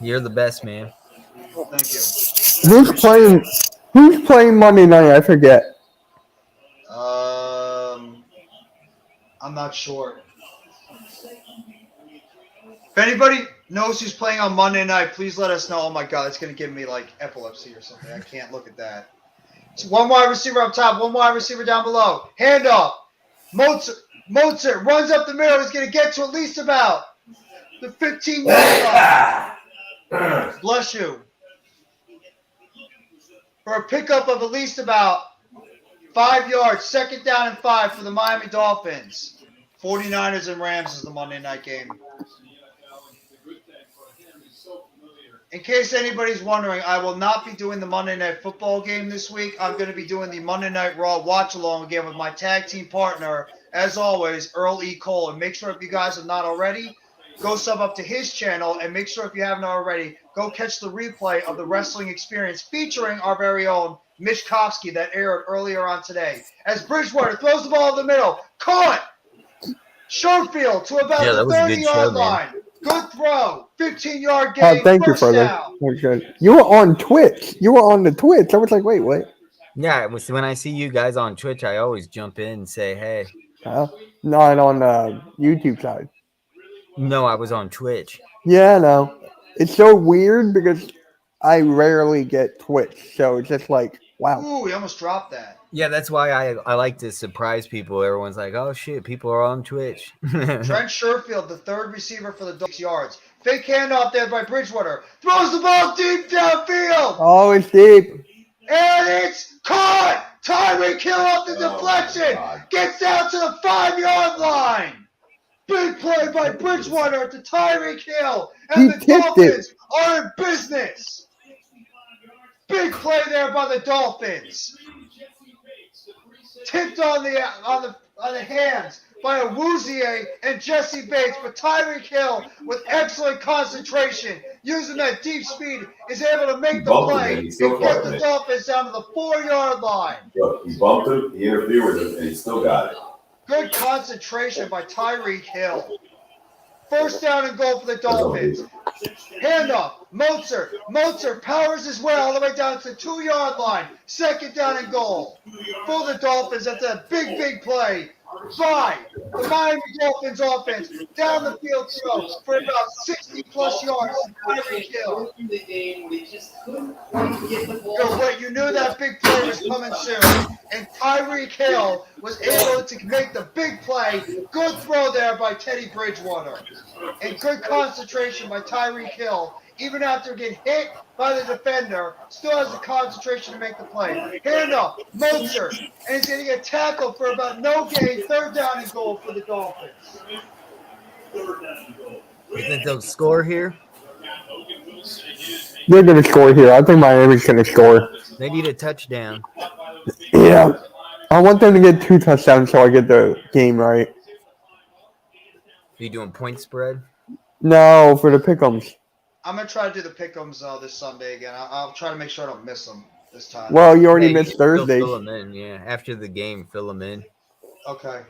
You're the best, man. Thank you. Who's playing Monday night? I forget. I'm not sure. If anybody knows who's playing on Monday night, please let us know. Oh my God, it's gonna give me like epilepsy or something. I can't look at that. It's 1 wide receiver up top, 1 wide receiver down below. Handoff. Mozart runs up the middle. He's gonna get to at least about the 15-yard line. Bless you. For a pickup of at least about 5 yards, 2nd down and 5 for the Miami Dolphins. 49ers and Rams is the Monday night game. In case anybody's wondering, I will not be doing the Monday Night Football game this week. I'm going to be doing the Monday Night Raw watch-along again with my tag team partner, as always, Earl E. Cole. And make sure if you guys have not already, go sub up to his channel. And make sure if you haven't already, go catch the replay of the Wrestling Experience featuring our very own Mitch Koski that aired earlier on today. As Bridgewater throws the ball in the middle. Caught! Sherfield to about the 30-yard line. Good throw. 15-yard gain. Thank you, First brother. down. You were on Twitch. You were on the Twitch. I was like, wait, what? Yeah, when I see you guys on Twitch, I always jump in and say, hey. Not on the YouTube side. No, I was on Twitch. Yeah, no. It's so weird because I rarely get Twitch. So it's just like, wow. Ooh, we almost dropped that. Yeah, that's why I like to surprise people. Everyone's like, oh, shit, people are on Twitch. Trent Sherfield, the 3rd receiver for the Dolphins, yards. Fake handoff there by Bridgewater. Throws the ball deep downfield. Oh, it's deep. And it's caught. Tyreek Hill off the deflection. Gets down to the 5-yard line. Big play by Bridgewater to Tyreek Hill. And the Dolphins are in business. Big play there by the Dolphins. Tipped on the hands by Awuzie and Jesse Bates, but Tyreek Hill with excellent concentration, using that deep speed, is able to make the play and get the Dolphins down to the 4-yard line. Look, he bumped him, he interfered with him, and he still got it. Good concentration by Tyreek Hill. First down and goal for the Dolphins. Handoff. Mozart powers his way all the way down to the 2-yard line. Second down and goal for the Dolphins. That's a big play by the Miami Dolphins offense. Down the field throw for about 60-plus yards to Tyreek Hill. You knew that big play was coming soon. And Tyreek Hill was able to make the big play. Good throw there by Teddy Bridgewater. And good concentration by Tyreek Hill. Even after getting hit by the defender, still has the concentration to make the play. Handoff, Mozart, and he's going to get tackled for about no gain. Third down and goal for the Dolphins. You think they'll score here? They're going to score here. I think Miami's going to score. They need a touchdown. Yeah. I want them to get 2 touchdowns so I get the game right. Are you doing point spread? No, for the pick'ems. I'm going to try to do the pick'ems this Sunday again. I'll try to make sure I don't miss them this time. Well, you already missed Thursday. Fill them in, yeah. After the game, fill them in. Okay.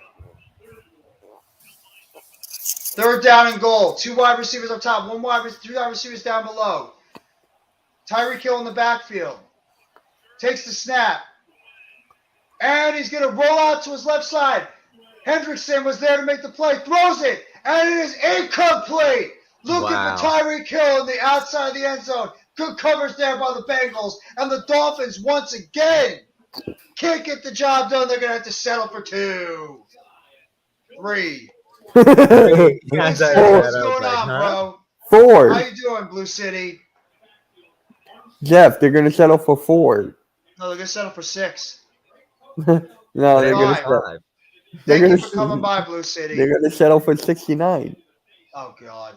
Third down and goal. 2 wide receivers up top. 3 wide receivers down below. Tyreek Hill in the backfield. Takes the snap. And he's going to roll out to his left side. Hendrickson was there to make the play. Throws it. And it is incomplete. Looking for Tyreek Hill in the outside of the end zone. Good coverage there by the Bengals. And the Dolphins, once again, can't get the job done. They're going to have to settle for 2. 3. What's going on, bro? 4. How you doing, Blue City? Jeff, they're going to settle for 4. No, they're going to settle for 6. No, they're going to settle. Thank you for coming by, Blue City. They're going to settle for 69. Oh, God.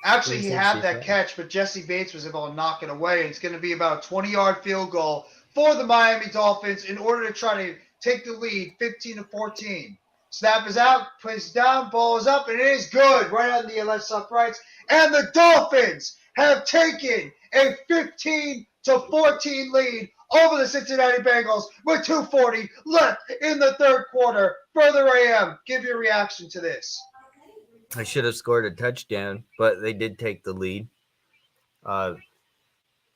Actually, he had that catch, but Jesse Bates was able to knock it away. It's going to be about a 20-yard field goal for the Miami Dolphins in order to try to take the lead 15-14. Snap is out, plays down, ball is up, and it is good right on the left uprights. And the Dolphins have taken a 15-14 lead over the Cincinnati Bengals with 2:40 left in the third quarter. Further AM, give your reaction to this. I should have scored a touchdown, but they did take the lead.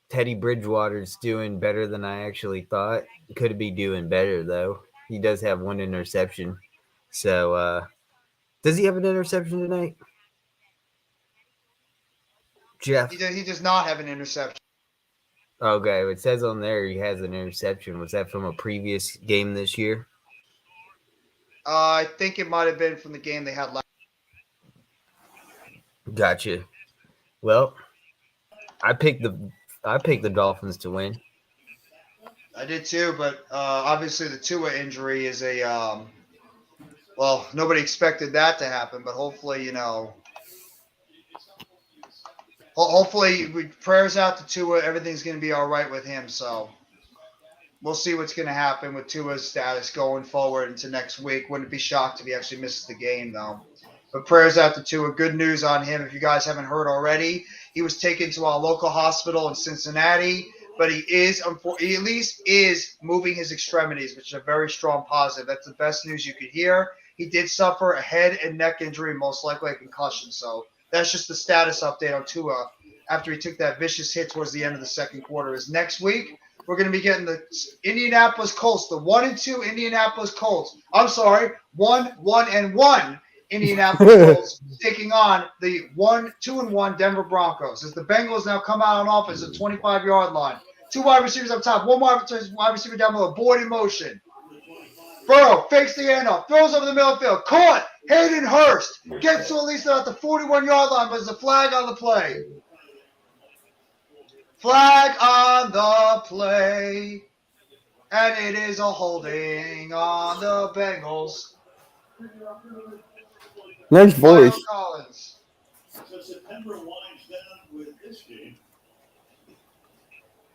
Teddy Bridgewater's doing better than I actually thought. Could be doing better, though. He does have 1 interception. So, does he have an interception tonight? Jeff? He does not have an interception. Okay, it says on there he has an interception. Was that from a previous game this year? I think it might have been from the game they had last. Gotcha. Well, I picked the Dolphins to win. I did too, but obviously the Tua injury is a well, nobody expected that to happen, but hopefully, hopefully prayers out to Tua, everything's going to be all right with him. So we'll see what's going to happen with Tua's status going forward into next week. Wouldn't be shocked if he actually misses the game, though. But prayers out to Tua. Good news on him. If you guys haven't heard already, he was taken to our local hospital in Cincinnati, but he at least is moving his extremities, which is a very strong positive. That's the best news you could hear. He did suffer a head and neck injury, most likely a concussion. So that's just the status update on Tua after he took that vicious hit towards the end of the second quarter. Is next week we're going to be getting the Indianapolis Colts, the 1-2 Indianapolis Colts. I'm sorry, 1-1 Indianapolis Colts taking on the 2-1 Denver Broncos. As the Bengals now come out on offense at the 25-yard line. 2 wide receivers up top, 1 wide receiver down below, Boyd in motion. Burrow fakes the handoff, throws over the middle field, caught. Hayden Hurst gets to at least about the 41-yard line, but there's a flag on the play. Flag on the play, and it is a holding on the Bengals. Nice voice. Collins. So September winds down with this game.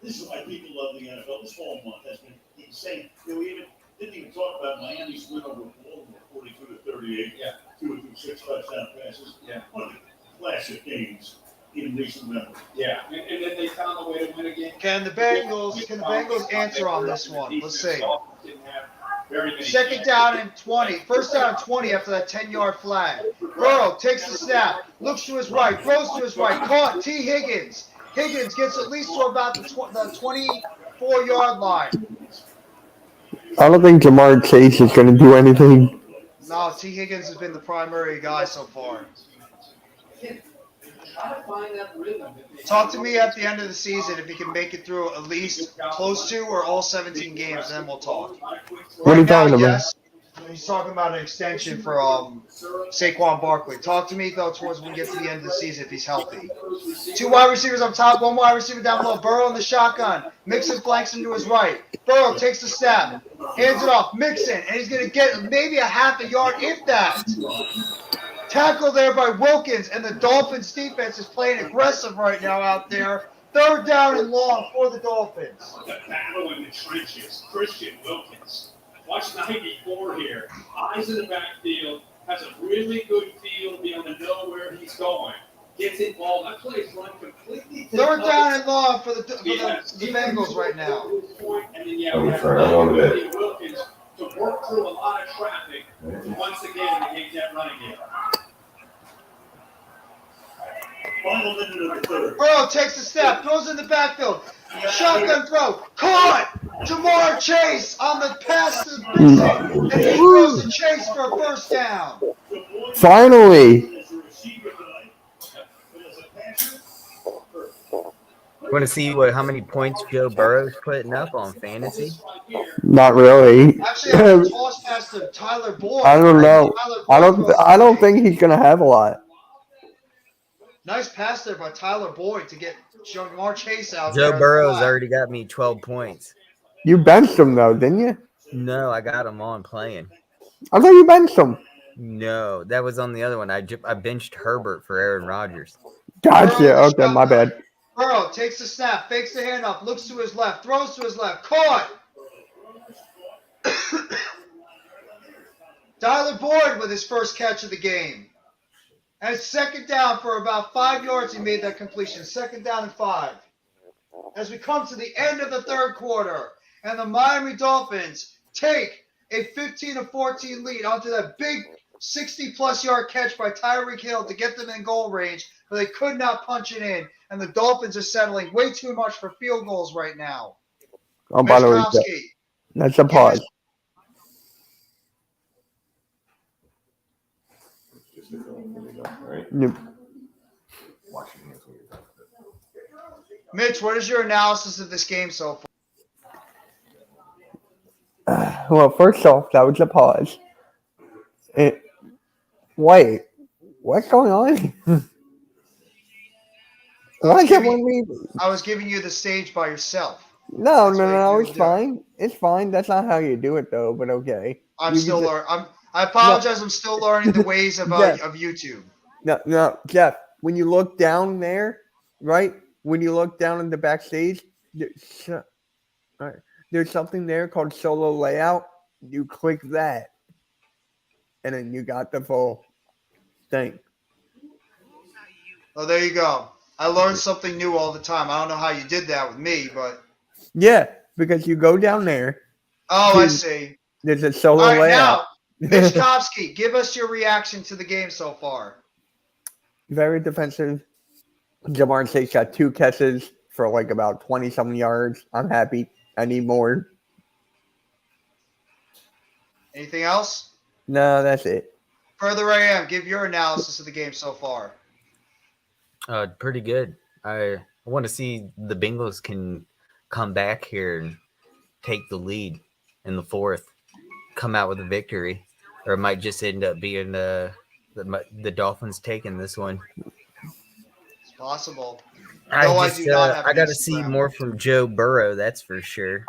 This is why people love the NFL. This fall month has been insane. We didn't even talk about Miami's win over Baltimore, 42-38. Yeah. 2 through 6 touchdown passes. Yeah. One of the classic games in recent memory. Yeah, and then they found a way to win a game. Can the Bengals answer on this one? Let's see. Didn't have Very many. Second down and 20. First down and 20 after that 10-yard flag. Burrow takes the snap, looks to his right, throws to his right, caught. T. Higgins. Higgins gets at least to about the 24-yard line. I don't think Jamar Chase is going to do anything. No, T. Higgins has been the primary guy so far. Talk to me at the end of the season if he can make it through at least close to or all 17 games, then we'll talk. What are you talking about? Yes, he's talking about an extension for Saquon Barkley. Talk to me, though, towards when we get to the end of the season if he's healthy. 2 wide receivers up top, 1 wide receiver down low. Burrow in the shotgun. Mixon flanks him to his right. Burrow takes the snap, hands it off. Mixon, and he's going to get maybe a half a yard, if that. Tackle there by Wilkins, and the Dolphins defense is playing aggressive right now out there. Third down and long for the Dolphins. The battle in the trenches. Christian Wilkins. Watch 94 here. Eyes in the backfield. Has a really good feel to be able to know where he's going. Gets involved. That play's run completely. Third down and long for the Bengals right now. And then, yeah, we have Wilkins to work through a lot of traffic to once again negate that running game. Final minute of the third. Burrow takes the snap, throws in the backfield. Shotgun throw. Caught! Jamar Chase on the pass to Mixon. And he throws to Chase for a first down. Finally. Want to see how many points Joe Burrow's putting up on fantasy? Not really. Actually, I have a toss pass to Tyler Boyd. I don't know. I don't think he's going to have a lot. Nice pass there by Tyler Boyd to get Jamar Chase out Joe there. Burrow's already got me 12 points. You benched him, though, didn't you? No, I got him on playing. I thought you benched him. No, that was on the other one. I benched Herbert for Aaron Rodgers. Gotcha. Okay, my bad. Burrow takes the snap, fakes the handoff, looks to his left, throws to his left, caught. Tyler Boyd with his first catch of the game. And second down for about 5 yards. He made that completion. Second down and 5. As we come to the end of the third quarter, and the Miami Dolphins take a 15-14 lead onto that big 60-plus yard catch by Tyreek Hill to get them in goal range, but they could not punch it in. And the Dolphins are settling way too much for field goals right now. Oh, by the way, that's a pause. Yep. Mitch, what is your analysis of this game so far? Well, first off, that was a pause. Wait, what's going on? I was giving you the stage by yourself. No, it's fine. It's fine. That's not how you do it, though, but okay. I'm still learning. I apologize. I'm still learning the ways of YouTube. No, Jeff, when you look down there, right? When you look down in the backstage, there's something there called solo layout. You click that, and then you got the full thing. Oh, there you go. I learn something new all the time. I don't know how you did that with me, but yeah, because you go down there. Oh, I see. There's a solo all right, layout. Now, Mitch Kopsky, give us your reaction to the game so far. Very defensive. Jamar Chase got 2 catches for like about 20-something yards. I'm happy. I need more. Anything else? No, that's it. Further AM, give your analysis of the game so far. Pretty good. I want to see the Bengals can come back here and take the lead in the fourth, come out with a victory, or it might just end up being the Dolphins taking this one. It's possible. I got to see more from Joe Burrow, that's for sure.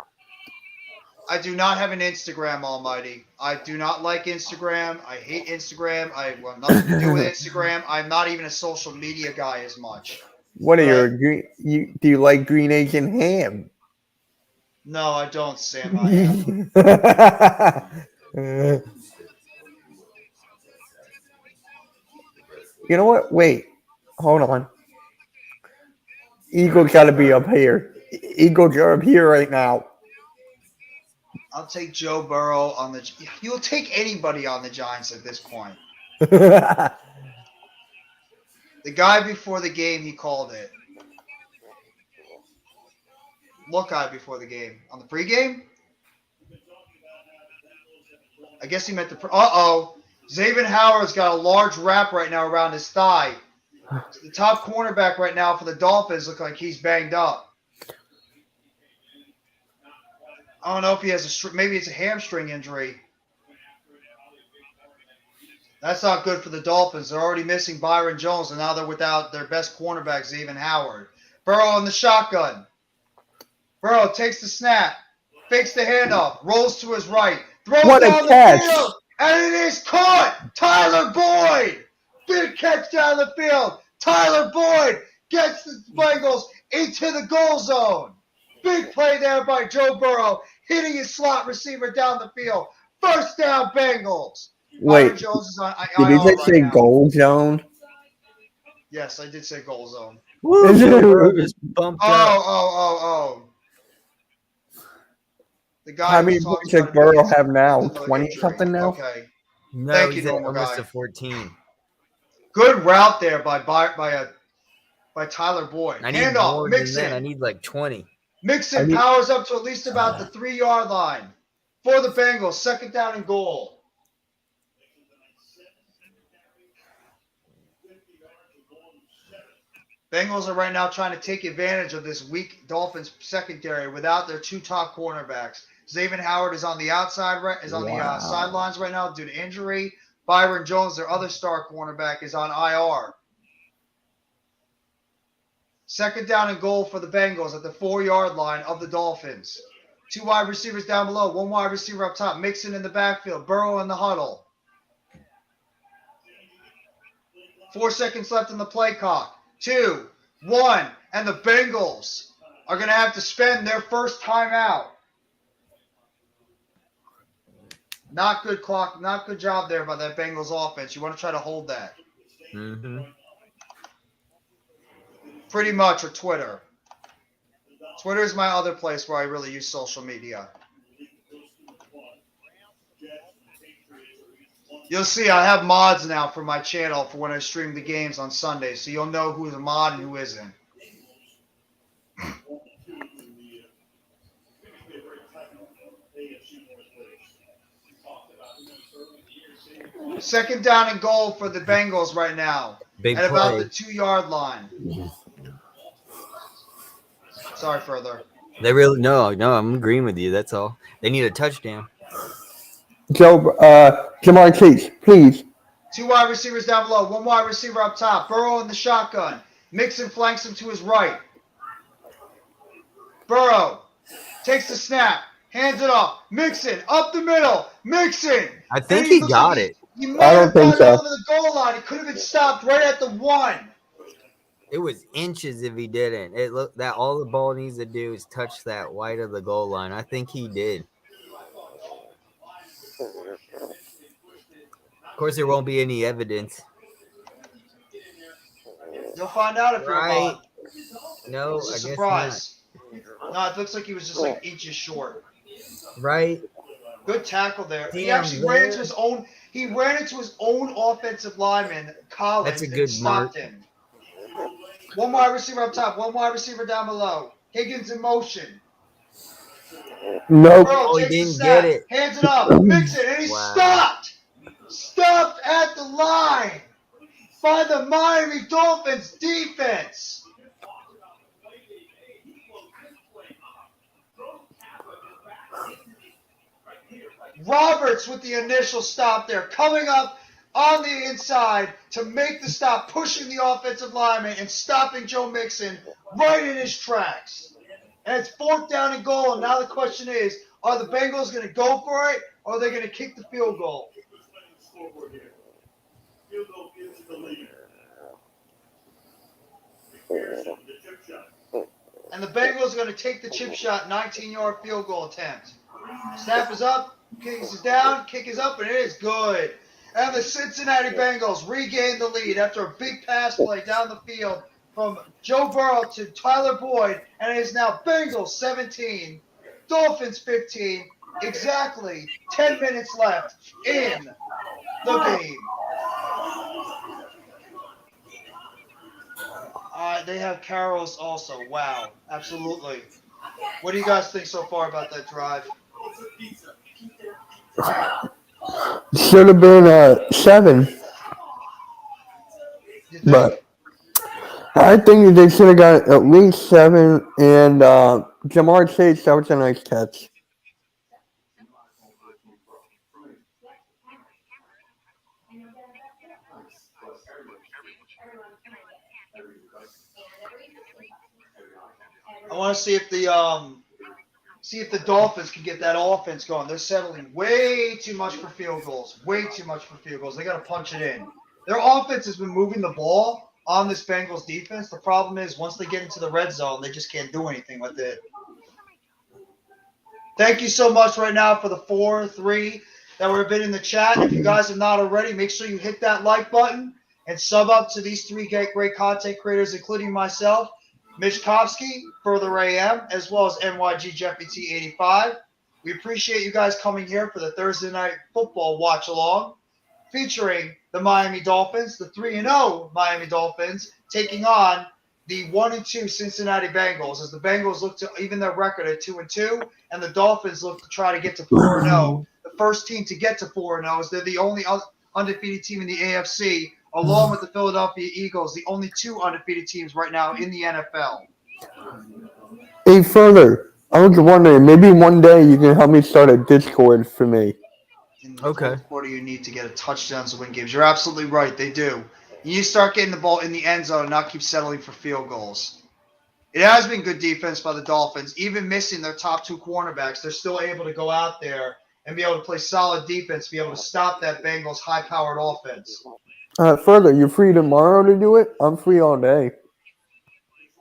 I do not have an Instagram, Almighty. I do not like Instagram. I hate Instagram. I want nothing to do with Instagram. I'm not even a social media guy as much. What are do you like green eggs and ham? No, I don't, Sam. I am. You know what? Wait. Hold on. Eagles got to be up here. Eagles are up here right now. I'll take Joe Burrow on the. You'll take anybody on the Giants at this point. What The guy before the game, he called it. What guy before the game? On the pregame? I guess he meant the. Uh-oh. Xavier Howard's got a large wrap right now around his thigh. The top cornerback right now for the Dolphins looks like he's banged up. I don't know if he has maybe it's a hamstring injury. That's not good for the Dolphins. They're already missing Byron Jones, and now they're without their best cornerback, Xavier Howard. Burrow in the shotgun. Burrow takes the snap, fakes the handoff, rolls to his right, throws down the field, and it is caught. Tyler Boyd, big catch down the field. Tyler Boyd gets the Bengals into the goal zone. Big play there by Joe Burrow, hitting his slot receiver down the field. First down, Bengals. Wait, Jones is on did you just right say now. goal zone? Yes, I did say goal zone. Woo, Joe Burrow just bumped up. Oh. The guy. How many points does Burrow have now? 20 something now? Okay. No, Thank you, he's at normal almost guy. to 14. Good route there by Tyler Boyd. I need Handoff, more than Mixon. that. I need like 20. Mixon powers up to at least about the 3-yard line for the Bengals. Second down and goal. Bengals are right now trying to take advantage of this weak Dolphins secondary without their two top cornerbacks. Xavier Howard is on the outside, the sidelines right now due to injury. Byron Jones, their other star cornerback, is on IR. Second down and goal for the Bengals at the 4-yard line of the Dolphins. 2 wide receivers down below, 1 wide receiver up top. Mixon in the backfield, Burrow in the huddle. 4 seconds left in the play clock. 2, 1, and the Bengals are going to have to spend their first timeout. Not good clock, not good job there by that Bengals offense. You want to try to hold that. Mm-hmm. Pretty much, or Twitter. Twitter is my other place where I really use social media. You'll see I have mods now for my channel for when I stream the games on Sunday, so you'll know who's a mod and who isn't. Second down and goal for the Bengals right now. Big at about play. the 2-yard line. Sorry, further. They really no, I'm agreeing with you. That's all. They need a touchdown. Jamar Chase, please. 2 wide receivers down below, 1 wide receiver up top. Burrow in the shotgun. Mixon flanks him to his right. Burrow takes the snap, hands it off. Mixon up the middle. Mixon. I think he got it. He might have gotten over the goal line. It could have been stopped right at the 1. It was inches if he didn't. It looked that all the ball needs to do is touch that white of the goal line. I think he did. Of course, there won't be any evidence. You'll find out if you're Right. wrong. No, It's a I guess surprise. No, it looks like he was just like inches short. not. Right. Good tackle there. He Damn, actually ran into his own. He ran into his own offensive lineman, Collins, That's a and good stopped mark. him. 1 wide receiver up top, 1 wide receiver down below. Higgins in motion. Nope. Burrow Oh, he takes the didn't snap, get it. hands it up, mix it, and he's Wow. stopped. Stopped at the line by the Miami Dolphins defense. Roberts with the initial stop there, coming up on the inside to make the stop, pushing the offensive lineman and stopping Joe Mixon right in his tracks. And it's 4th down and goal, and now the question is, are the Bengals going to go for it, or are they going to kick the field goal? Field goal gives the lead. And the Bengals are going to take the chip shot, 19-yard field goal attempt. Snap is up, kick is down, kick is up, and it is good. And the Cincinnati Bengals regain the lead after a big pass play down the field from Joe Burrow to Tyler Boyd, and it is now Bengals 17, Dolphins 15, Exactly 10 minutes left in the game. They have Carroll's also. Wow, absolutely. What do you guys think so far about that drive? Should have been 7, You think? but I think they should have got at least 7. And Jamar Chase, that was a nice catch. I want to see if the Dolphins can get that offense going. They're settling way too much for field goals. Way too much for field goals. They got to punch it in. Their offense has been moving the ball on this Bengals defense. The problem is once they get into the red zone, they just can't do anything with it. Thank you so much right now for the 4, 3 that were been in the chat. If you guys have not already, make sure you hit that like button and sub up to these 3 great content creators, including myself, Mitch Kopsky, Further AM, as well as NYG Jeffy T85. We appreciate you guys coming here for the Thursday Night Football watch along, featuring the Miami Dolphins, the 3-0 Miami Dolphins, taking on the 1-2 Cincinnati Bengals, as the Bengals look to even their record at 2-2, and the Dolphins look to try to get to 4-0. The first team to get to 4-0, as they're the only undefeated team in the AFC, along with the Philadelphia Eagles, the only 2 undefeated teams right now in the NFL. Hey, Further, I was wondering, maybe one day you can help me start a Discord for me. In the fourth quarter, you need to get a touchdown to win games. You're absolutely right. They do. You need to start getting the ball in the end zone and not keep settling for field goals. It has been good defense by the Dolphins. Even missing their top 2 cornerbacks, they're still able to go out there and be able to play solid defense, be able to stop that Bengals high-powered offense. Further, you free tomorrow to do it? I'm free all day.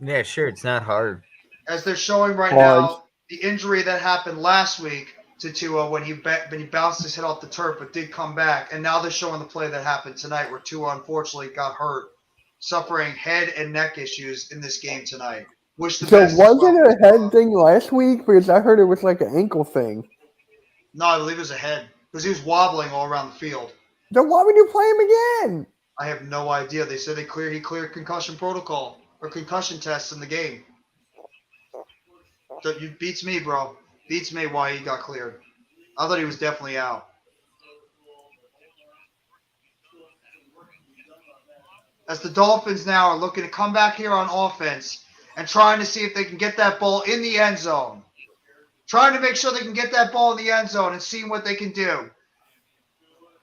Yeah, sure. It's not hard. As they're showing right now, the injury that happened last week to Tua when he bounced his head off the turf but did come back, and now they're showing the play that happened tonight where Tua unfortunately got hurt, suffering head and neck issues in this game tonight. So was it a head thing last week? Because I heard it was like an ankle thing. No, I believe it was a head because he was wobbling all around the field. Then why would you play him again? I have no idea. They said he cleared concussion protocol or concussion tests in the game. So you beats me, bro. Beats me why he got cleared. I thought he was definitely out. As the Dolphins now are looking to come back here on offense and trying to see if they can get that ball in the end zone. Trying to make sure they can get that ball in the end zone and seeing what they can do.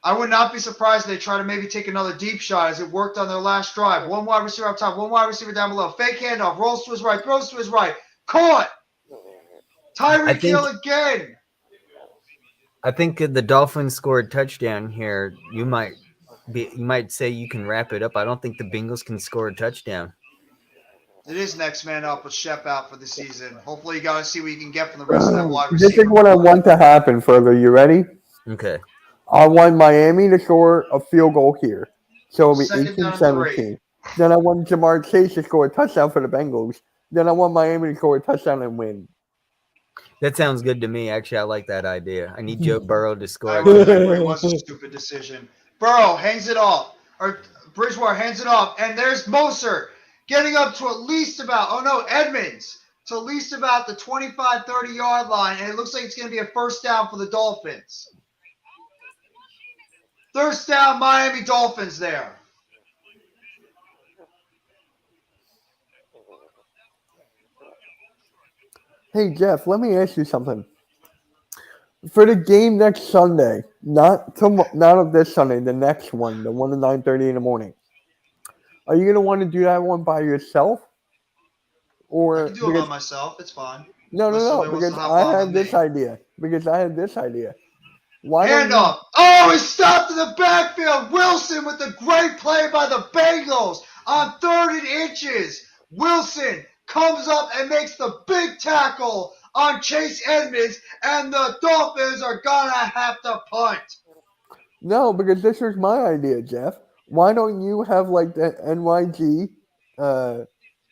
I would not be surprised if they try to maybe take another deep shot as it worked on their last drive. 1 wide receiver up top, 1 wide receiver down below. Fake handoff, rolls to his right, throws to his right. Caught! Tyreek Hill again! I think if the Dolphins score a touchdown here, you might say you can wrap it up. I don't think the Bengals can score a touchdown. It is next man up with Shep out for the season. Hopefully you got to see what you can get from the rest of that wide receiver. This is what I want to happen, Further. You ready? Okay. I want Miami to score a field goal here. So it'll be 18-17. Then I want Jamar Chase to score a touchdown for the Bengals. Then I want Miami to score a touchdown and win. That sounds good to me. Actually, I like that idea. I need Joe Burrow to score. It was a stupid decision. Burrow hangs it off. Or Bridgewater hands it off. And there's Moser getting up to at least about, Edmonds to at least about the 25, 30-yard line. And it looks like it's going to be a first down for the Dolphins. First down, Miami Dolphins there. Hey, Jeff, let me ask you something. For the game next Sunday, not of this Sunday, the next one, the one at 9:30 in the morning, are you going to want to do that one by yourself? Or I can do it by myself. It's fine. No, because I had this idea. Handoff. Oh, he stopped in the backfield. Wilson with the great play by the Bengals on 3rd and inches. Wilson comes up and makes the big tackle on Chase Edmonds, and the Dolphins are going to have to punt. No, because this was my idea, Jeff. Why don't you have like the NYG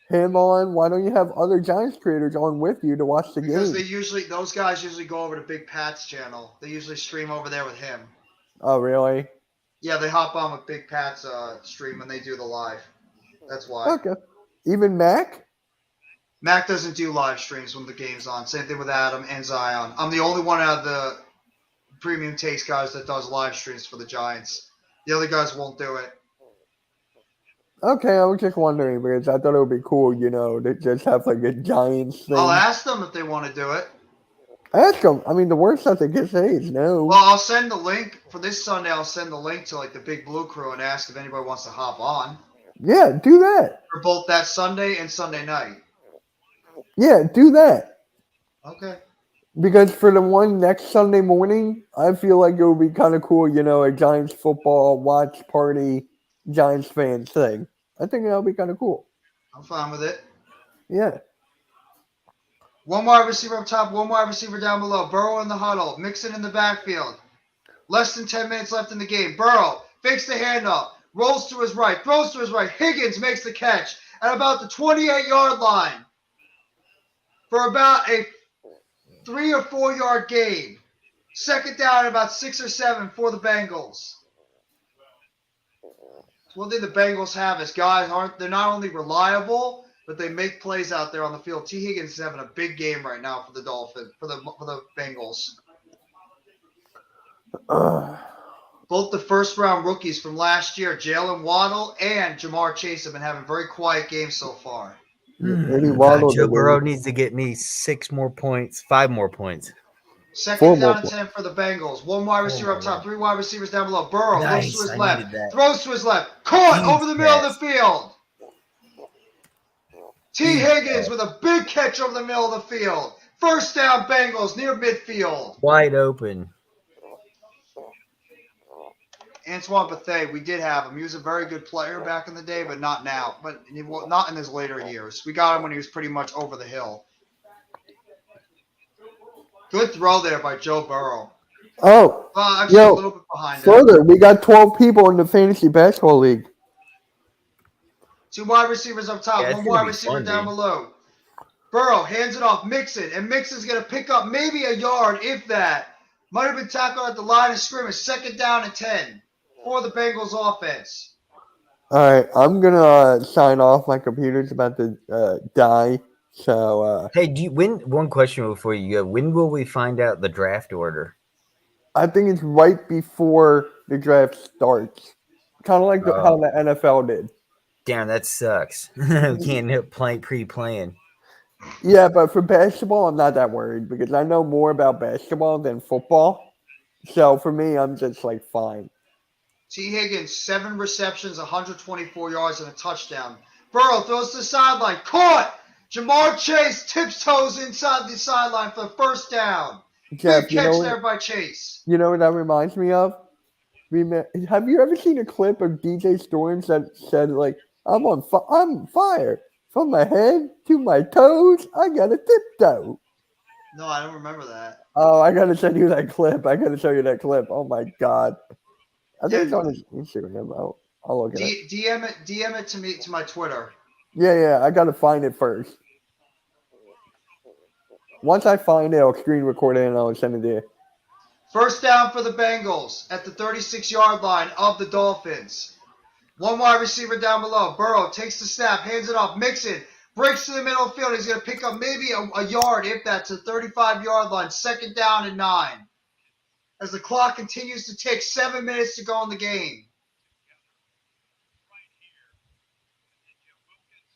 him on? Why don't you have other Giants creators on with you to watch the Because game? those guys usually go over to Big Pat's channel. They usually stream over there with him. Oh, really? Yeah, they hop on with Big Pat's stream when they do the live. That's why. Okay. Even Mac? Mac doesn't do live streams when the game's on. Same thing with Adam and Zion. I'm the only one out of the premium taste guys that does live streams for the Giants. The other guys won't do it. Okay, I was just wondering because I thought it would be cool, to just have like a Giants thing. I'll ask them if they want to do it. Ask them. I mean, the worst that they can say is no. Well, I'll send the link for this Sunday. I'll send the link to like the Big Blue Crew and ask if anybody wants to hop on Yeah, do that. for both that Sunday and Sunday night. Yeah, do that. Okay. Because for the one next Sunday morning, I feel like it would be kind of cool, a Giants football watch party, Giants fans thing. I think that would be kind of cool. I'm fine with it. Yeah. One wide receiver up top, one wide receiver down below. Burrow in the huddle, Mixon in the backfield. Less than 10 minutes left in the game. Burrow fakes the handoff, rolls to his right, throws to his right. Higgins makes the catch at about the 28-yard line for about a 3 or 4 yard gain. Second down, about 6 or 7 for the Bengals. One thing the Bengals have is guys they're not only reliable, but they make plays out there on the field. T. Higgins is having a big game right now for the Dolphins, for the Bengals. Both the first round rookies from last year, Jalen Waddle and Jamar Chase, have been having very quiet games so far. Joe Burrow needs to get me 5 more points. Second down and 10 for the Bengals. One wide receiver up top, 3 wide receivers down below. Burrow Nice, looks to his I left, needed that. throws to his left, caught Deep over the middle of pass. the field. T. Deep Higgins pass. with a big catch over the middle of the field. First down, Bengals near midfield. Wide open. Antoine Bethea, we did have him. He was a very good player back in the day, but not now. But not in his later years. We got him when he was pretty much over the hill. Good throw there by Joe Burrow. Oh, Actually, a little bit behind him. further, we got 12 people in the fantasy basketball league. 2 wide receivers up top, Yeah, it's 1 gonna wide be receiver fun, down dude. below. Burrow hands it off, Mixon, and Mixon's going to pick up maybe a yard, if that. Might have been tackled at the line of scrimmage. Second down and 10 for the Bengals offense. All right, I'm going to sign off. My computer's about to die. So Hey, one question before you go. When will we find out the draft order? I think it's right before the draft starts. Kind of like how the NFL did. Damn, that sucks. We can't pre-plan. Yeah, but for basketball, I'm not that worried because I know more about basketball than football. So for me, I'm just like fine. T. Higgins, 7 receptions, 124 yards, and a touchdown. Burrow throws to the sideline. Caught! Jamar Chase tiptoes inside the sideline for the first down. Jeff, Big catch there by Chase. You know what that reminds me of? Have you ever seen a clip of DJ Storms that said, like, I'm on fire. From my head to my toes, I got a tiptoe. No, I don't remember that. Oh, I got to send you that clip. I got to show you that clip. Oh, my God. I think it's on his Instagram. I'll look at it. DM it to me, to my Twitter. Yeah, I got to find it first. Once I find it, I'll screen record it and I'll send it to you. First down for the Bengals at the 36-yard line of the Dolphins. 1 wide receiver down below. Burrow takes the snap, hands it off. Mixon breaks to the middle of the field. He's going to pick up maybe a yard, if that's a 35-yard line. Second down and 9. As the clock continues to tick, 7 minutes to go in the game.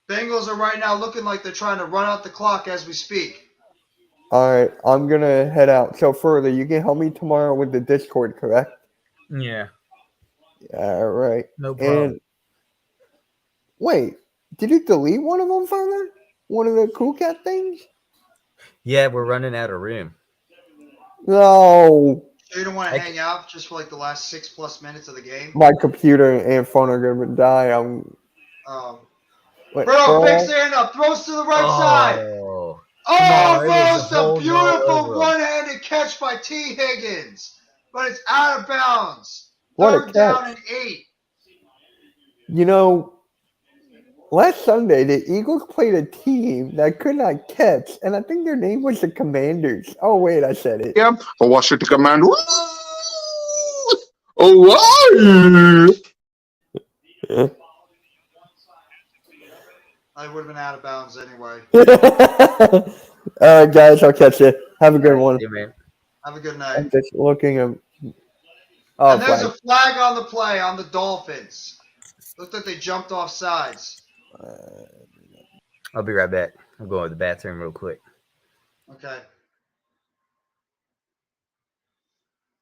Bengals are right now looking like they're trying to run out the clock as we speak. All right, I'm going to head out. So further, you can help me tomorrow with the Discord, correct? Yeah. All right. No problem. And wait, did you delete one of them further? One of the Cool Cat things? Yeah, we're running out of room. No. So you don't want to hang out just for like the last 6+ minutes of the game? My computer and phone are going to die. Burrow picks the hand up, throws to the right side. Almost a beautiful one-handed catch by T. Higgins, but it's out of bounds. What a Third down catch. and 8. You know, last Sunday, the Eagles played a team that could not catch, and I think their name was the Commanders. Oh, wait, I said it. Yeah, I watched it command. Oh, why? I would have been out of bounds anyway. All right, guys, I'll catch you. Have a good one. Yeah, man. Have a good I'm night. just looking at. Oh, And there's flag. a flag on the play on the Dolphins. Looked like they jumped off sides. I'll be right back. I'm going to the bathroom real quick. Okay.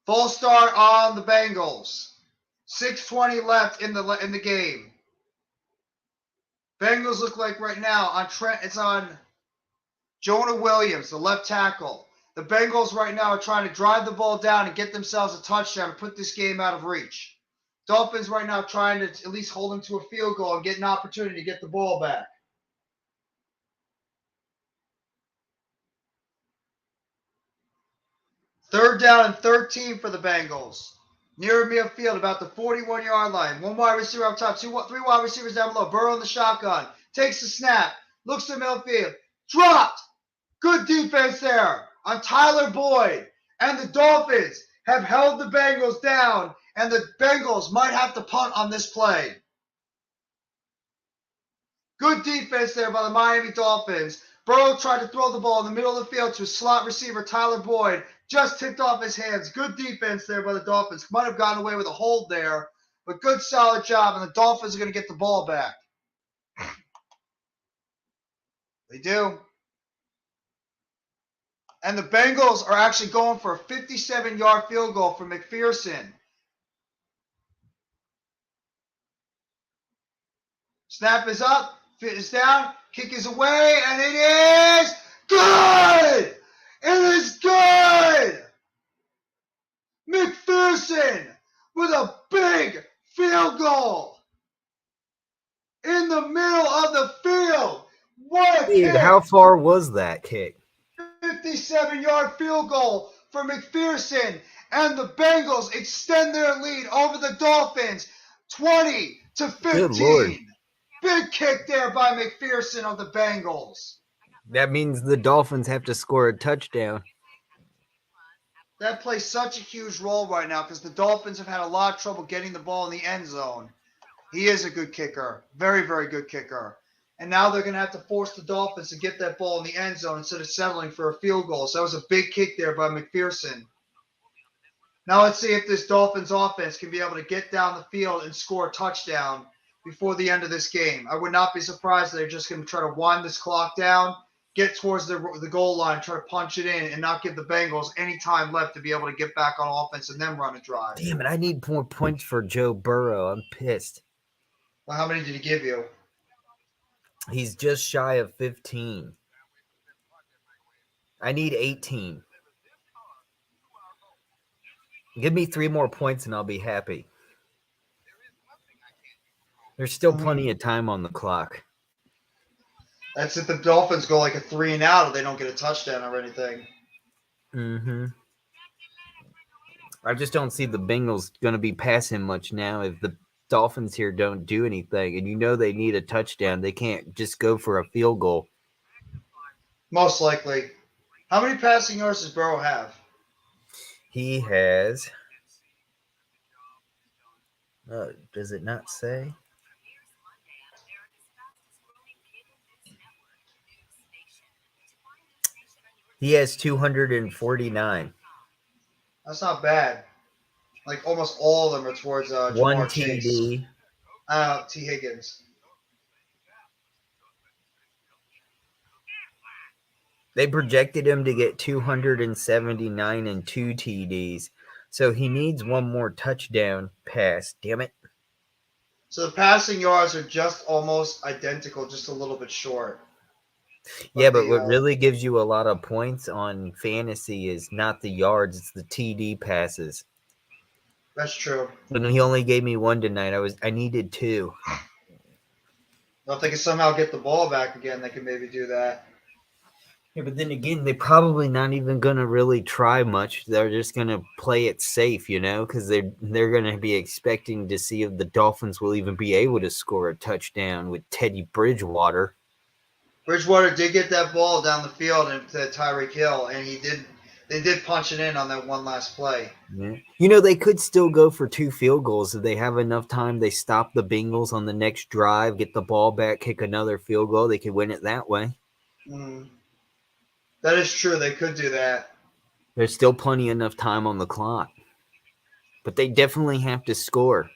Full start on the Bengals. 6:20 left in the game. Bengals look like right now on Trent. It's on Jonah Williams, the left tackle. The Bengals right now are trying to drive the ball down and get themselves a touchdown and put this game out of reach. Dolphins right now trying to at least hold them to a field goal and get an opportunity to get the ball back. Third down and 13 for the Bengals. Near midfield, about the 41-yard line. One wide receiver up top, three wide receivers down below. Burrow in the shotgun. Takes the snap. Looks to midfield. Dropped. Good defense there on Tyler Boyd. And the Dolphins have held the Bengals down. And the Bengals might have to punt on this play. Good defense there by the Miami Dolphins. Burrow tried to throw the ball in the middle of the field to a slot receiver, Tyler Boyd. Just tipped off his hands. Good defense there by the Dolphins. Might have gotten away with a hold there, but good solid job, and the Dolphins are going to get the ball back. They do. And the Bengals are actually going for a 57-yard field goal for McPherson. Snap is up, fit is down, kick is away, and it is good! It is good! McPherson with a big field goal in the middle of the field. What a Dude, kick! how far was that kick? 57-yard field goal for McPherson, and the Bengals extend their lead over the Dolphins 20-15. Good Lord. Big kick there by McPherson of the Bengals. That means the Dolphins have to score a touchdown. That plays such a huge role right now because the Dolphins have had a lot of trouble getting the ball in the end zone. He is a good kicker. Very, very good kicker. And now they're going to have to force the Dolphins to get that ball in the end zone instead of settling for a field goal. So that was a big kick there by McPherson. Now let's see if this Dolphins offense can be able to get down the field and score a touchdown before the end of this game. I would not be surprised if they're just going to try to wind this clock down, get towards the goal line, try to punch it in, and not give the Bengals any time left to be able to get back on offense and then run a drive. Damn it, I need more points for Joe Burrow. I'm pissed. Well, how many did he give you? He's just shy of 15. I need 18. Give me 3 more points and I'll be happy. There's still plenty of time on the clock. That's if the Dolphins go like a 3 and out or they don't get a touchdown or anything. Mm-hmm. I just don't see the Bengals going to be passing much now if the Dolphins here don't do anything. And you know they need a touchdown. They can't just go for a field goal. Most likely. How many passing yards does Burrow have? He has... does it not say? He has 249. That's not bad. Like almost all of them are towards One Jamar TD. Chase. T. Higgins. They projected him to get 279 and 2 TDs. So he needs one more touchdown pass. Damn it. So the passing yards are just almost identical, just a little bit short. Yeah, but what really gives you a lot of points on fantasy is not the yards, it's the TD passes. That's true. And he only gave me 1 tonight. I needed 2. Well, if they can somehow get the ball back again, they can maybe do that. Yeah, but then again, they're probably not even gonna really try much. They're just gonna play it safe, because they're gonna be expecting to see if the Dolphins will even be able to score a touchdown with Teddy Bridgewater. Bridgewater did get that ball down the field to Tyreek Hill, and they did punch it in on that one last play. Yeah. They could still go for 2 field goals if they have enough time. They stop the Bengals on the next drive, get the ball back, kick another field goal. They could win it that way. That is true. They could do that. There's still plenty enough time on the clock. But they definitely have to score.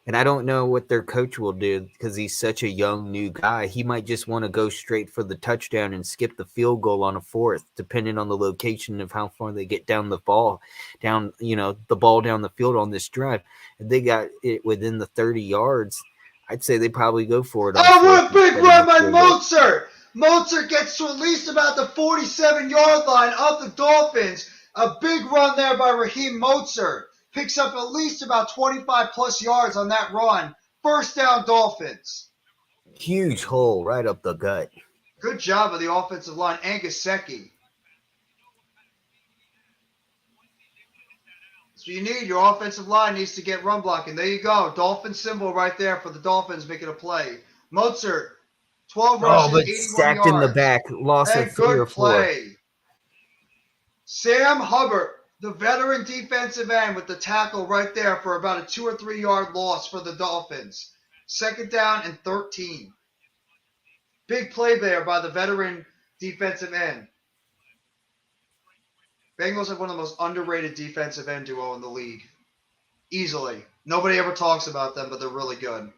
And I don't know what their coach will do because he's such a young, new guy. He might just want to go straight for the touchdown and skip the field goal on a 4th, depending on the location of how far they get down the ball, the ball down the field on this drive. If they got it within the 30 yards, I'd say they probably go for it. Oh, what a big run by Mozart! Mozart gets to at least about the 47-yard line of the Dolphins. A big run there by Raheem Mozart. Picks up at least about 25-plus yards on that run. First down, Dolphins. Huge hole right up the gut. Good job of the offensive line, Angasecki. So you need your offensive line needs to get run blocking. There you go. Dolphin symbol right there for the Dolphins making a play. Mozart, 12 rushes, but 81 stacked yards. In the back, loss of 3 or 4. Play. Sam Hubbard, the veteran defensive end, with the tackle right there for about a 2 or 3 yard loss for the Dolphins. Second down and 13. Big play there by the veteran defensive end. Bengals have one of the most underrated defensive end duo in the league. Easily. Nobody ever talks about them, but they're really good.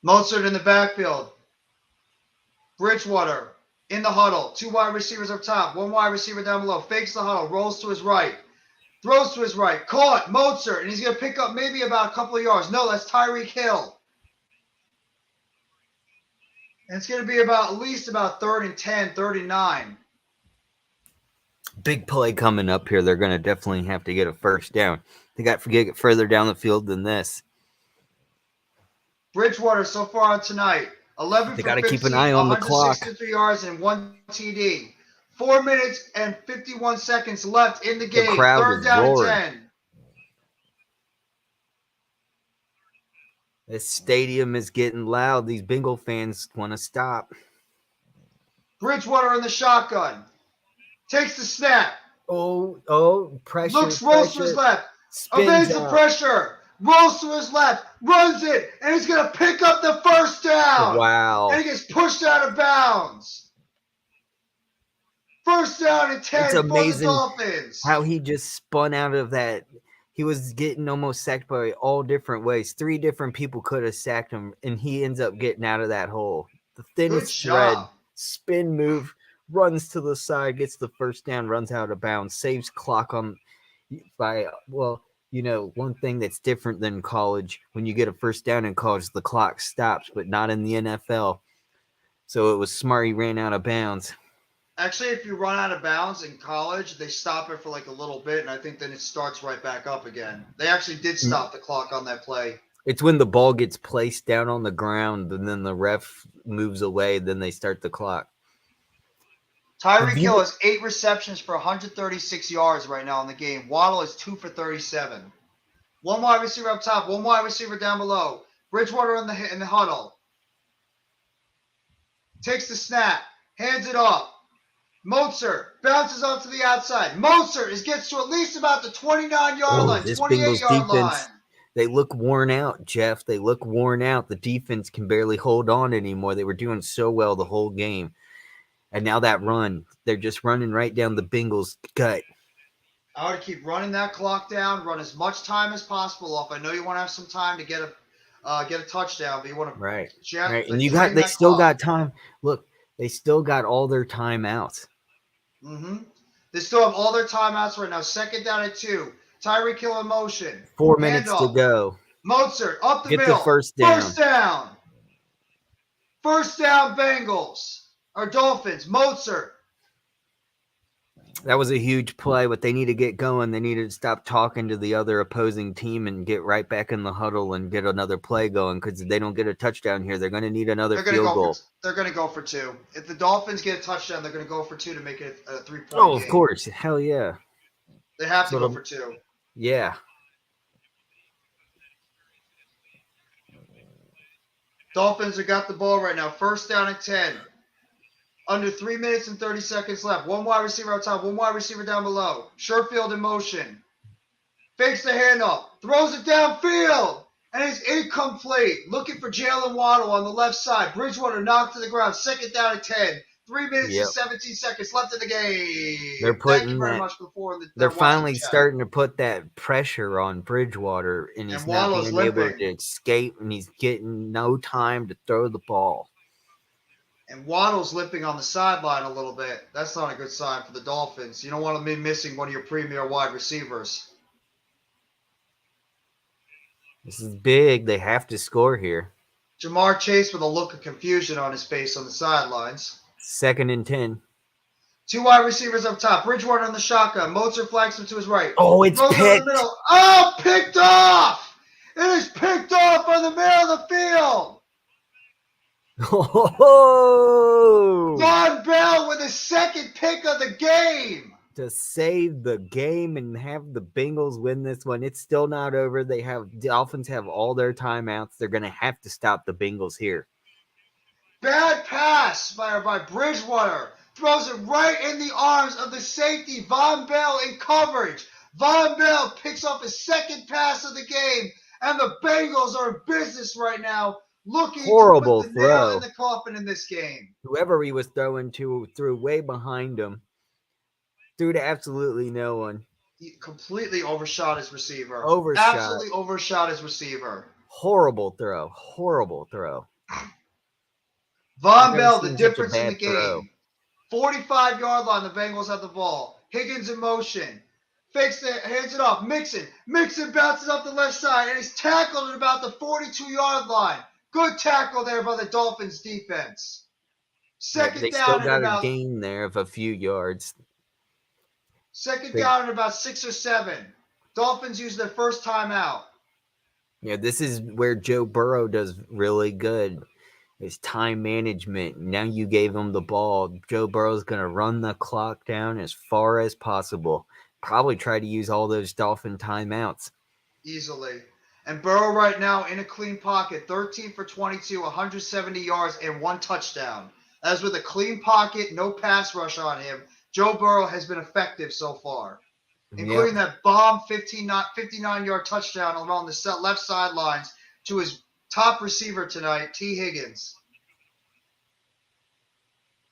Mozart in the backfield. Bridgewater in the huddle. 2 wide receivers up top. 1 wide receiver down below. Fakes the huddle. Rolls to his right. Throws to his right. Caught. Mozart. And he's going to pick up maybe about a couple of yards. No, that's Tyreek Hill. And it's going to be at least about 3rd and 10, 39. Big play coming up here. They're going to definitely have to get a first down. They got to get further down the field than this. Bridgewater so far on tonight. 11 they for 15, keep an eye on the clock. 163 yards and 1 TD. 4 minutes and 51 seconds left in the game. The crowd 3rd is down roaring. and 10. This stadium is getting loud. These Bengal fans want to stop. Bridgewater in the shotgun. Takes the snap. Pressure. Rolls to his left. Evades the pressure. Rolls to his left. Runs it. And he's going to pick up the first down. Wow. And he gets pushed out of bounds. First down and 10 it's for amazing the Dolphins. How he just spun out of that. He was getting almost sacked by all different ways. 3 different people could have sacked him, and he ends up getting out of that hole. The thinnest thread, spin move, runs to the side, gets the first down, runs out of bounds, saves clock one thing that's different than college. When you get a first down in college, the clock stops, but not in the NFL. So it was smart he ran out of bounds. Actually, if you run out of bounds in college, they stop it for like a little bit, and I think then it starts right back up again. They actually did stop the clock on that play. It's when the ball gets placed down on the ground, and then the ref moves away, then they start the clock. Tyreek Hill has 8 receptions for 136 yards right now in the game. Waddle is 2 for 37. 1 wide receiver up top, 1 wide receiver down below. Bridgewater in the huddle. Takes the snap, hands it off. Mozart bounces off to the outside. Mozart gets to at least about the 29-yard line, 28-yard line. They look worn out, Jeff. They look worn out. The defense can barely hold on anymore. They were doing so well the whole game. And now that run, they're just running right down the Bengals' gut. I would keep running that clock down, run as much time as possible off. I know you want to have some time to get a touchdown, but you want to right. And they still got time. Look, they still got all their timeouts. Mm-hmm. They still have all their timeouts right now. 2nd down and 2. Tyreek Hill in motion. 4 minutes to go. Mozart up the middle. Get the first down. First down, Bengals. Or Dolphins. Mozart. That was a huge play, but they need to get going. They need to stop talking to the other opposing team and get right back in the huddle and get another play going, because if they don't get a touchdown here, they're going to need another field goal. They're going to go for 2. If the Dolphins get a touchdown, they're going to go for 2 to make it a 3-point Oh, of game. course. Hell yeah. They have to go for 2. Yeah. Dolphins have got the ball right now. First down and 10. Under 3 minutes and 30 seconds left. One wide receiver on top, one wide receiver down below. Sherfield in motion. Fakes the handoff. Throws it downfield. And it's incomplete. Looking for Jalen Waddle on the left side. Bridgewater knocked to the ground. Second down and 10. 3 minutes and 17 seconds left in the game. They're putting Thank you very much before the They're finally starting to put that pressure on Bridgewater, and he's not being able to escape, and he's getting no time to throw the ball. And Waddle's limping on the sideline a little bit. That's not a good sign for the Dolphins. You don't want to be missing one of your premier wide receivers. This is big. They have to score here. Jamar Chase with a look of confusion on his face on the sidelines. 2nd and 10. 2 wide receivers up top. Bridgewater on the shotgun. Mozart flags him to his right. Oh, it's picked. In the middle. Oh, picked off! It is picked off on the middle of the field. Oh! Von Bell with his 2nd pick of the game. To save the game and have the Bengals win this one. It's still not over. The Dolphins have all their timeouts. They're going to have to stop the Bengals here. Bad pass by Bridgewater. Throws it right in the arms of the safety. Von Bell in coverage. Von Bell picks up his 2nd pass of the game. And the Bengals are in business right now. Looking horrible to put the throw nail in the coffin in this game. Whoever he was throwing to threw way behind him. Threw to absolutely no one. He completely overshot his receiver. Absolutely overshot his receiver. Horrible throw. Horrible throw. Von Bell, the difference in the game. 45-yard line, the Bengals have the ball. Higgins in motion. Fakes it, hands it off. Mixon bounces up the left side, and he's tackled at about the 42-yard line. Good tackle there by the Dolphins defense. Second they down still and got about a gain there of a few yards. Second down and about 6 or 7. Dolphins use their first timeout. Yeah, this is where Joe Burrow does really good. His time management. Now you gave him the ball. Joe Burrow's going to run the clock down as far as possible. Probably try to use all those Dolphin timeouts. Easily. And Burrow right now in a clean pocket, 13 for 22, 170 yards, and 1 touchdown. As with a clean pocket, no pass rush on him, Joe Burrow has been effective so far, including that bomb 59-yard touchdown along the left sidelines to his top receiver tonight, T. Higgins.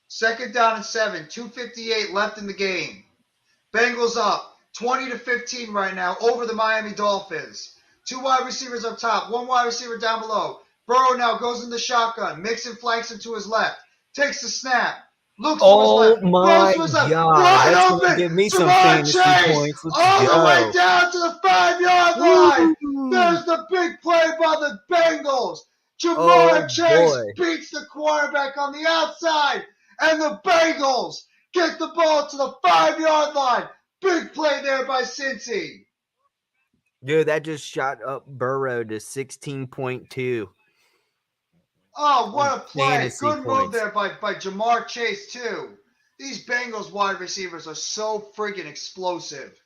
Second down and 7, 2:58 left in the game. Bengals up 20-15 right now over the Miami Dolphins. 2 wide receivers up top, 1 wide receiver down below. Burrow now goes in the shotgun. Mixon flanks him to his left. Takes the snap. Looks to his left. My goes to his left. God. Wide That's open. going to give me some Jamar fantasy Chase points. Let's all go. the way down to the 5-yard line. There's the big play by the Bengals. Jamar Chase beats the quarterback on the outside. And the Bengals get the ball to the 5-yard line. Big play there by Cincy. Dude, that just shot up Burrow to 16.2. Oh, what a play. Fantasy Good move points. there by Jamar Chase, too. These Bengals wide receivers are so friggin' explosive.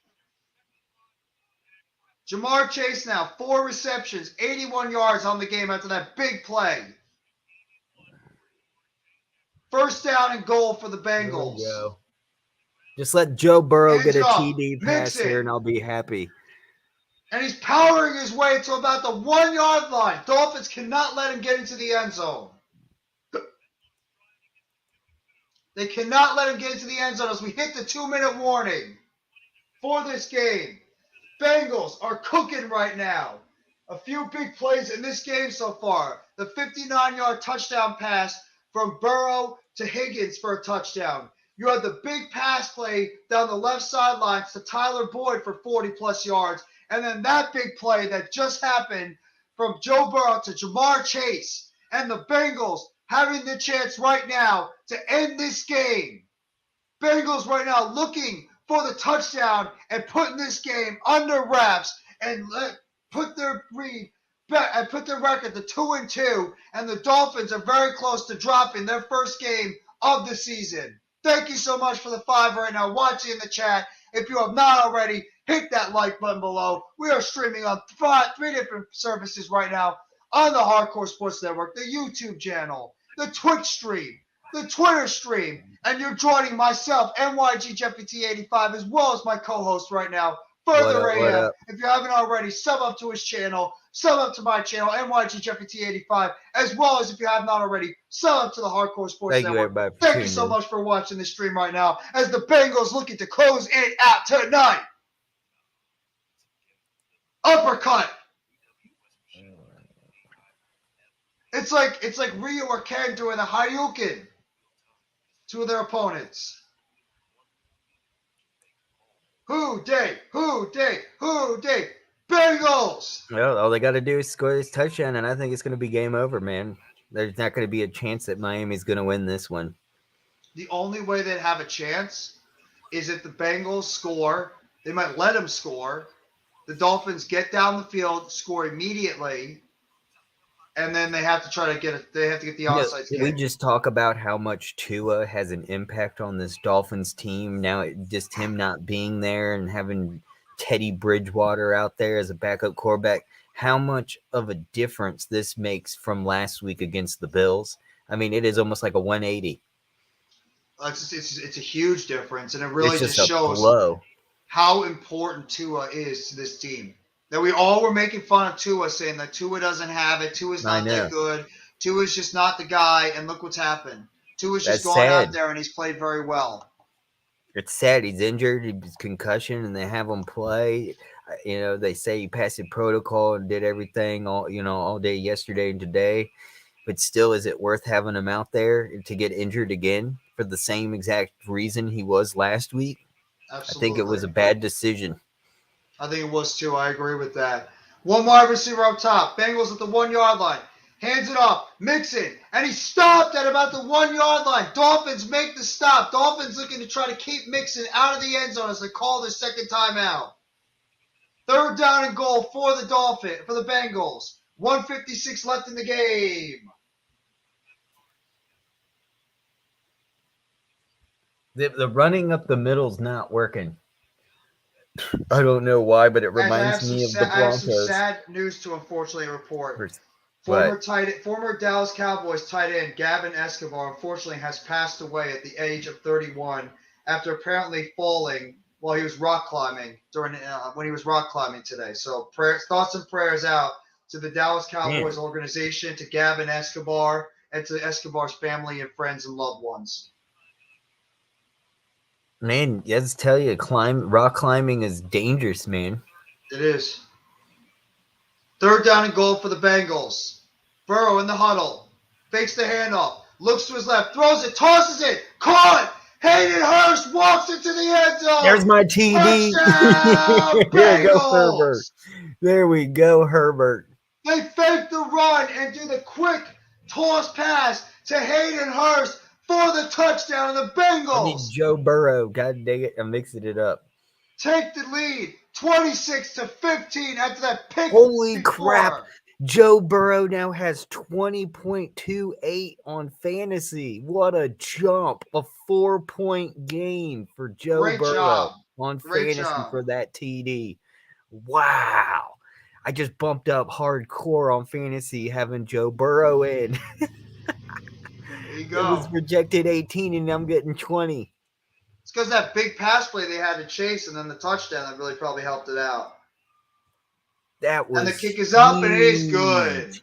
Jamar Chase now, 4 receptions, 81 yards on the game after that big play. First down and goal for the Bengals. Just let Joe Burrow Hands get a off. TD pass Mixon. here, and I'll be happy. And he's powering his way to about the 1-yard line. Dolphins cannot let him get into the end zone. They cannot let him get into the end zone as we hit the 2-minute warning for this game. Bengals are cooking right now. A few big plays in this game so far. The 59-yard touchdown pass from Burrow to Higgins for a touchdown. You had the big pass play down the left sideline to Tyler Boyd for 40-plus yards. And then that big play that just happened from Joe Burrow to Jamar Chase. And the Bengals having the chance right now to end this game. Bengals right now looking for the touchdown and putting this game under wraps and put their record to 2-2, and the Dolphins are very close to dropping their first game of the season. Thank you so much for the 5 right now watching in the chat. If you have not already, hit that like button below. We are streaming on 3 different services right now on the Hardcore Sports Network, the YouTube channel, the Twitch stream, the Twitter stream, and you're joining myself, NYG Jeffy T85, as well as my co-host right now, Further What AF. up? If you haven't already, sub up to his channel, sub up to my channel, NYG Jeffy T85, as well as if you have not already, sub up to the Hardcore Sports Thank you, Network. everybody, for Thank you tuning so in. much for watching the stream right now as the Bengals looking to close it out tonight. Uppercut. It's like Ryu or Ken doing a Hadouken to their opponents. Who day? Bengals! Well, all they got to do is score this touchdown, and I think it's going to be game over, man. There's not going to be a chance that Miami's going to win this one. The only way they'd have a chance is if the Bengals score. They might let them score. The Dolphins get down the field, score immediately, and then they have to try to get the onside kick. We just talk about how much Tua has an impact on this Dolphins team. Now, just him not being there and having Teddy Bridgewater out there as a backup quarterback, how much of a difference this makes from last week against the Bills. I mean, it is almost like a 180. It's a huge difference, and it really It's just shows how important Tua is to this team. That we all were making fun of Tua, saying that Tua doesn't have it. Tua's not that good. Tua's just not the guy, and look what's happened. Tua's just gone out there, and he's played very well. It's sad. He's injured. He's concussion, and they have him play. You know, they say he passed the protocol and did everything all day yesterday and today. But still, is it worth having him out there to get injured again for the same exact reason he was last week? Absolutely. I think it was a bad decision. I think it was too. I agree with that. One wide receiver up top. Bengals at the 1 yard line. Hands it off. Mixon. And he stopped at about the 1 yard line. Dolphins make the stop. Dolphins looking to try to keep Mixon out of the end zone as they call their second timeout. 3rd down and goal for the Bengals. 1:56 left in the game. The running up the middle's not working. I don't know why, but it reminds me of the Broncos. I have some sad news to unfortunately report. Former Dallas Cowboys tight end Gavin Escobar unfortunately has passed away at the age of 31 after apparently falling while he was rock climbing when he was rock climbing today. So thoughts and prayers out to the Dallas Cowboys organization, to Gavin Escobar, and to Escobar's family and friends and loved ones. Man, let's tell you, rock climbing is dangerous, man. It is. 3rd down and goal for the Bengals. Burrow in the huddle. Fakes the handoff. Looks to his left. Throws it. Tosses it. Caught. Hayden Hurst walks into the end zone. There's my TD. There we go, Herbert. There we go, Herbert. They fake the run and do the quick toss pass to Hayden Hurst for the touchdown of the Bengals. I need Joe Burrow. God dang it. I'm mixing it up. Take the lead. 26-15 after that pick. Holy crap. Joe Burrow now has 20.28 on fantasy. What a jump. A 4-point gain for Joe Burrow on fantasy for that TD. Wow. I just bumped up hardcore on fantasy having Joe Burrow in. There you go. It was projected 18 and I'm getting 20. It's because that big pass play they had to chase and then the touchdown that really probably helped it out. That was and the kick is up and it is good.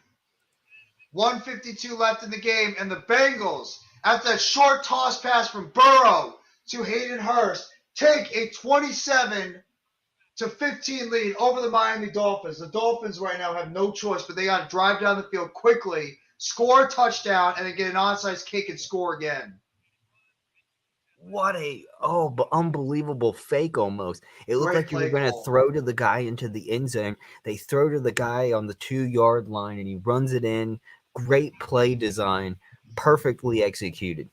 1:52 left in the game, and the Bengals, after that short toss pass from Burrow to Hayden Hurst, take a 27-15 lead over the Miami Dolphins. The Dolphins right now have no choice, but they got to drive down the field quickly, score a touchdown, and then get an onside kick and score again. What unbelievable fake almost. It looked like you were going to throw to the guy into the end zone. They throw to the guy on the 2-yard line, and he runs it in. Great play design, perfectly executed.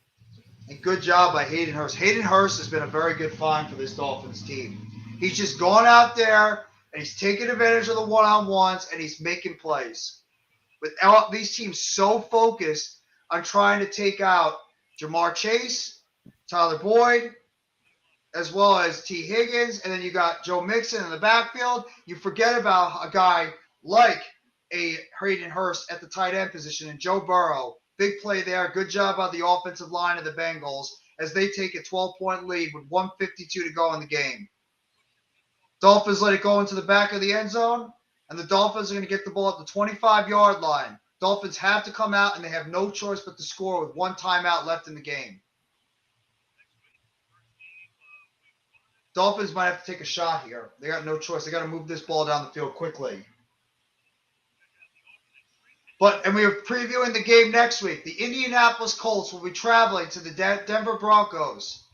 And good job by Hayden Hurst. Hayden Hurst has been a very good find for this Dolphins team. He's just gone out there and he's taking advantage of the one-on-ones and he's making plays. Without these teams so focused on trying to take out Jamar Chase, Tyler Boyd, as well as T. Higgins, and then you got Joe Mixon in the backfield. You forget about a guy like a Hayden Hurst at the tight end position and Joe Burrow. Big play there. Good job on the offensive line of the Bengals as they take a 12-point lead with 1:52 to go in the game. Dolphins let it go into the back of the end zone, and the Dolphins are going to get the ball at the 25-yard line. Dolphins have to come out, and they have no choice but to score with one timeout left in the game. Dolphins might have to take a shot here. They got no choice. They got to move this ball down the field quickly. And we are previewing the game next week. The Indianapolis Colts will be traveling to the Denver Broncos.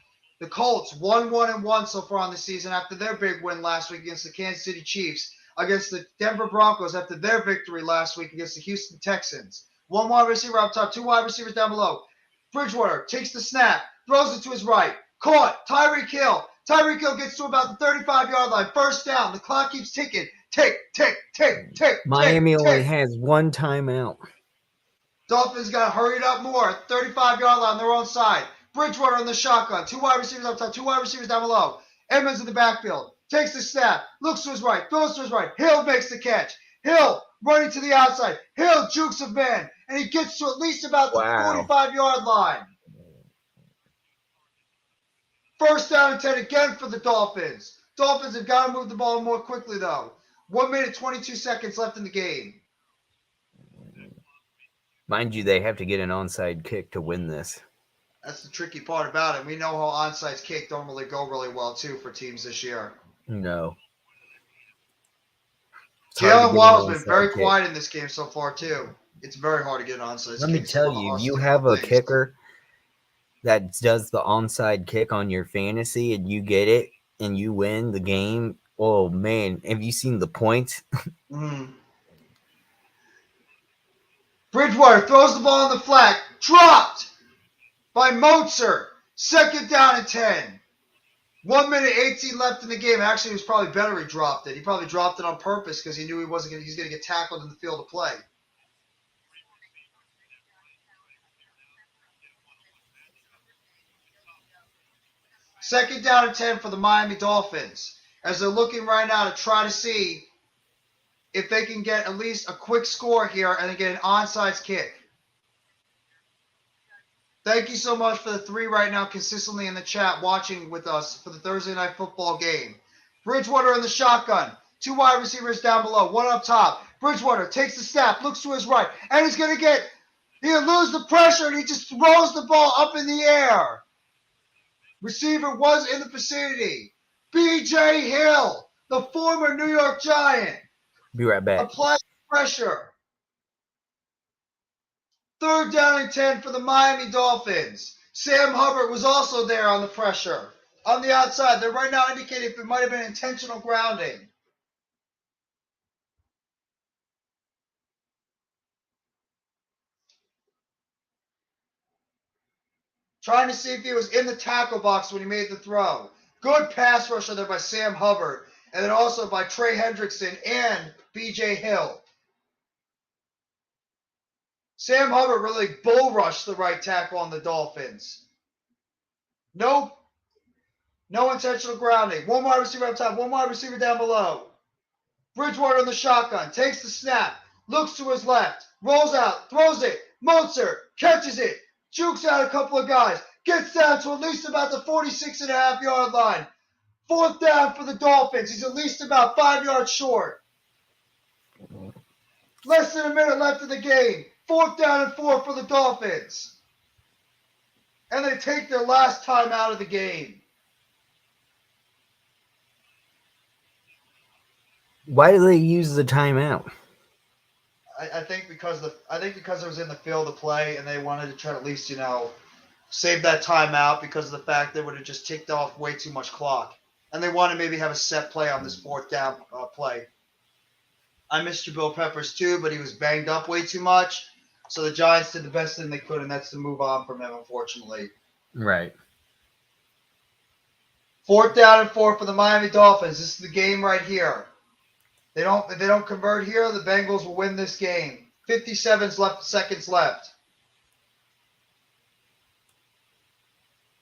The Colts 1-1-1 so far on the season after their big win last week against the Kansas City Chiefs, against the Denver Broncos after their victory last week against the Houston Texans. One wide receiver up top, two wide receivers down below. Bridgewater takes the snap, throws it to his right. Caught. Tyreek Hill. Tyreek Hill gets to about the 35-yard line. First down. The clock keeps ticking. Tick, tick, tick, tick. Miami tick, only tick. has one timeout. Dolphins got to hurry it up more. 35-yard line on their own side. Bridgewater on the shotgun. Two wide receivers up top. Two wide receivers down below. Edmonds in the backfield. Takes the snap. Looks to his right. Throws to his right. Hill makes the catch. Hill running to the outside. Hill jukes a man. And he gets to at least about the 45-yard line. First down and 10 again for the Dolphins. Dolphins have got to move the ball more quickly, though. 1 minute, 22 seconds left in the game. Mind you, they have to get an onside kick to win this. That's the tricky part about it. We know how onside kick don't really go really well, too, for teams this year. No. Jalen Waddle's been very quiet in this game so far, too. It's very hard to get an onside kick. Let me tell you, you have a kicker that does the onside kick on your fantasy and you get it and you win the game. Oh, man. Have you seen the points? Bridgewater throws the ball on the flat. Dropped by Mozart. Second down and 10. 1 minute, 18 left in the game. Actually, it was probably better he dropped it. He probably dropped it on purpose because he knew he was going to get tackled in the field of play. Second down and 10 for the Miami Dolphins as they're looking right now to try to see if they can get at least a quick score here and then get an onside kick. Thank you so much for the 3 right now consistently in the chat watching with us for the Thursday Night Football game. Bridgewater in the shotgun. 2 wide receivers down below. 1 up top. Bridgewater takes the snap, looks to his right, and he'll lose the pressure, and he just throws the ball up in the air. Receiver was in the vicinity. B.J. Hill, the former New York Giant. Be right back. Apply pressure. Third down and 10 for the Miami Dolphins. Sam Hubbard was also there on the pressure. On the outside, they're right now indicating if it might have been intentional grounding. Trying to see if he was in the tackle box when he made the throw. Good pass rusher there by Sam Hubbard. And then also by Trey Hendrickson and B.J. Hill. Sam Hubbard really bull rushed the right tackle on the Dolphins. No intentional grounding. 1 wide receiver up top, 1 wide receiver down below. Bridgewater in the shotgun. Takes the snap. Looks to his left. Rolls out. Throws it. Mozart catches it. Jukes out a couple of guys. Gets down to at least about the 46.5-yard line. Fourth down for the Dolphins. He's at least about 5 yards short. Less than a minute left in the game. 4th down and 4 for the Dolphins. And they take their last time out of the game. Why do they use the timeout? I think because it was in the field of play and they wanted to try to at least, save that timeout because of the fact they would have just ticked off way too much clock. And they want to maybe have a set play on this 4th down play. I missed Jabril Peppers too, but he was banged up way too much. So the Giants did the best thing they could, and that's to move on from him, unfortunately. Right. 4th down and 4 for the Miami Dolphins. This is the game right here. If they don't convert here, the Bengals will win this game. 57 seconds left.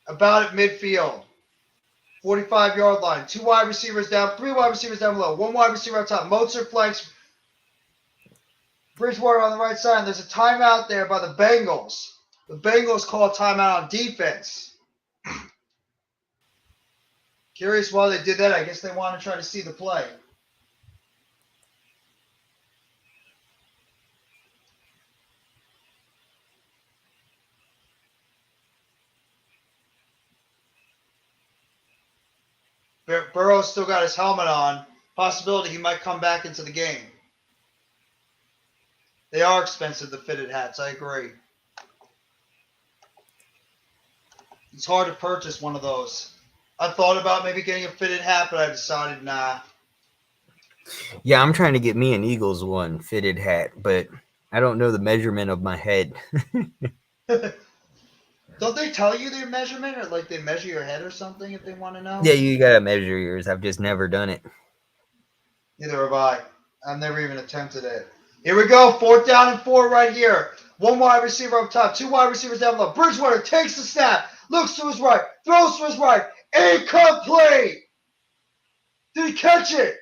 About at midfield. 45-yard line. 2 wide receivers down, 3 wide receivers down below, 1 wide receiver up top. Mozart flanks Bridgewater on the right side. There's a timeout there by the Bengals. The Bengals call a timeout on defense. Curious why they did that. I guess they want to try to see the play. Burrow's still got his helmet on. Possibility he might come back into the game. They are expensive, the fitted hats. I agree. It's hard to purchase one of those. I thought about maybe getting a fitted hat, but I decided nah. Yeah, I'm trying to get me an Eagles one fitted hat, but I don't know the measurement of my head. Don't they tell you their measurement, or like they measure your head or something if they want to know? Yeah, you gotta measure yours. I've just never done it. Neither have I. I've never even attempted it. Here we go. 4th down and 4 right here. 1 wide receiver up top, 2 wide receivers down below. Bridgewater takes the snap, looks to his right, throws to his right. Incomplete. Did he catch it?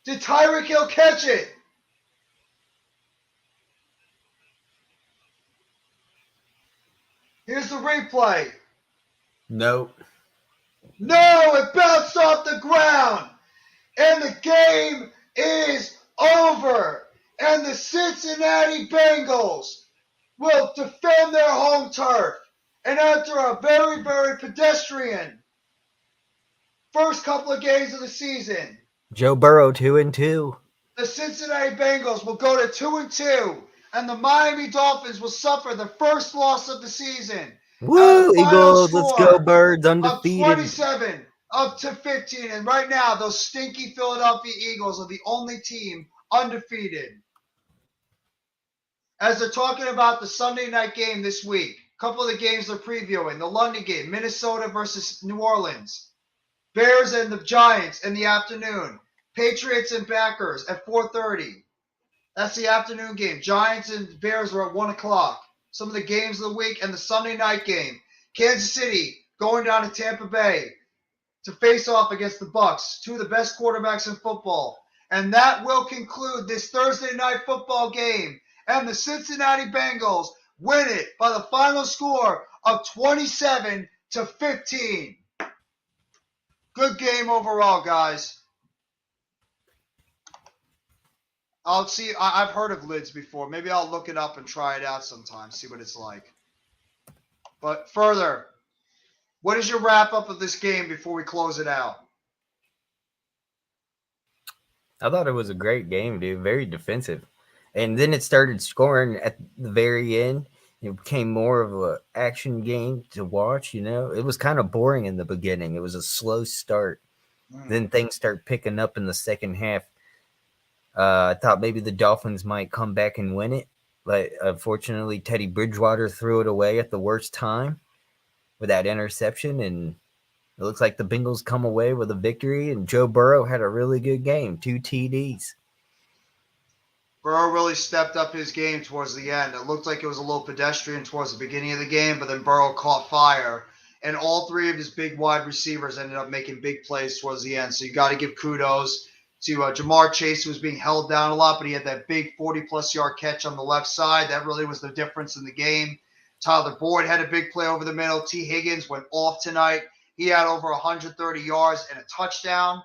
Did Tyreek Hill catch it? Here's the replay. Nope. No, it bounced off the ground. And the game is over. And the Cincinnati Bengals will defend their home turf. And after a very, very pedestrian first couple of games of the season, Joe Burrow 2-2. the Cincinnati Bengals will go to 2-2. And the Miami Dolphins will suffer the first loss of the season. Woo, Eagles, let's go Birds, undefeated. 27 up to 15. And right now, those stinky Philadelphia Eagles are the only team undefeated. As they're talking about the Sunday night game this week, a couple of the games they're previewing. The London game, Minnesota versus New Orleans. Bears and the Giants in the afternoon. Patriots and Packers at 4:30. That's the afternoon game. Giants and Bears are at 1 o'clock. Some of the games of the week and the Sunday night game. Kansas City going down to Tampa Bay to face off against the Bucs, 2 of the best quarterbacks in football. And that will conclude this Thursday night football game. And the Cincinnati Bengals win it by the final score of 27-15. Good game overall, guys. I'll see. I've heard of lids before. Maybe I'll look it up and try it out sometime, see what it's like. But further, what is your wrap up of this game before we close it out? I thought it was a great game, dude. Very defensive. And then it started scoring at the very end. It became more of an action game to watch, you know. It was kind of boring in the beginning. It was a slow start. Then things start picking up in the second half. I thought maybe the Dolphins might come back and win it. But unfortunately, Teddy Bridgewater threw it away at the worst time with that interception. And it looks like the Bengals come away with a victory. And Joe Burrow had a really good game, 2 TDs. Burrow really stepped up his game towards the end. It looked like it was a little pedestrian towards the beginning of the game, but then Burrow caught fire. And all 3 of his big wide receivers ended up making big plays towards the end. So you got to give kudos to Jamar Chase, who was being held down a lot, but he had that big 40-plus yard catch on the left side. That really was the difference in the game. Tyler Boyd had a big play over the middle. T. Higgins went off tonight. He had over 130 yards and a touchdown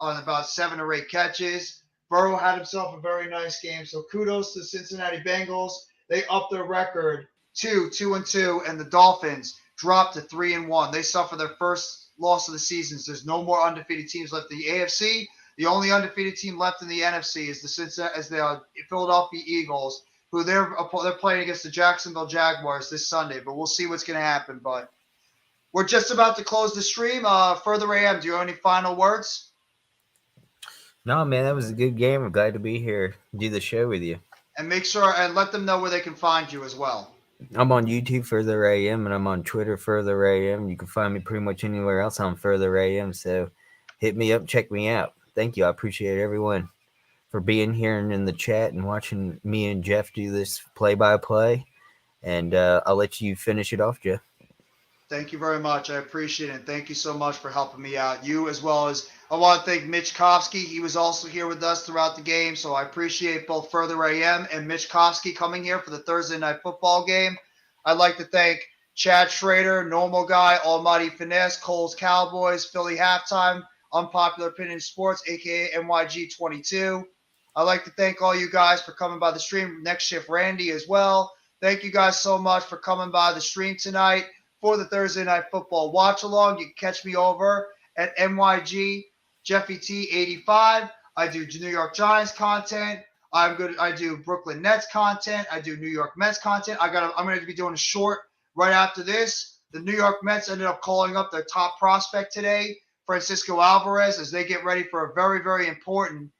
on about 7 or 8 catches. Burrow had himself a very nice game. So kudos to the Cincinnati Bengals. They upped their record to 2-2, and the Dolphins dropped to 3-1. They suffer their first loss of the season. So there's no more undefeated teams left in the AFC. The only undefeated team left in the NFC is the Philadelphia Eagles, who they're playing against the Jacksonville Jaguars this Sunday. But we'll see what's going to happen. But we're just about to close the stream. Further AM, do you have any final words? No, man, that was a good game. I'm glad to be here, do the show with you. And make sure and let them know where they can find you as well. I'm on YouTube Further AM, and I'm on Twitter Further AM. You can find me pretty much anywhere else on Further AM. So hit me up, check me out. Thank you. I appreciate everyone for being here and in the chat and watching me and Jeff do this play-by-play. And I'll let you finish it off, Jeff. Thank you very much. I appreciate it. Thank you so much for helping me out. You, as well as I want to thank Mitch Kopsky. He was also here with us throughout the game. So I appreciate both Further AM and Mitch Kopsky coming here for the Thursday night football game. I'd like to thank Chad Schrader, Normal Guy, Almighty Finesse, Cole's Cowboys, Philly Halftime, Unpopular Opinion Sports, aka NYG22. I'd like to thank all you guys for coming by the stream. Next Shift Randy as well. Thank you guys so much for coming by the stream tonight for the Thursday Night Football watch along. You can catch me over at NYG Jeffy T 85. I do New York Giants content. I do Brooklyn Nets content. I do New York Mets content. I'm going to be doing a short right after this. The New York Mets ended up calling up their top prospect today, Francisco Alvarez, as they get ready for a very, very important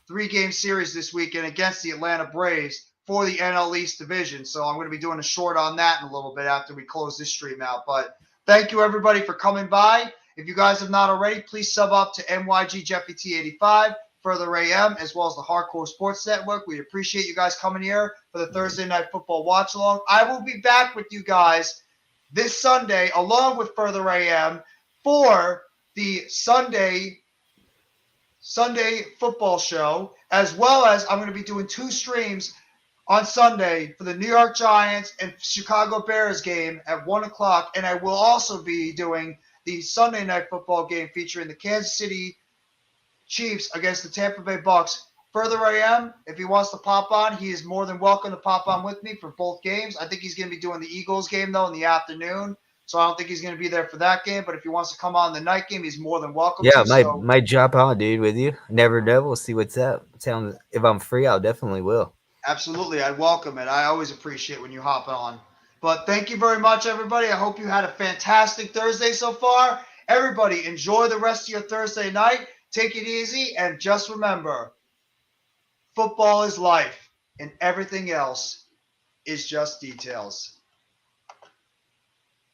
3-game series this weekend against the Atlanta Braves for the NL East division. So I'm going to be doing a short on that in a little bit after we close this stream out. But thank you, everybody, for coming by. If you guys have not already, please sub up to NYG Jeffy T85, Further AM, as well as the Hardcore Sports Network. We appreciate you guys coming here for the Thursday Night Football watch along. I will be back with you guys this Sunday, along with Further AM, for the Sunday football show, as well as I'm going to be doing 2 streams on Sunday for the New York Giants and Chicago Bears game at 1 o'clock. And I will also be doing the Sunday night football game featuring the Kansas City Chiefs against the Tampa Bay Bucks. Further AM, if he wants to pop on, he is more than welcome to pop on with me for both games. I think he's going to be doing the Eagles game, though, in the afternoon. So I don't think he's going to be there for that game. But if he wants to come on the night game, he's more than welcome Yeah, to. might drop on, dude, with you. Never know. We'll see what's up. If I'm free, I'll definitely will. Absolutely. I welcome it. I always appreciate when you hop on. But thank you very much, everybody. I hope you had a fantastic Thursday so far. Everybody, enjoy the rest of your Thursday night. Take it easy. And just remember, football is life, and everything else is just details.